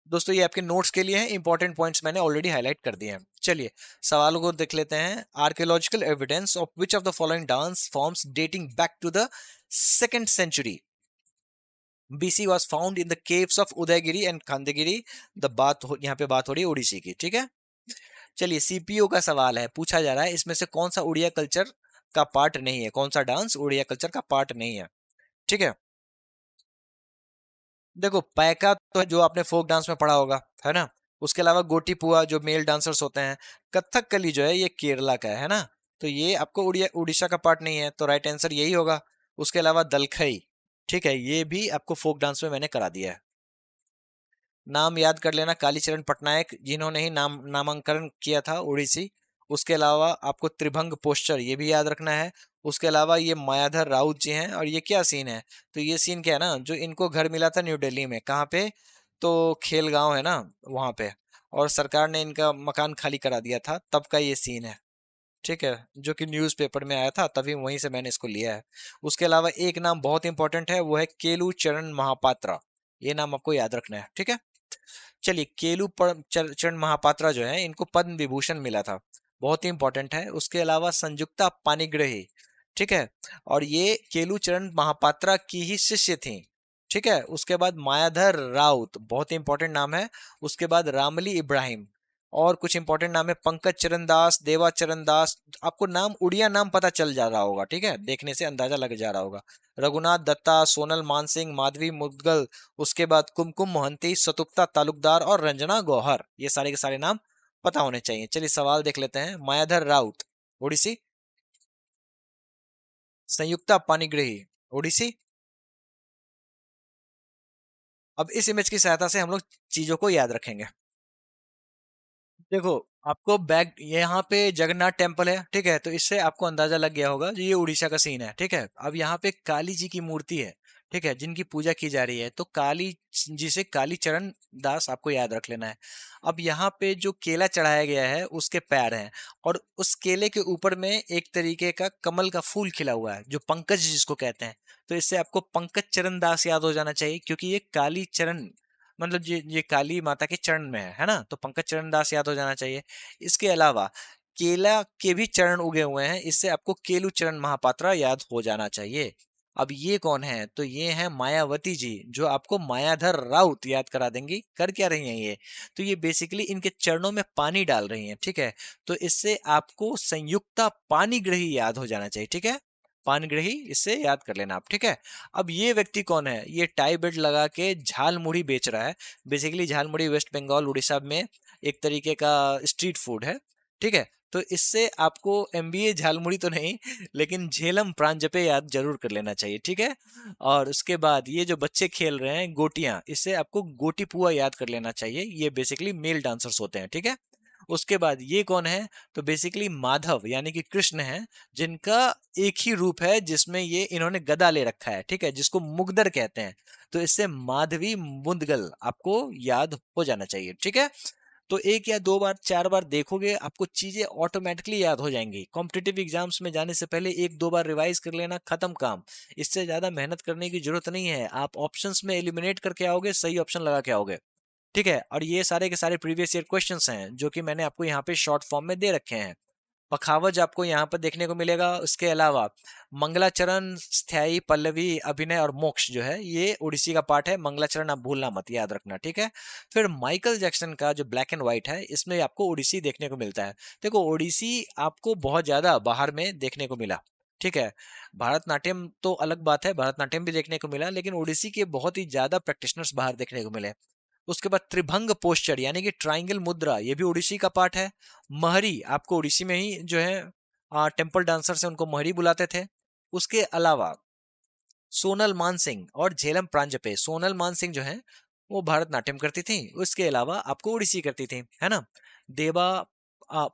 दोस्तों ये आपके नोट्स के लिए हैं, इंपॉर्टेंट पॉइंट्स मैंने ऑलरेडी हाईलाइट कर दिए हैं। चलिए सवालों को देख लेते हैं। Archaeological evidence of which of the following dance forms dating back to the second century BC was found in the caves of Udayagiri and Khandagiri. यहाँ पे बात हो रही है उड़ीसी की, ठीक है। चलिए सीपीओ का सवाल है, पूछा जा रहा है इसमें से कौन सा उड़िया कल्चर का पार्ट नहीं है, कौन सा डांस उड़िया कल्चर का पार्ट नहीं है, ठीक है। देखो पैका तो जो आपने फोक डांस में पढ़ा होगा, है ना। उसके अलावा गोटी पुआ जो मेल डांसर्स होते हैं। कथकली जो है ये केरला का है ना। तो ये आपको उड़ीसा का पार्ट नहीं है, तो राइट आंसर यही होगा। उसके अलावा दलखई, ठीक है, ये भी आपको फोक डांस में मैंने करा दिया है। नाम याद कर लेना, कालीचरण पटनायक जिन्होंने ही नामांकन किया था उड़ीसी। उसके अलावा आपको त्रिभंग पोस्चर ये भी याद रखना है। उसके अलावा ये मायाधर राउत जी हैं, और ये क्या सीन है, तो ये सीन क्या है ना, जो इनको घर मिला था न्यू दिल्ली में, कहाँ पे, तो खेल गांव है ना, वहां पे, और सरकार ने इनका मकान खाली करा दिया था, तब का ये सीन है। ठीक है, जो कि न्यूज़पेपर में आया था, तभी वहीं से मैंने इसको लिया है। उसके अलावा एक नाम बहुत इंपॉर्टेंट है, वो है केलू चरण महापात्रा। ये नाम आपको याद रखना है, ठीक है। चलिए, चरण महापात्रा जो है, इनको पद्म विभूषण मिला था, बहुत ही इंपॉर्टेंट है। उसके अलावा संयुक्ता पानिग्राही, ठीक है, और ये केलू चरण महापात्रा की ही शिष्य थी। ठीक है, उसके बाद मायाधर राउत, बहुत ही इंपॉर्टेंट नाम है। उसके बाद रामली इब्राहिम, और कुछ इंपॉर्टेंट नाम है, पंकज चरण दास, देवा चरण दास। आपको नाम, उड़िया नाम पता चल जा रहा होगा, ठीक है, देखने से अंदाजा लग जा रहा होगा। रघुनाथ दत्ता, सोनल मानसिंह, माधवी मुदगल, उसके बाद कुमकुम मोहंती, सतुप्ता तालुकदार और रंजना गौहर, ये सारे के सारे नाम पता होने चाहिए। चलिए सवाल देख लेते हैं। मायाधर राउत ओडिसी, संयुक्ता पानिग्राही ओडिसी। अब इस इमेज की सहायता से हम लोग चीजों को याद रखेंगे। देखो, आपको बैक यहाँ पे जगन्नाथ टेम्पल है, ठीक है, तो इससे आपको अंदाजा लग गया होगा जो ये उड़ीसा का सीन है। ठीक है, अब यहाँ पे काली जी की मूर्ति है, ठीक है, जिनकी पूजा की जा रही है, तो काली जी से काली चरण दास आपको याद रख लेना है। अब यहाँ पे जो केला चढ़ाया गया है, उसके पैर हैं, और उस केले के ऊपर में एक तरीके का कमल का फूल खिला हुआ है, जो पंकज जिसको कहते हैं। तो इससे आपको पंकज चरण दास याद हो जाना चाहिए, क्योंकि ये काली चरण, मतलब ये काली माता के चरण में है ना, तो पंकज चरण दास याद हो जाना चाहिए। इसके अलावा केला के भी चरण उगे हुए हैं, इससे आपको केलू चरण महापात्रा याद हो जाना चाहिए। अब ये कौन है, तो ये है मायावती जी, जो आपको मायाधर राउत याद करा देंगी। कर क्या रही हैं ये, तो ये बेसिकली इनके चरणों में पानी डाल रही हैं, ठीक है। तो इससे आपको संयुक्ता पानीग्रही याद हो जाना चाहिए, ठीक है, पानग्रही, इससे याद कर लेना आप, ठीक है। अब ये व्यक्ति कौन है, ये टाई बेल्ट लगा के झाल मुड़ी बेच रहा है। बेसिकली झाल मुड़ी वेस्ट बंगाल उड़ीसा में एक तरीके का स्ट्रीट फूड है, ठीक है। तो इससे आपको एमबीए झालमुड़ी तो नहीं, लेकिन झेलम प्रांजपे याद जरूर कर लेना चाहिए, ठीक है। और उसके बाद ये जो बच्चे खेल रहे हैं गोटियां, इससे आपको गोटी पुआ याद कर लेना चाहिए। ये बेसिकली मेल डांसर्स होते हैं, ठीक है। उसके बाद ये कौन है, तो बेसिकली माधव यानी कि कृष्ण है, जिनका एक ही रूप है जिसमें ये इन्होंने गदा ले रखा है, ठीक है, जिसको मुगदर कहते हैं। तो इससे माधवी मुदगल आपको याद हो जाना चाहिए, ठीक है। तो एक या दो बार, चार बार देखोगे, आपको चीजें ऑटोमेटिकली याद हो जाएंगी। कॉम्पिटिटिव एग्जाम्स में जाने से पहले एक दो बार रिवाइज कर लेना, खत्म काम। इससे ज्यादा मेहनत करने की जरूरत नहीं है। आप ऑप्शंस में एलिमिनेट करके आओगे, सही ऑप्शन लगा के आओगे, ठीक है। और ये सारे के सारे प्रीवियस ईयर क्वेश्चंस हैं, जो कि मैंने आपको यहाँ पे शॉर्ट फॉर्म में दे रखे हैं। पखावज आपको यहाँ पर देखने को मिलेगा। उसके अलावा मंगलाचरण, स्थायी, पल्लवी, अभिनय और मोक्ष जो है, ये ओडिसी का पार्ट है। मंगलाचरण आप भूलना मत, याद रखना, ठीक है। फिर माइकल जैक्सन का जो ब्लैक एंड व्हाइट है, इसमें आपको ओडिसी देखने को मिलता है। देखो, ओडिसी आपको बहुत ज्यादा बाहर में देखने को मिला, ठीक है। भारतनाट्यम तो अलग बात है, भारतनाट्यम भी देखने को मिला, लेकिन ओडिसी के बहुत ही ज्यादा प्रैक्टिशनर्स बाहर देखने को मिले। उसके बाद त्रिभंग पोस्चर यानी कि ट्राइंगल मुद्रा, ये भी ओडिसी का पार्ट है। महरी आपको ओडिसी में ही जो है टेम्पल डांसर से उनको महरी बुलाते थे। उसके अलावा सोनल मानसिंह और झेलम प्रांजपे, सोनल मानसिंह जो है वो भरतनाट्यम करती थी, उसके अलावा आपको ओडिसी करती थी, है ना। देवा आ,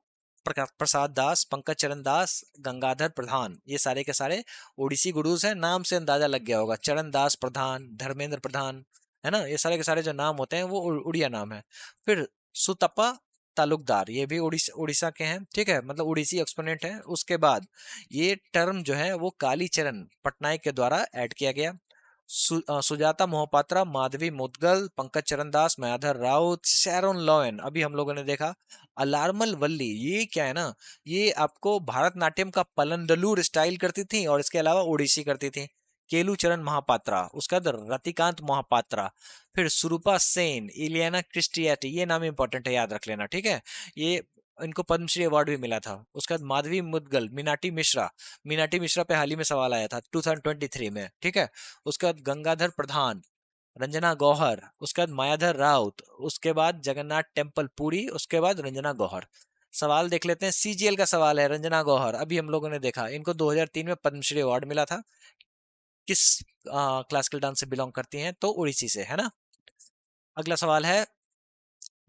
प्रसाद दास, पंकज चरण दास, गंगाधर प्रधान, ये सारे के सारे ओडिसी गुरुज हैं। नाम से अंदाजा लग गया होगा, चरण दास प्रधान, धर्मेंद्र प्रधान, है ना, ये सारे के सारे जो नाम होते हैं वो उड़िया नाम है। फिर सुतपा तालुकदार, ये भी उड़ीसा उड़ीसा के हैं, ठीक है, मतलब उड़ीसी एक्सपोनेंट है। उसके बाद ये टर्म जो है वो कालीचरण पटनायक के द्वारा ऐड किया गया। सुजाता मोहपात्रा, माधवी मुदगल, पंकज चरण दास, मायाधर राउत, शैरोन लोएन, अभी हम लोगों ने देखा। अलार्मल वल्ली, ये क्या है ना, ये आपको भारतनाट्यम का पलंदलूर स्टाइल करती थी, और इसके अलावा ओडिसी करती थी। केलू चरण महापात्रा, उसका रतिकांत महापात्रा। फिर सुरूपा सेन, इलियाना क्रिस्टियाटी, ये नाम इंपॉर्टेंट है, याद रख लेना, ठीक है। ये इनको पद्मश्री अवार्ड भी मिला था। उसके बाद माधवी मुदगल, मीनाटी मिश्रा, मीनाटी मिश्रा पे हाल ही में सवाल आया था 2023 में, ठीक है। उसके बाद गंगाधर प्रधान, रंजना गौहर, उसके बाद मायाधर राउत, उसके बाद जगन्नाथ टेम्पल पुरी, उसके बाद रंजना गौहर। सवाल देख लेते हैं। सीजीएल का सवाल है, रंजना गौहर, अभी हम लोगों ने देखा, इनको 2003 में पद्मश्री अवार्ड मिला था। किस क्लासिकल डांस से बिलोंग करती हैं, तो उड़ीसी से, है ना। अगला सवाल है,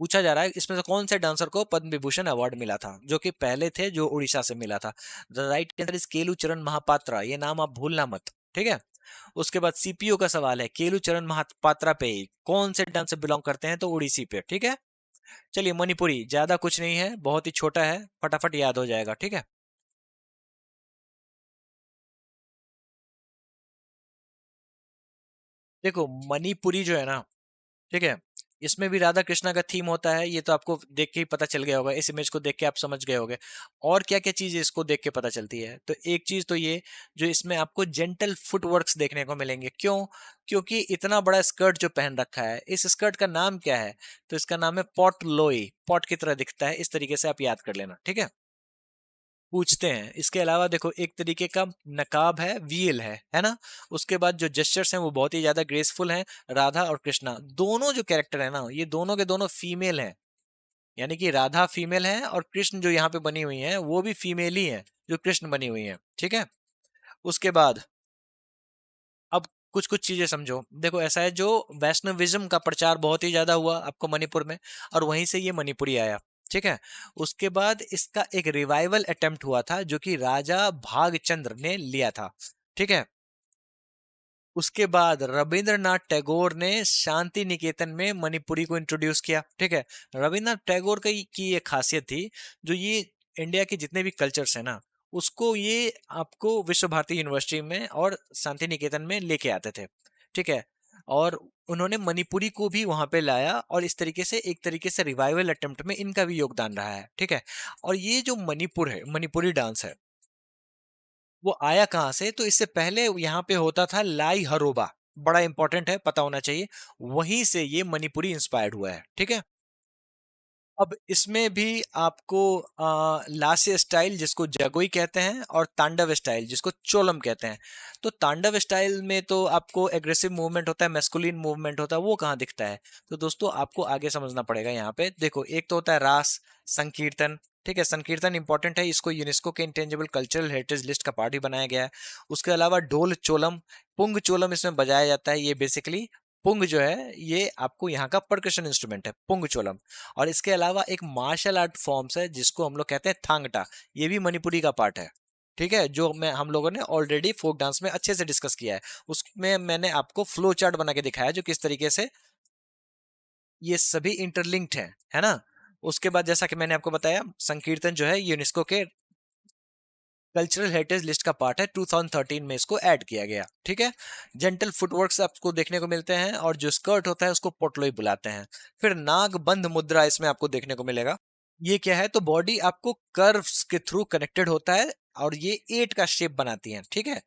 पूछा जा रहा है इसमें से कौन से डांसर को पद्म विभूषण अवार्ड मिला था, जो कि पहले थे जो उड़ीसा से मिला था। द राइट आंसर इज केलू चरण महापात्रा, ये नाम आप भूलना मत, ठीक है। उसके बाद सीपीओ का सवाल है, केलू चरण महापात्रा पे कौन से डांस से बिलोंग करते हैं, तो उड़ीसी पे, ठीक है। चलिए मणिपुरी, ज्यादा कुछ नहीं है, बहुत ही छोटा है, फटाफट याद हो जाएगा, ठीक है। देखो मणिपुरी जो है ना, ठीक है, इसमें भी राधा कृष्णा का थीम होता है, ये तो आपको देख के ही पता चल गया होगा, इस इमेज को देख के आप समझ गए होंगे। और क्या क्या चीज इसको देख के पता चलती है, तो एक चीज तो ये, जो इसमें आपको जेंटल फुटवर्क्स देखने को मिलेंगे, क्यों? क्योंकि इतना बड़ा स्कर्ट जो पहन रखा है, इस स्कर्ट का नाम क्या है, तो इसका नाम है पॉट लोई, पॉट की तरह दिखता है, इस तरीके से आप याद कर लेना, ठीक है। पूछते हैं इसके अलावा, देखो एक तरीके का नकाब है, वील है ना। उसके बाद जो जेस्चर्स हैं वो बहुत ही ज्यादा ग्रेसफुल हैं। राधा और कृष्णा दोनों जो कैरेक्टर है ना, ये दोनों के दोनों फीमेल हैं, यानी कि राधा फीमेल है और कृष्ण जो यहाँ पे बनी हुई है वो भी फीमेल ही है, जो कृष्ण बनी हुई है, ठीक है। उसके बाद अब कुछ कुछ चीजें समझो, देखो ऐसा है, जो वैष्णविज्म का प्रचार बहुत ही ज्यादा हुआ आपको मणिपुर में, और वहीं से ये मणिपुरी आया, ठीक है। उसके बाद इसका एक रिवाइवल अटेम्प्ट हुआ था, जो कि राजा भागचंद्र ने लिया था, ठीक है। उसके बाद रविंद्रनाथ टैगोर ने शांति निकेतन में मणिपुरी को इंट्रोड्यूस किया, ठीक है। रविंद्रनाथ टैगोर की ये खासियत थी, जो ये इंडिया के जितने भी कल्चर्स है ना, उसको ये आपको विश्व भारती यूनिवर्सिटी में और शांति निकेतन में लेके आते थे, ठीक है। और उन्होंने मणिपुरी को भी वहां पे लाया, और इस तरीके से एक तरीके से रिवाइवल अटेम्प्ट में इनका भी योगदान रहा है, ठीक है। और ये जो मणिपुर है, मणिपुरी डांस है, वो आया कहाँ से, तो इससे पहले यहाँ पे होता था लाई हरोबा, बड़ा इंपॉर्टेंट है, पता होना चाहिए। वहीं से ये मणिपुरी इंस्पायर्ड हुआ है, ठीक है। अब इसमें भी आपको लास्य स्टाइल जिसको जगोई कहते हैं, और तांडव स्टाइल जिसको चोलम कहते हैं। तो तांडव स्टाइल में तो आपको एग्रेसिव मूवमेंट होता है, मैस्कुलिन मूवमेंट होता है, वो कहाँ दिखता है, तो दोस्तों आपको आगे समझना पड़ेगा। यहाँ पे देखो, एक तो होता है रास, संकीर्तन, ठीक है। संकीर्तन इंपॉर्टेंट है, इसको यूनेस्को के इंटेंजिबल कल्चरल हेरिटेज लिस्ट का पार्ट ही बनाया गया है। उसके अलावा ढोल चोलम, पुंग चोलम इसमें बजाया जाता है, ये बेसिकली पुंग जो है ये आपको यहाँ का परकशन इंस्ट्रूमेंट है, पुंग चोलम। और इसके अलावा एक मार्शल आर्ट फॉर्म्स है जिसको हम लोग कहते हैं थांगटा, ये भी मणिपुरी का पार्ट है, ठीक है, जो मैं हम लोगों ने ऑलरेडी फोक डांस में अच्छे से डिस्कस किया है। उसमें मैंने आपको फ्लो चार्ट बना के दिखाया, जो किस तरीके से ये सभी इंटरलिंक्ड है ना। उसके बाद जैसा कि मैंने आपको बताया, संकीर्तन जो है यूनेस्को के कल्चरल हेरिटेज लिस्ट का पार्ट है, 2013 में इसको ऐड किया गया, ठीक है। जेंटल फुटवर्क्स आपको देखने को मिलते हैं, और जो स्कर्ट होता है उसको पोटलोई बुलाते हैं। फिर नाग बंद मुद्रा इसमें आपको देखने को मिलेगा। ये क्या है, तो बॉडी आपको कर्व्स के थ्रू कनेक्टेड होता है, और ये 8 का शेप बनाती है, ठीक है।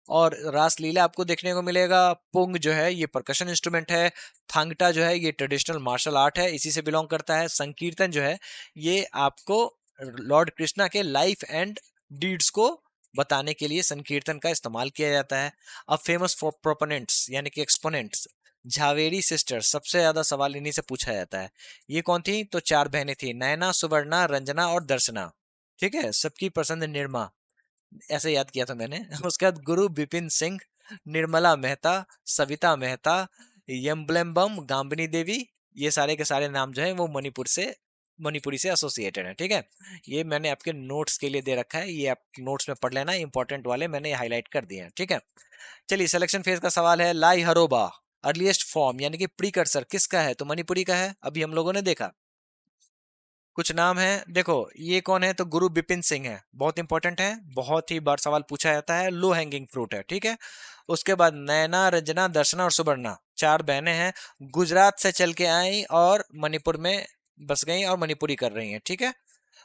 और रासलीला आपको देखने को मिलेगा। पुंग जो है ये परकशन इंस्ट्रूमेंट है। थांगटा जो है ये ट्रेडिशनल मार्शल आर्ट है, इसी से बिलोंग करता है। संकीर्तन जो है ये आपको लॉर्ड कृष्णा के लाइफ एंड डीड्स को बताने के लिए संकीर्तन का इस्तेमाल किया जाता है। अब फेमस प्रोपोनेंट्स यानी कि एक्सपोनेंट्स, झावेरी सिस्टर्स, सबसे ज्यादा सवाल इन्हीं से पूछा जाता है। ये कौन थी, तो 4 बहनें थी, नयना, सुवर्णा, रंजना और दर्शना, ठीक है। सबकी पसंद निर्मा, ऐसे याद किया था मैंने। उसके बाद गुरु बिपिन सिंह, निर्मला मेहता, सविता मेहता, यम्बलम्बम, गांबनी देवी, ये सारे के सारे नाम जो है वो मणिपुरी से एसोसिएटेड है, ठीक है। ये मैंने आपके नोट्स के लिए दे रखा है, ये आप नोट्स में पढ़ लेना, इंपॉर्टेंट वाले मैंने हाईलाइट कर दिए हैं, ठीक है। चलिए सिलेक्शन फेज का सवाल है, लाई हरोबा अर्लीस्ट फॉर्म यानी कि प्रीकर्सर किसका है, तो मणिपुरी का है, अभी हम लोगों ने देखा। कुछ नाम है, देखो ये कौन है, तो गुरु बिपिन सिंह है, बहुत इंपॉर्टेंट है, बहुत ही बार सवाल पूछा जाता है, लो हैंगिंग फ्रूट है, ठीक है। उसके बाद नैना, रंजना, दर्शना और सुवर्णा, 4 बहनें हैं, गुजरात से चल के आई और मणिपुर में बस गई और मणिपुरी कर रही हैं, ठीक है।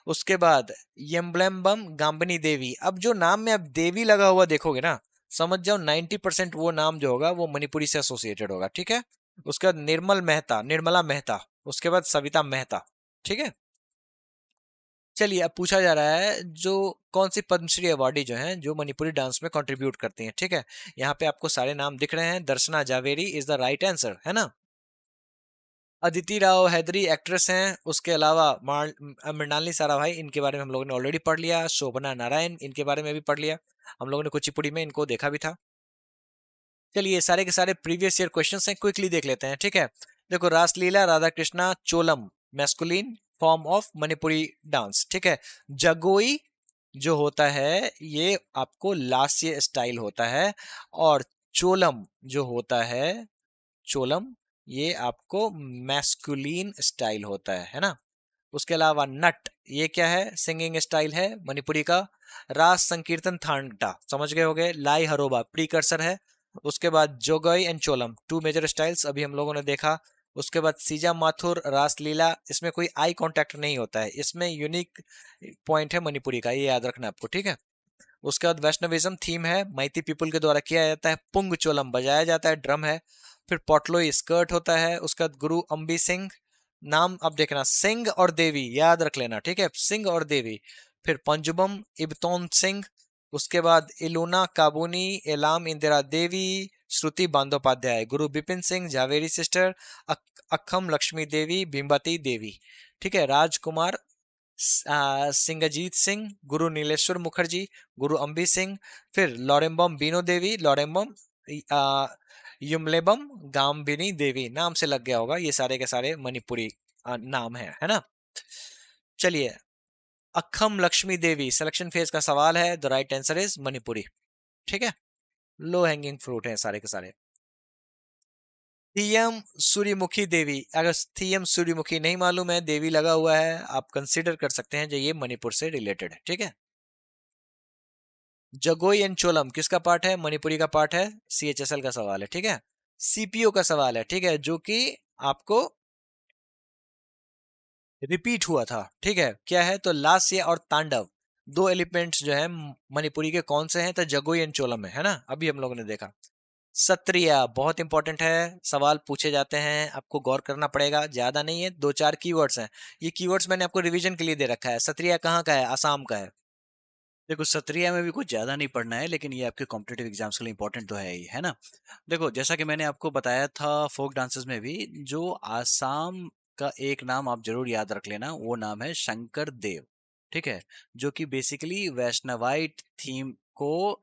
उसके बाद यम्बलम्बम, गांबनी देवी, अब जो नाम में अब देवी लगा हुआ देखोगे ना, समझ जाओ 90% वो नाम जो होगा वो मणिपुरी से एसोसिएटेड होगा, ठीक है। उसके बाद निर्मल मेहता, निर्मला मेहता, उसके बाद सविता मेहता, ठीक है। चलिए अब पूछा जा रहा है, जो कौन सी पद्मश्री अवार्डी जो हैं जो मणिपुरी डांस में कंट्रीब्यूट करती हैं, ठीक है। यहाँ पे आपको सारे नाम दिख रहे हैं, Darshana Jhaveri is the right answer, है ना। अदिति राव हैदरी एक्ट्रेस हैं, उसके अलावा मृणालिनी साराभाई, इनके बारे में हम लोगों ने ऑलरेडी पढ़ लिया। शोभना नारायण, इनके बारे में भी पढ़ लिया, हम लोगों ने कुचिपुड़ी में इनको देखा भी था। चलिए सारे के सारे प्रीवियस ईयर क्वेश्चंस हैं, क्विकली देख लेते हैं, ठीक है। देखो Raslila, Radha Krishna, Cholam, masculine form of Manipuri dance, ठीक है। जगोई जो होता है ये आपको लास्य स्टाइल होता है, और चोलम जो होता है, चोलम, ये आपको मैस्कुलिन स्टाइल होता है ना। उसके अलावा नट, ये क्या है, सिंगिंग स्टाइल है मणिपुरी का। रास संकीर्तन थांगटा, समझ गए होगे, लाई हरोबा प्रीकर्सर है। उसके बाद जोगई and Cholom, to major styles अभी हम लोगों ने देखा। उसके बाद सीजा माथुर रास लीला, इसमें कोई आई कांटेक्ट नहीं होता है, इसमें यूनिक पॉइंट है मणिपुरी का, ये याद रखना आपको, ठीक है। उसके बाद वैष्णविज्म थीम है, मैती पीपल के द्वारा किया जाता है। पुंग चोलम बजाया जाता है, ड्रम है। फिर पोटलोई स्कर्ट होता है। उसके बाद गुरु अम्बी सिंह, नाम अब देखना, सिंह और देवी याद रख लेना, ठीक है, सिंह और देवी। फिर पंजुबम इब्तौन सिंह। उसके बाद इलूना काबूनी, एलाम इंदिरा देवी, श्रुति बंदोपाध्याय, गुरु बिपिन सिंह, झावेरी सिस्टर, अखम लक्ष्मी देवी, भीमबती देवी, ठीक है। राजकुमार सिंगजीत सिंह, गुरु नीलेश्वर मुखर्जी, गुरु अम्बी सिंह। फिर लॉरेम्बम बीनो देवी, लॉरेम्बम युमलेबम गाम्बिनी देवी, नाम से लग गया होगा, ये सारे के सारे मणिपुरी नाम है ना। चलिए, अखम लक्ष्मी देवी सिलेक्शन फेज का सवाल है, the right answer is Manipuri, ठीक है। लो हैंगिंग फ्रूट है सारे के सारे। थीयम सूर्यमुखी देवी, अगर थीयम सूर्यमुखी नहीं मालूम है, देवी लगा हुआ है, आप कंसीडर कर सकते हैं जो ये मणिपुर से रिलेटेड है, ठीक है। जगोई एंड चोलम किसका पार्ट है, मणिपुरी का पार्ट है, सीएचएसएल का सवाल है, ठीक है। सीपीओ का सवाल है, ठीक है, जो कि आपको रिपीट हुआ था, ठीक है। क्या है, तो लास्य और तांडव, दो एलिमेंट्स जो है मणिपुरी के कौन से हैं, तो जगोई एंड चोलम में है ना, अभी हम लोगों ने देखा। सत्रिया बहुत इंपॉर्टेंट है, सवाल पूछे जाते हैं, आपको गौर करना पड़ेगा, ज्यादा नहीं है, दो चार कीवर्ड्स हैं। ये कीवर्ड्स मैंने आपको रिवीजन के लिए दे रखा है। सत्रिया कहाँ का है, असम का है। देखो सत्रिया में भी कुछ ज्यादा नहीं पढ़ना है, लेकिन ये आपके कॉम्पिटेटिव एग्जाम्स के लिए इंपॉर्टेंट तो है ही, है ना। देखो जैसा कि मैंने आपको बताया था, फोक डांसेस में भी जो आसाम का एक नाम आप जरूर याद रख लेना, वो नाम है शंकर देव, ठीक है। जो कि बेसिकली वैष्णवाइट थीम को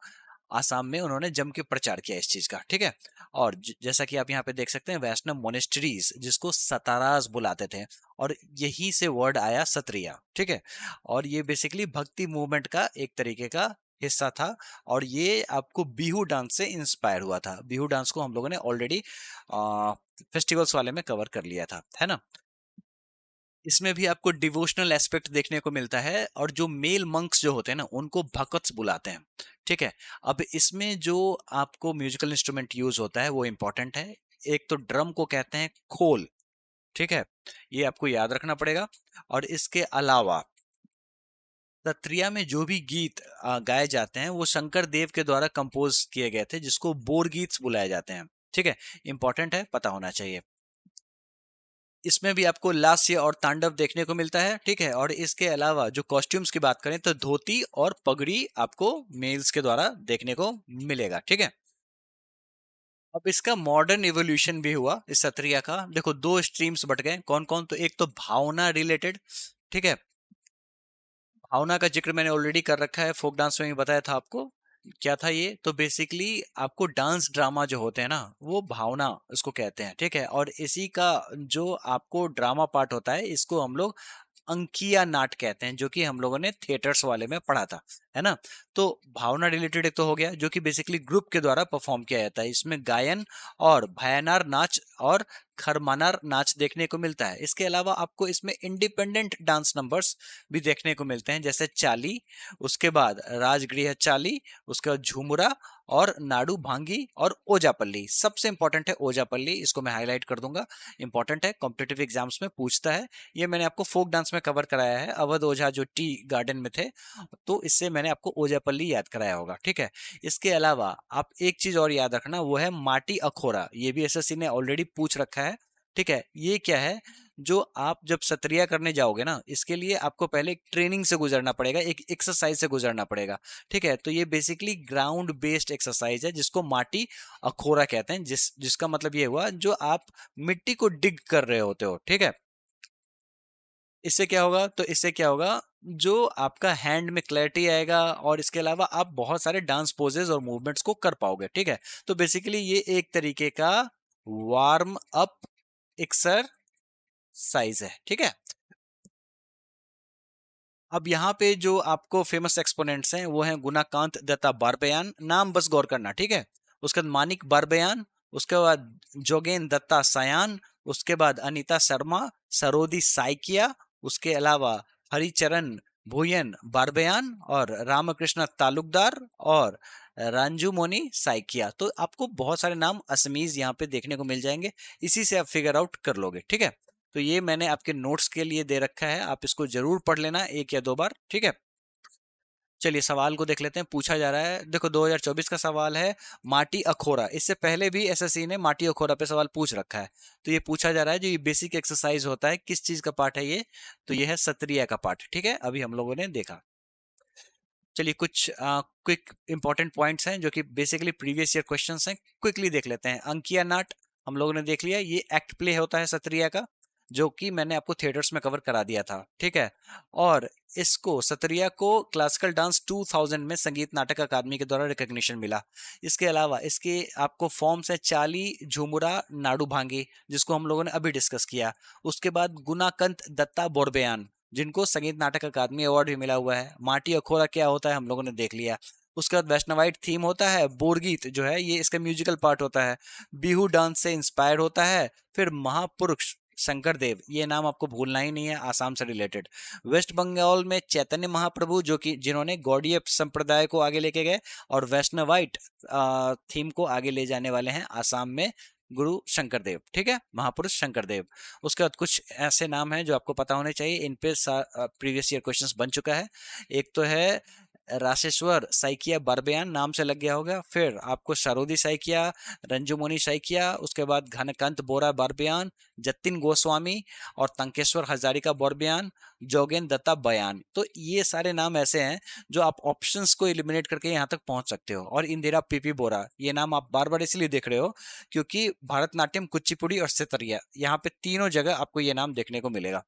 आसाम में उन्होंने जम के प्रचार किया इस चीज का, ठीक है। और जैसा कि आप यहाँ पे देख सकते हैं, वैष्णव मोनेस्ट्रीज जिसको सताराज बुलाते थे, और यही से वर्ड आया सत्रिया, ठीक है। और ये बेसिकली भक्ति मूवमेंट का एक तरीके का हिस्सा था, और ये आपको बिहू डांस से इंस्पायर हुआ था। बिहू डांस को हम लोगों ने ऑलरेडी फेस्टिवल्स वाले में कवर कर लिया था, है ना। इसमें भी आपको डिवोशनल एस्पेक्ट देखने को मिलता है, और जो मेल मंक्स जो होते हैं ना, उनको भकत्स बुलाते हैं, ठीक है। अब इसमें जो आपको म्यूजिकल इंस्ट्रूमेंट यूज होता है वो इंपॉर्टेंट है। एक तो ड्रम को कहते हैं खोल, ठीक है, ये आपको याद रखना पड़ेगा। और इसके अलावा सत्रिया में जो भी गीत गाए जाते हैं वो शंकर देव के द्वारा कंपोज किए गए थे, जिसको बोर गीत बुलाए जाते हैं, ठीक है। इंपॉर्टेंट है, पता होना चाहिए। इसमें भी आपको लास्य और तांडव देखने को मिलता है, ठीक है। और इसके अलावा जो कॉस्ट्यूम्स की बात करें तो धोती और पगड़ी आपको मेल्स के द्वारा देखने को मिलेगा, ठीक है। अब इसका मॉडर्न इवोल्यूशन भी हुआ इस सत्रिया का। देखो दो स्ट्रीम्स बट गए, कौन कौन, तो एक तो भावना रिलेटेड, ठीक है। भावना का जिक्र मैंने ऑलरेडी कर रखा है, फोक डांस में भी बताया था आपको। क्या था ये, तो बेसिकली आपको डांस ड्रामा जो होते हैं ना, वो भावना उसको कहते हैं, ठीक है। और इसी का जो आपको ड्रामा पार्ट होता है, इसको हम लोग अंकिया नाट कहते हैं, जो कि हम लोगों ने थिएटर्स वाले में पढ़ा था, है ना। तो भावना रिलेटेड एक तो हो गया, जो कि बेसिकली ग्रुप के द्वारा परफॉर्म किया जाता है। इसमें गायन और भयानार नाच और खरमानार नाच देखने को मिलता है। इसके अलावा आपको इसमें इंडिपेंडेंट डांस नंबर्स भी देखने को मिलते हैं, जैसे चाली, उसके बाद राजगृह चाली, उसके बाद झूमुरा, और नाडू भांगी, और ओजापल्ली। सबसे इंपॉर्टेंट है ओजापल्ली, इसको मैं हाईलाइट कर दूंगा, इंपॉर्टेंट है, कॉम्पिटेटिव एग्जाम्स में पूछता है। ये मैंने आपको फोक डांस में कवर कराया है, अवध ओझा जो टी गार्डन में थे, तो इससे मैंने आपको ओजापल्ली याद कराया होगा, ठीक है। इसके अलावा आप एक चीज और याद रखना, वो है माटी अखोरा, ये भी एसएससी ने ऑलरेडी पूछ रखा है, ठीक है। ये क्या है, जो आप जब सत्रिया करने जाओगे ना, इसके लिए आपको पहले एक ट्रेनिंग से गुजरना पड़ेगा, एक एक्सरसाइज से गुजरना पड़ेगा, ठीक है। तो ये बेसिकली ग्राउंड बेस्ड एक्सरसाइज है, जिसको माटी अखोरा कहते हैं, जिसका मतलब ये हुआ, जो आप मिट्टी को डिग कर रहे होते हो, ठीक है। इससे क्या होगा, तो इससे क्या होगा, जो आपका हैंड में क्लैरिटी आएगा, और इसके अलावा आप बहुत सारे डांस पोजेस और मूवमेंट्स को कर पाओगे, ठीक है। तो बेसिकली ये एक तरीके का वार्म अप एक्सरसाइज साइज है, ठीक है। अब यहाँ पे जो आपको फेमस एक्सपोनेंट्स हैं वो हैं गुणाकांत दत्ता बारबयान, नाम बस गौर करना, ठीक है। उसके बाद मानिक बारबयान, उसके बाद जोगेन दत्ता सायान, उसके बाद अनीता शर्मा, सरोदी साइकिया, उसके अलावा हरिचरण भूयन बारबयान और रामकृष्ण तालुकदार और रंजू मोनी साइकिया। तो आपको बहुत सारे नाम असमीज यहाँ पे देखने को मिल जाएंगे, इसी से आप फिगर आउट कर लोगे, ठीक है। तो ये मैंने आपके नोट्स के लिए दे रखा है, आप इसको जरूर पढ़ लेना एक या दो बार, ठीक है। चलिए सवाल को देख लेते हैं, पूछा जा रहा है, देखो 2024 का सवाल है माटी अखोरा। इससे पहले भी एसएससी ने माटी अखोरा पे सवाल पूछ रखा है। तो ये पूछा जा रहा है जो ये बेसिक एक्सरसाइज होता है, किस चीज का पार्ट है ये, तो ये है सत्रिया का पार्ट, ठीक है, अभी हम लोगों ने देखा। चलिए कुछ क्विक इंपॉर्टेंट पॉइंट्स हैं जो कि बेसिकली प्रीवियस ईयर क्वेश्चंस हैं, क्विकली देख लेते हैं। अंकिया नाट हम लोगों ने देख लिया, ये एक्ट प्ले होता है सत्रिया का, जो कि मैंने आपको थिएटर्स में कवर करा दिया था, ठीक है। और इसको सत्रिया को क्लासिकल डांस 2000 में संगीत नाटक अकादमी के द्वारा रिकॉग्निशन मिला। इसके अलावा इसके आपको फॉर्म्स है चाली, झुमुरा, नाडू भांगी, जिसको हम लोगों ने अभी डिस्कस किया। उसके बाद गुनाकंत दत्ता बोरबयान, जिनको संगीत नाटक अकादमी अवार्ड भी मिला हुआ है। माटी अखोरा क्या होता है हम लोगों ने देख लिया। उसके बाद वैष्णवाइट थीम होता है, बोरगीत जो है ये इसका म्यूजिकल पार्ट होता है, बिहू डांस से इंस्पायर होता है। फिर महापुरुष शंकर देव, ये नाम आपको भूलना ही नहीं है, आसाम से रिलेटेड। वेस्ट बंगाल में चैतन्य महाप्रभु, जो कि जिन्होंने गौड़ीय संप्रदाय को आगे लेके गए और वैष्णवाइट थीम को आगे ले जाने वाले हैं आसाम में, गुरु शंकर देव, ठीक है, महापुरुष शंकर देव। उसके बाद कुछ ऐसे नाम हैं जो आपको पता होने चाहिए, इन पे प्रीवियस ईयर क्वेश्चंस बन चुका है। एक तो है राशेश्वर साइकिया बारबयान, नाम से लग गया होगा। फिर आपको सरोदी साइकिया, रंजुमोनी साइकिया, उसके बाद घनकांत बोरा बारबयान, जतिन गोस्वामी और तंकेश्वर हजारिका बोरबयान, जोगेन दत्ता बयान। तो ये सारे नाम ऐसे हैं जो आप ऑप्शंस को एलिमिनेट करके यहाँ तक पहुंच सकते हो। और इंदिरा पीपी बोरा, ये नाम आप बार बार इसलिए देख रहे हो क्योंकि भरतनाट्यम, कुचिपुड़ी और सितरिया, यहाँ पे तीनों जगह आपको ये नाम देखने को मिलेगा।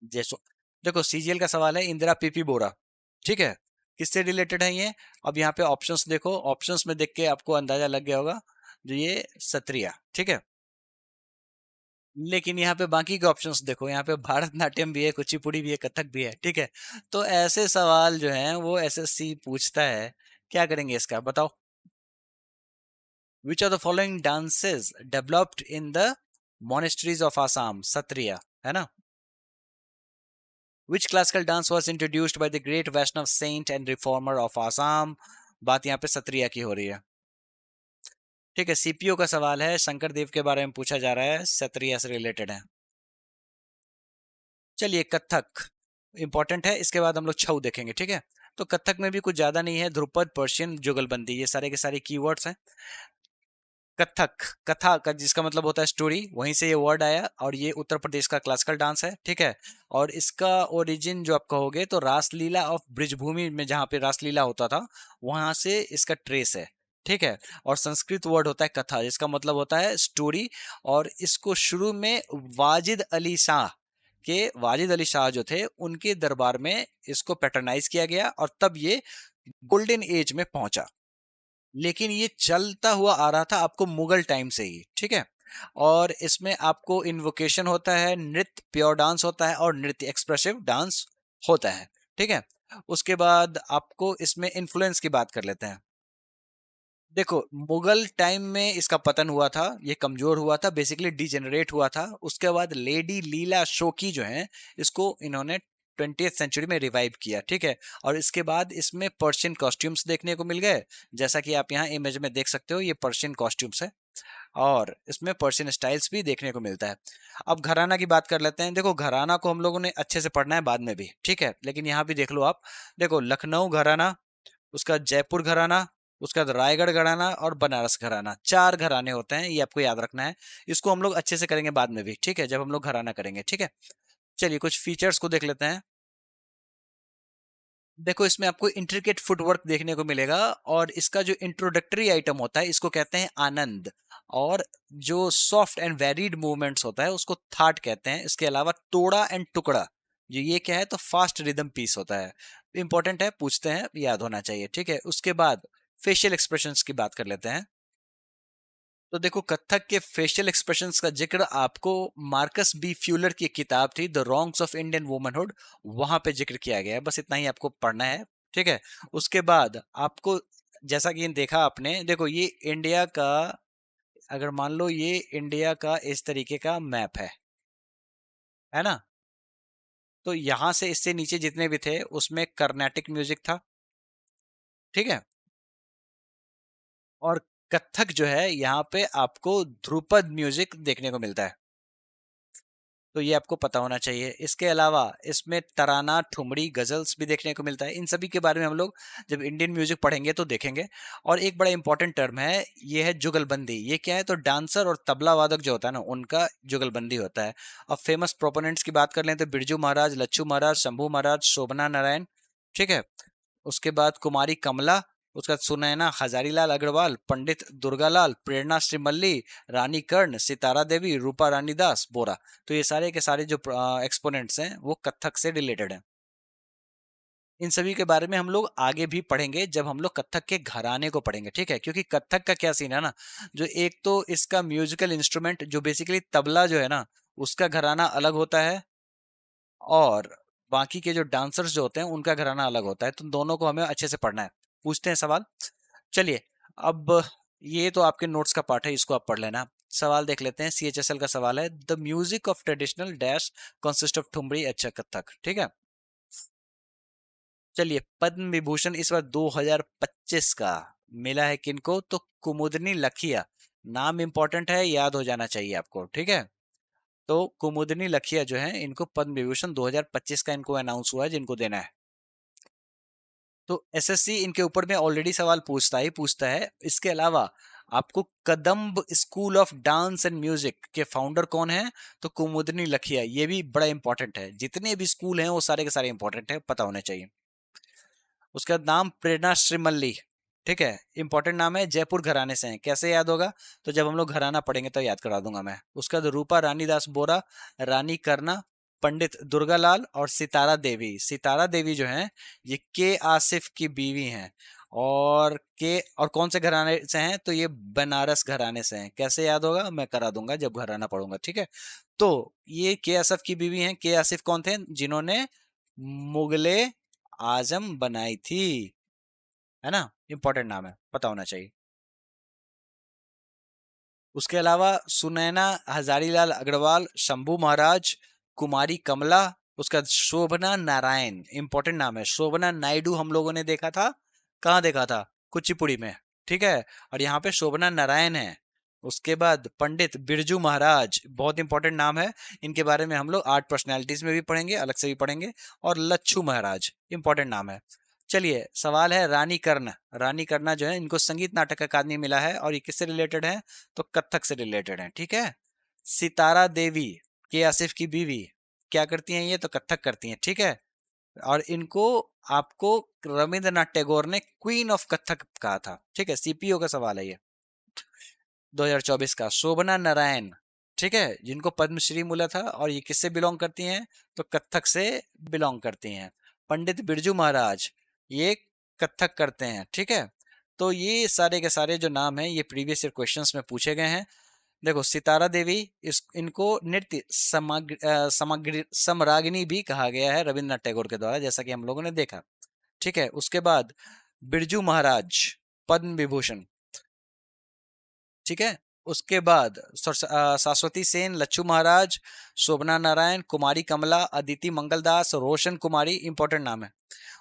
जैसो देखो सीजीएल का सवाल है इंदिरा पीपी बोरा, ठीक है, किससे रिलेटेड है ये। अब यहाँ पे ऑप्शंस देखो, ऑप्शंस में देख के आपको अंदाजा लग गया होगा जो ये सत्रिया, ठीक है। लेकिन यहाँ पे बाकी के ऑप्शंस देखो, यहाँ पे भारतनाट्यम भी है, कुचिपुड़ी भी है, कथक भी है, ठीक है। तो ऐसे सवाल जो है वो एसएससी पूछता है, क्या करेंगे इसका बताओ। Which of the following dances developed in the monasteries of Assam? Satriya, है ना। Which classical dance was introduced by the great Vaishnav saint and reformer of Assam? बात यहाँ पे सत्रिया की हो रही है, ठीक है। सीपीओ का सवाल है, शंकर देव के बारे में पूछा जा रहा है, सत्रिया से रिलेटेड है। चलिए कथक इंपॉर्टेंट है, इसके बाद हम लोग छऊ देखेंगे, ठीक है। तो कथक में भी कुछ ज्यादा नहीं है, ध्रुपद, पर्शियन, जुगलबंदी, ये सारे के सारे कीवर्ड्स हैं। कथक, कथा का जिसका मतलब होता है स्टोरी, वहीं से ये वर्ड आया और ये उत्तर प्रदेश का क्लासिकल डांस है, ठीक है। और इसका ओरिजिन जो आप कहोगे तो रासलीला ऑफ ब्रिजभूमि में जहाँ पे रासलीला होता था वहां से इसका ट्रेस है, ठीक है। और संस्कृत वर्ड होता है कथा, जिसका मतलब होता है स्टोरी। और इसको शुरू में वाजिद अली शाह जो थे उनके दरबार में इसको पैटर्नाइज किया गया और तब ये गोल्डन एज में पहुंचा। लेकिन ये चलता हुआ आ रहा था आपको मुगल टाइम से ही, ठीक है। और इसमें आपको इन्वोकेशन होता है, नृत्य प्योर डांस होता है और नृत्य एक्सप्रेसिव डांस होता है, ठीक है। उसके बाद आपको इसमें इन्फ्लुएंस की बात कर लेते हैं। देखो मुगल टाइम में इसका पतन हुआ था, ये कमजोर हुआ था, बेसिकली डिजेनरेट हुआ था। उसके बाद लेडी लीला शोकी जो है इसको इन्होंने 20th सेंचुरी में रिवाइव किया, ठीक है। और इसके बाद इसमें पर्शियन कॉस्ट्यूम्स देखने को मिल गए, जैसा कि आप यहाँ इमेज में देख सकते हो, ये पर्शियन कॉस्ट्यूम्स है और इसमें पर्शियन स्टाइल्स भी देखने को मिलता है। अब घराना की बात कर लेते हैं। देखो घराना को हम लोगों ने अच्छे से पढ़ना है बाद में भी, ठीक है, लेकिन यहाँ भी देख लो आप। देखो लखनऊ घराना, उसका जयपुर घराना, उसका बाद रायगढ़ घराना और बनारस घराना, चार घराने होते हैं, ये आपको याद रखना है। इसको हम लोग अच्छे से करेंगे बाद में भी, ठीक है, जब हम लोग घराना करेंगे, ठीक है। चलिए कुछ फीचर्स को देख लेते हैं। देखो इसमें आपको इंट्रिकेट फुटवर्क देखने को मिलेगा और इसका जो इंट्रोडक्टरी आइटम होता है इसको कहते हैं आनंद। और जो सॉफ्ट एंड वेरिड मूवमेंट्स होता है उसको थाट कहते हैं। इसके अलावा तोड़ा एंड टुकड़ा, जो ये क्या है तो फास्ट रिदम पीस होता है। इंपॉर्टेंट है, पूछते हैं, याद होना चाहिए, ठीक है। उसके बाद फेशियल एक्सप्रेशंस की बात कर लेते हैं। तो देखो, कथक के फेशियल एक्सप्रेशंस का जिक्र आपको मार्कस बी फ्यूलर की किताब थी the wrongs of Indian womanhood, वहां पे जिक्र किया गया है। बस इतना ही आपको पढ़ना है, ठीक है। उसके बाद आपको, जैसा कि देखा आपने, देखो ये इंडिया का, अगर मान लो ये इंडिया का इस तरीके का मैप है ना। तो यहां से इससे नीचे जितने भी थे उसमें कर्नाटिक म्यूजिक था, ठीक है। और कथक जो है यहाँ पे आपको ध्रुपद म्यूजिक देखने को मिलता है, तो ये आपको पता होना चाहिए। इसके अलावा इसमें तराना, ठुमरी, गजल्स भी देखने को मिलता है। इन सभी के बारे में हम लोग जब इंडियन म्यूजिक पढ़ेंगे तो देखेंगे। और एक बड़ा इंपॉर्टेंट टर्म है, ये है जुगलबंदी। ये क्या है, तो डांसर और तबला वादक जो होता है ना, उनका जुगलबंदी होता है। अब फेमस प्रोपोनेंट्स की बात कर लें तो बिरजू महाराज, लच्छू महाराज, शंभू महाराज, शोभना नारायण, ठीक है। उसके बाद कुमारी कमला, उसका सुनैना हजारीलाल अग्रवाल, पंडित दुर्गालाल, प्रेरणा श्रीमल्ली, रानी कर्ण, सितारा देवी, रूपा रानी दास बोरा। तो ये सारे के सारे जो एक्सपोनेंट्स हैं वो कथक से रिलेटेड हैं। इन सभी के बारे में हम लोग आगे भी पढ़ेंगे जब हम लोग कथक के घराने को पढ़ेंगे, ठीक है। क्योंकि कथक का क्या सीन है ना, जो एक तो इसका म्यूजिकल इंस्ट्रूमेंट जो बेसिकली तबला जो है ना, उसका घराना अलग होता है, और बाकी के जो डांसर्स जो होते हैं उनका घराना अलग होता है। तो दोनों को हमें अच्छे से पढ़ना है। पूछते हैं सवाल, चलिए। अब ये तो आपके नोट्स का पार्ट है, इसको आप पढ़ लेना। सवाल देख लेते हैं। सीएचएसएल का सवाल है, the music of traditional dash consist of thumri, अच्छा कथक, ठीक है। चलिए, पद्म विभूषण इस बार 2025 का मिला है किनको, तो कुमुदनी लखिया। नाम इंपॉर्टेंट है, याद हो जाना चाहिए आपको, ठीक है। तो कुमुदनी लखिया जो है, इनको पद्म विभूषण 2025 का इनको अनाउंस हुआ है, जिनको देना है। तो एसएससी इनके ऊपर में ऑलरेडी सवाल पूछता है। इसके अलावा आपको Kadamb school of dance and music के फाउंडर कौन है, तो कुमुदनी लखिया। ये भी बड़ा इंपॉर्टेंट है, जितने भी स्कूल हैं वो सारे के सारे इंपॉर्टेंट है, पता होने चाहिए। उसका नाम प्रेरणा श्रीमल्ली, ठीक है। इंपॉर्टेंट नाम है, जयपुर घराने से है। कैसे याद होगा, तो जब हम लोग घराना पढ़ेंगे तो याद करा दूंगा मैं। उसका तो रूपा रानी दास बोरा, रानी करना, पंडित दुर्गालाल और सितारा देवी। सितारा देवी जो है ये के आसिफ की बीवी हैं। और कौन से घराने से हैं, तो ये बनारस घराने से हैं। कैसे याद होगा, मैं करा दूंगा जब घराना पढ़ूंगा, ठीक है। तो ये के आसिफ की बीवी हैं। के आसिफ कौन थे, जिन्होंने मुगले आजम बनाई थी, है ना। इंपॉर्टेंट नाम है, पता होना चाहिए। उसके अलावा सुनैना हजारीलाल अग्रवाल, शंभू महाराज, कुमारी कमला, उसका शोभना नारायण, इंपॉर्टेंट नाम है। शोभना नायडू हम लोगों ने देखा था, कहाँ देखा था, कुचिपुड़ी में, ठीक है। और यहाँ पे शोभना नारायण है। उसके बाद पंडित बिरजू महाराज, बहुत इंपॉर्टेंट नाम है। इनके बारे में हम लोग आर्ट पर्सनैलिटीज में भी पढ़ेंगे, अलग से भी पढ़ेंगे। और लच्छू महाराज, इंपॉर्टेंट नाम है। चलिए, सवाल है रानी कर्ण। रानी कर्णा जो है, इनको संगीत नाटक अकादमी मिला है, और ये किससे रिलेटेड है, तो कथक से रिलेटेड है, ठीक है। सितारा देवी, के आसिफ की बीवी, क्या करती हैं ये, तो कथक करती हैं, ठीक है। और इनको आपको रविंद्रनाथ टैगोर ने क्वीन ऑफ कथक कहा था, ठीक है। सीपीओ का सवाल है ये 2024 का। शोभना नारायण, ठीक है, जिनको पद्मश्री मिला था, और ये किससे बिलोंग करती हैं, तो कथक से बिलोंग करती हैं। पंडित बिरजू महाराज, ये कथक करते हैं, ठीक है। तो ये सारे के सारे जो नाम हैं ये प्रीवियस ईयर क्वेश्चंस में पूछे गए हैं। देखो, सितारा देवी, इनको नृत्य सम्राग्नी भी कहा गया है रविन्द्रनाथ टैगोर के द्वारा, जैसा कि हम लोगों ने देखा, ठीक है। उसके बाद बिरजू महाराज, पद्म विभूषण, ठीक है। उसके बाद सरस्वती सेन, लच्छू महाराज, शोभना नारायण, कुमारी कमला, अदिति मंगलदास, रोशन कुमारी, इंपॉर्टेंट नाम है।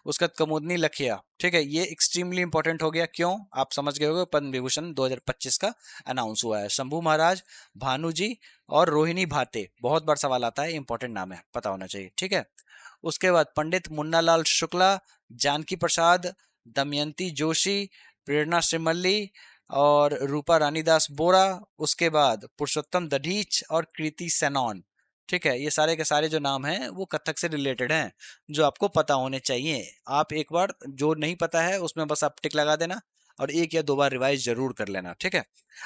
उसका कमुदनी लखिया, ठीक है। ये एक्सट्रीमली इंपॉर्टेंट हो गया, क्यों, आप समझ गए होंगे, पद्म विभूषण 2025 का अनाउंस हुआ है। शंभू महाराज, भानु जी, और रोहिणी भाते, बहुत बार सवाल आता है, इंपॉर्टेंट नाम है, पता होना चाहिए, ठीक है। उसके बाद पंडित मुन्नालाल शुक्ला, जानकी प्रसाद, दमयंती जोशी, प्रेरणा श्रीमल्ली, और रूपा रानीदास बोरा। उसके बाद पुरुषोत्तम दधीच और कृति सेनॉन, ठीक है। ये सारे के सारे जो नाम हैं वो कथक से रिलेटेड हैं, जो आपको पता होने चाहिए। आप एक बार जो नहीं पता है उसमें बस आप टिक लगा देना, और एक या दो बार रिवाइज जरूर कर लेना, ठीक है।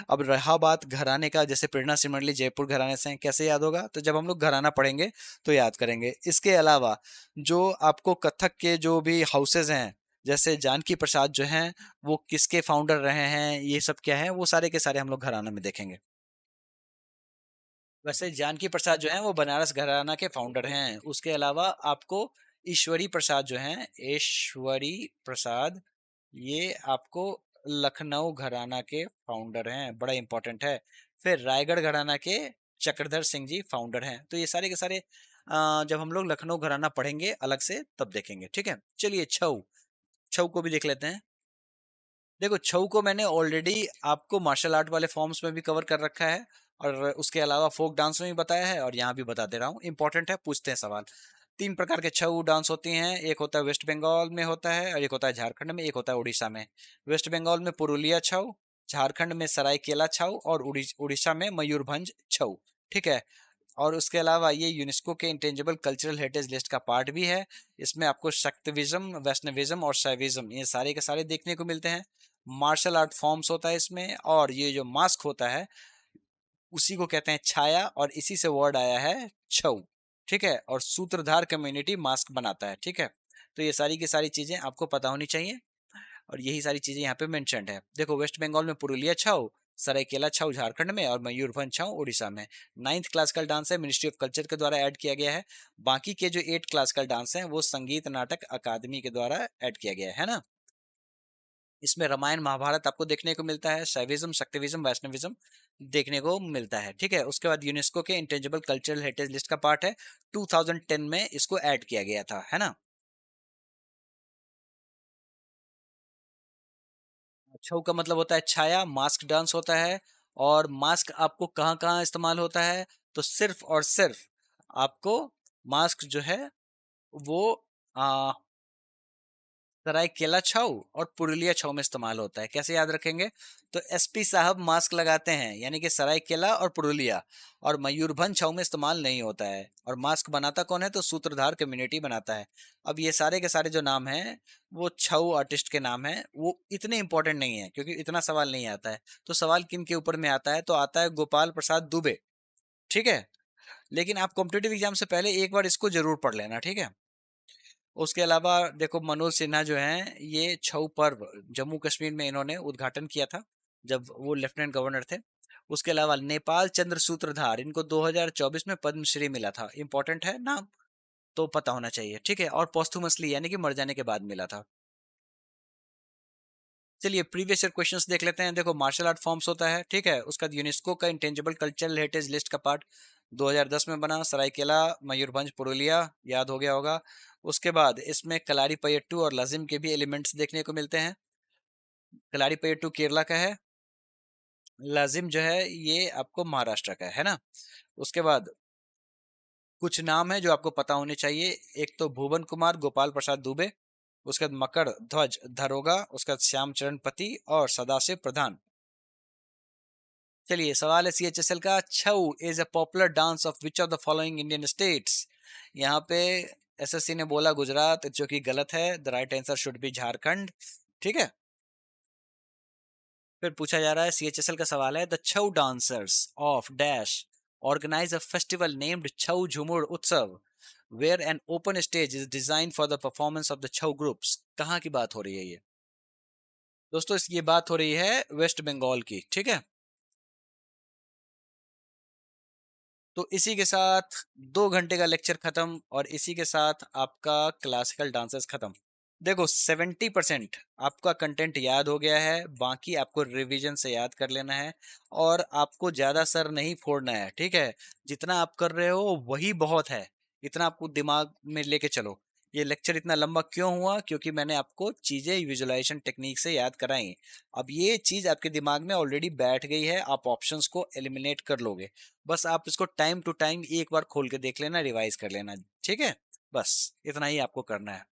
अब रहा बात घराने का, जैसे प्रेरणा सिमरली जयपुर घराने से हैं, कैसे याद होगा, तो जब हम लोग घराना पढ़ेंगे तो याद करेंगे। इसके अलावा जो आपको कथक के जो भी हाउसेज हैं, जैसे जानकी प्रसाद जो हैं वो किसके फाउंडर रहे हैं, ये सब क्या है, वो सारे के सारे हम लोग घराना में देखेंगे। वैसे जानकी प्रसाद जो हैं वो बनारस घराना के फाउंडर हैं। उसके अलावा आपको ईश्वरी प्रसाद जो हैं, ईश्वरी प्रसाद, ये आपको लखनऊ घराना के फाउंडर हैं, बड़ा इंपॉर्टेंट है। फिर रायगढ़ घराना के चक्रधर सिंह जी फाउंडर हैं। तो ये सारे के सारे जब हम लोग लखनऊ घराना पढ़ेंगे अलग से तब देखेंगे, ठीक है। चलिए छऊ, छऊ को भी देख लेते हैं। देखो छऊ को मैंने ऑलरेडी आपको मार्शल आर्ट वाले फॉर्म्स में भी कवर कर रखा है, और उसके अलावा फोक डांस में भी बताया है, और यहाँ भी बता दे रहा हूँ। इंपॉर्टेंट है, पूछते हैं सवाल। 3 प्रकार के छऊ डांस होती हैं, एक होता है वेस्ट बंगाल में होता है, और एक होता है झारखंड में, एक होता है उड़ीसा में। वेस्ट बंगाल में पुरुलिया छऊ, झारखंड में सरायकेला छऊ, और उड़ीसा में मयूरभंज छऊ, ठीक है। और उसके अलावा ये यूनेस्को के इंटेंजिबल कल्चरल हेरिटेज लिस्ट का पार्ट भी है। इसमें आपको शक्तिविज्म, वैष्णविज्म और शैविज्म, ये सारे के सारे देखने को मिलते हैं। मार्शल आर्ट फॉर्म्स होता है इसमें, और ये जो मास्क होता है उसी को कहते हैं छाया, और इसी से वर्ड आया है छऊ, ठीक है। और सूत्रधार कम्युनिटी मास्क बनाता है, ठीक है। तो ये सारी की सारी चीजें आपको पता होनी चाहिए, और यही सारी चीजें यहाँ पे मेंशन्ड है। देखो वेस्ट बंगाल में पुरुलिया छाऊ, सरायकेला छाऊ झारखंड में, और मयूरभंज छाऊ उड़ीसा में। 9th क्लासिकल डांस है, मिनिस्ट्री ऑफ कल्चर के द्वारा ऐड किया गया है। बाकी के जो 8 क्लासिकल डांस हैं वो संगीत नाटक अकादमी के द्वारा ऐड किया गया है ना। इसमें रामायण महाभारत आपको देखने को मिलता है, शैविज्म, शक्तिविज्म, वैष्णविज्म देखने को मिलता है, ठीक है। उसके बाद यूनेस्को के इंटेंजिबल कल्चरल हेरिटेज लिस्ट का पार्ट है, 2010 में इसको ऐड किया गया था, है ना। छऊ का मतलब होता है छाया, मास्क डांस होता है। और मास्क आपको कहाँ कहाँ इस्तेमाल होता है, तो सिर्फ और सिर्फ आपको मास्क जो है वो सरायकेला छऊ और पुरुलिया छऊ में इस्तेमाल होता है। कैसे याद रखेंगे, तो एसपी साहब मास्क लगाते हैं, यानी कि सरायकेला और पुरुलिया, और मयूरभंज छऊ में इस्तेमाल नहीं होता है। और मास्क बनाता कौन है, तो सूत्रधार कम्युनिटी बनाता है। अब ये सारे के सारे जो नाम हैं वो छऊ आर्टिस्ट के नाम हैं, वो इतने इंपॉर्टेंट नहीं है क्योंकि इतना सवाल नहीं आता है। तो सवाल किन के ऊपर में आता है, तो आता है गोपाल प्रसाद दुबे, ठीक है। लेकिन आप कॉम्पिटेटिव एग्जाम से पहले एक बार इसको जरूर पढ़ लेना, ठीक है। उसके अलावा देखो मनोज सिन्हा जो हैं, ये छऊ पर्व जम्मू कश्मीर में इन्होंने उद्घाटन किया था जब वो लेफ्टिनेंट गवर्नर थे। उसके अलावा नेपाल चंद्र सूत्रधार, इनको 2024 में पद्मश्री मिला था। इंपॉर्टेंट है नाम, तो पता होना चाहिए, ठीक है। और पोस्थुमसली यानी कि मर जाने के बाद मिला था। चलिए प्रीवियस ईयर क्वेश्चंस देख लेते हैं। देखो मार्शल आर्ट फॉर्म्स होता है, ठीक है। उसका यूनेस्को का इंटेंजिबल कल्चरल हेरिटेज लिस्ट का पार्ट 2010 में बना, सरायकेला, मयूरभंज, पुरुलिया, याद हो गया होगा। उसके बाद इसमें कलारी पयट्टू और लजिम के भी एलिमेंट्स देखने को मिलते हैं। कलारी पयट्टू केरला का है, लजिम जो है ये आपको महाराष्ट्र का है ना। उसके बाद कुछ नाम है जो आपको पता होने चाहिए। एक तो भुवन कुमार गोपाल प्रसाद दुबे, उसके बाद मकर ध्वज धरोगा, उसके बाद श्यामचरण पति और सदाशिव प्रधान। चलिए सवाल है सीएचएसएल का, Chhau is a popular dance of which of the following Indian states. यहाँ पे एसएससी ने बोला गुजरात, जो कि गलत है। The right answer should be Jharkhand, ठीक है। फिर पूछा जा रहा है, सीएचएसएल का सवाल है, the Chhau dancers of dash organise a festival named Chhau Jhumur Utsav where an open stage is design for the performance of the Chhau groups. कहाँ की बात हो रही है ये दोस्तों, ये बात हो रही है वेस्ट बंगाल की, ठीक है। तो इसी के साथ 2 घंटे का लेक्चर खत्म, और इसी के साथ आपका क्लासिकल डांसेस खत्म। देखो 70% आपका कंटेंट याद हो गया है, बाकी आपको रिवीजन से याद कर लेना है। और आपको ज्यादा सर नहीं फोड़ना है, ठीक है। जितना आप कर रहे हो वही बहुत है, इतना आपको दिमाग में लेके चलो। ये लेक्चर इतना लंबा क्यों हुआ, क्योंकि मैंने आपको चीजें विजुअलाइजेशन टेक्निक से याद कराई। अब ये चीज आपके दिमाग में ऑलरेडी बैठ गई है, आप ऑप्शंस को एलिमिनेट कर लोगे। बस आप इसको टाइम टू टाइम एक बार खोल के देख लेना, रिवाइज कर लेना, ठीक है। बस इतना ही आपको करना है।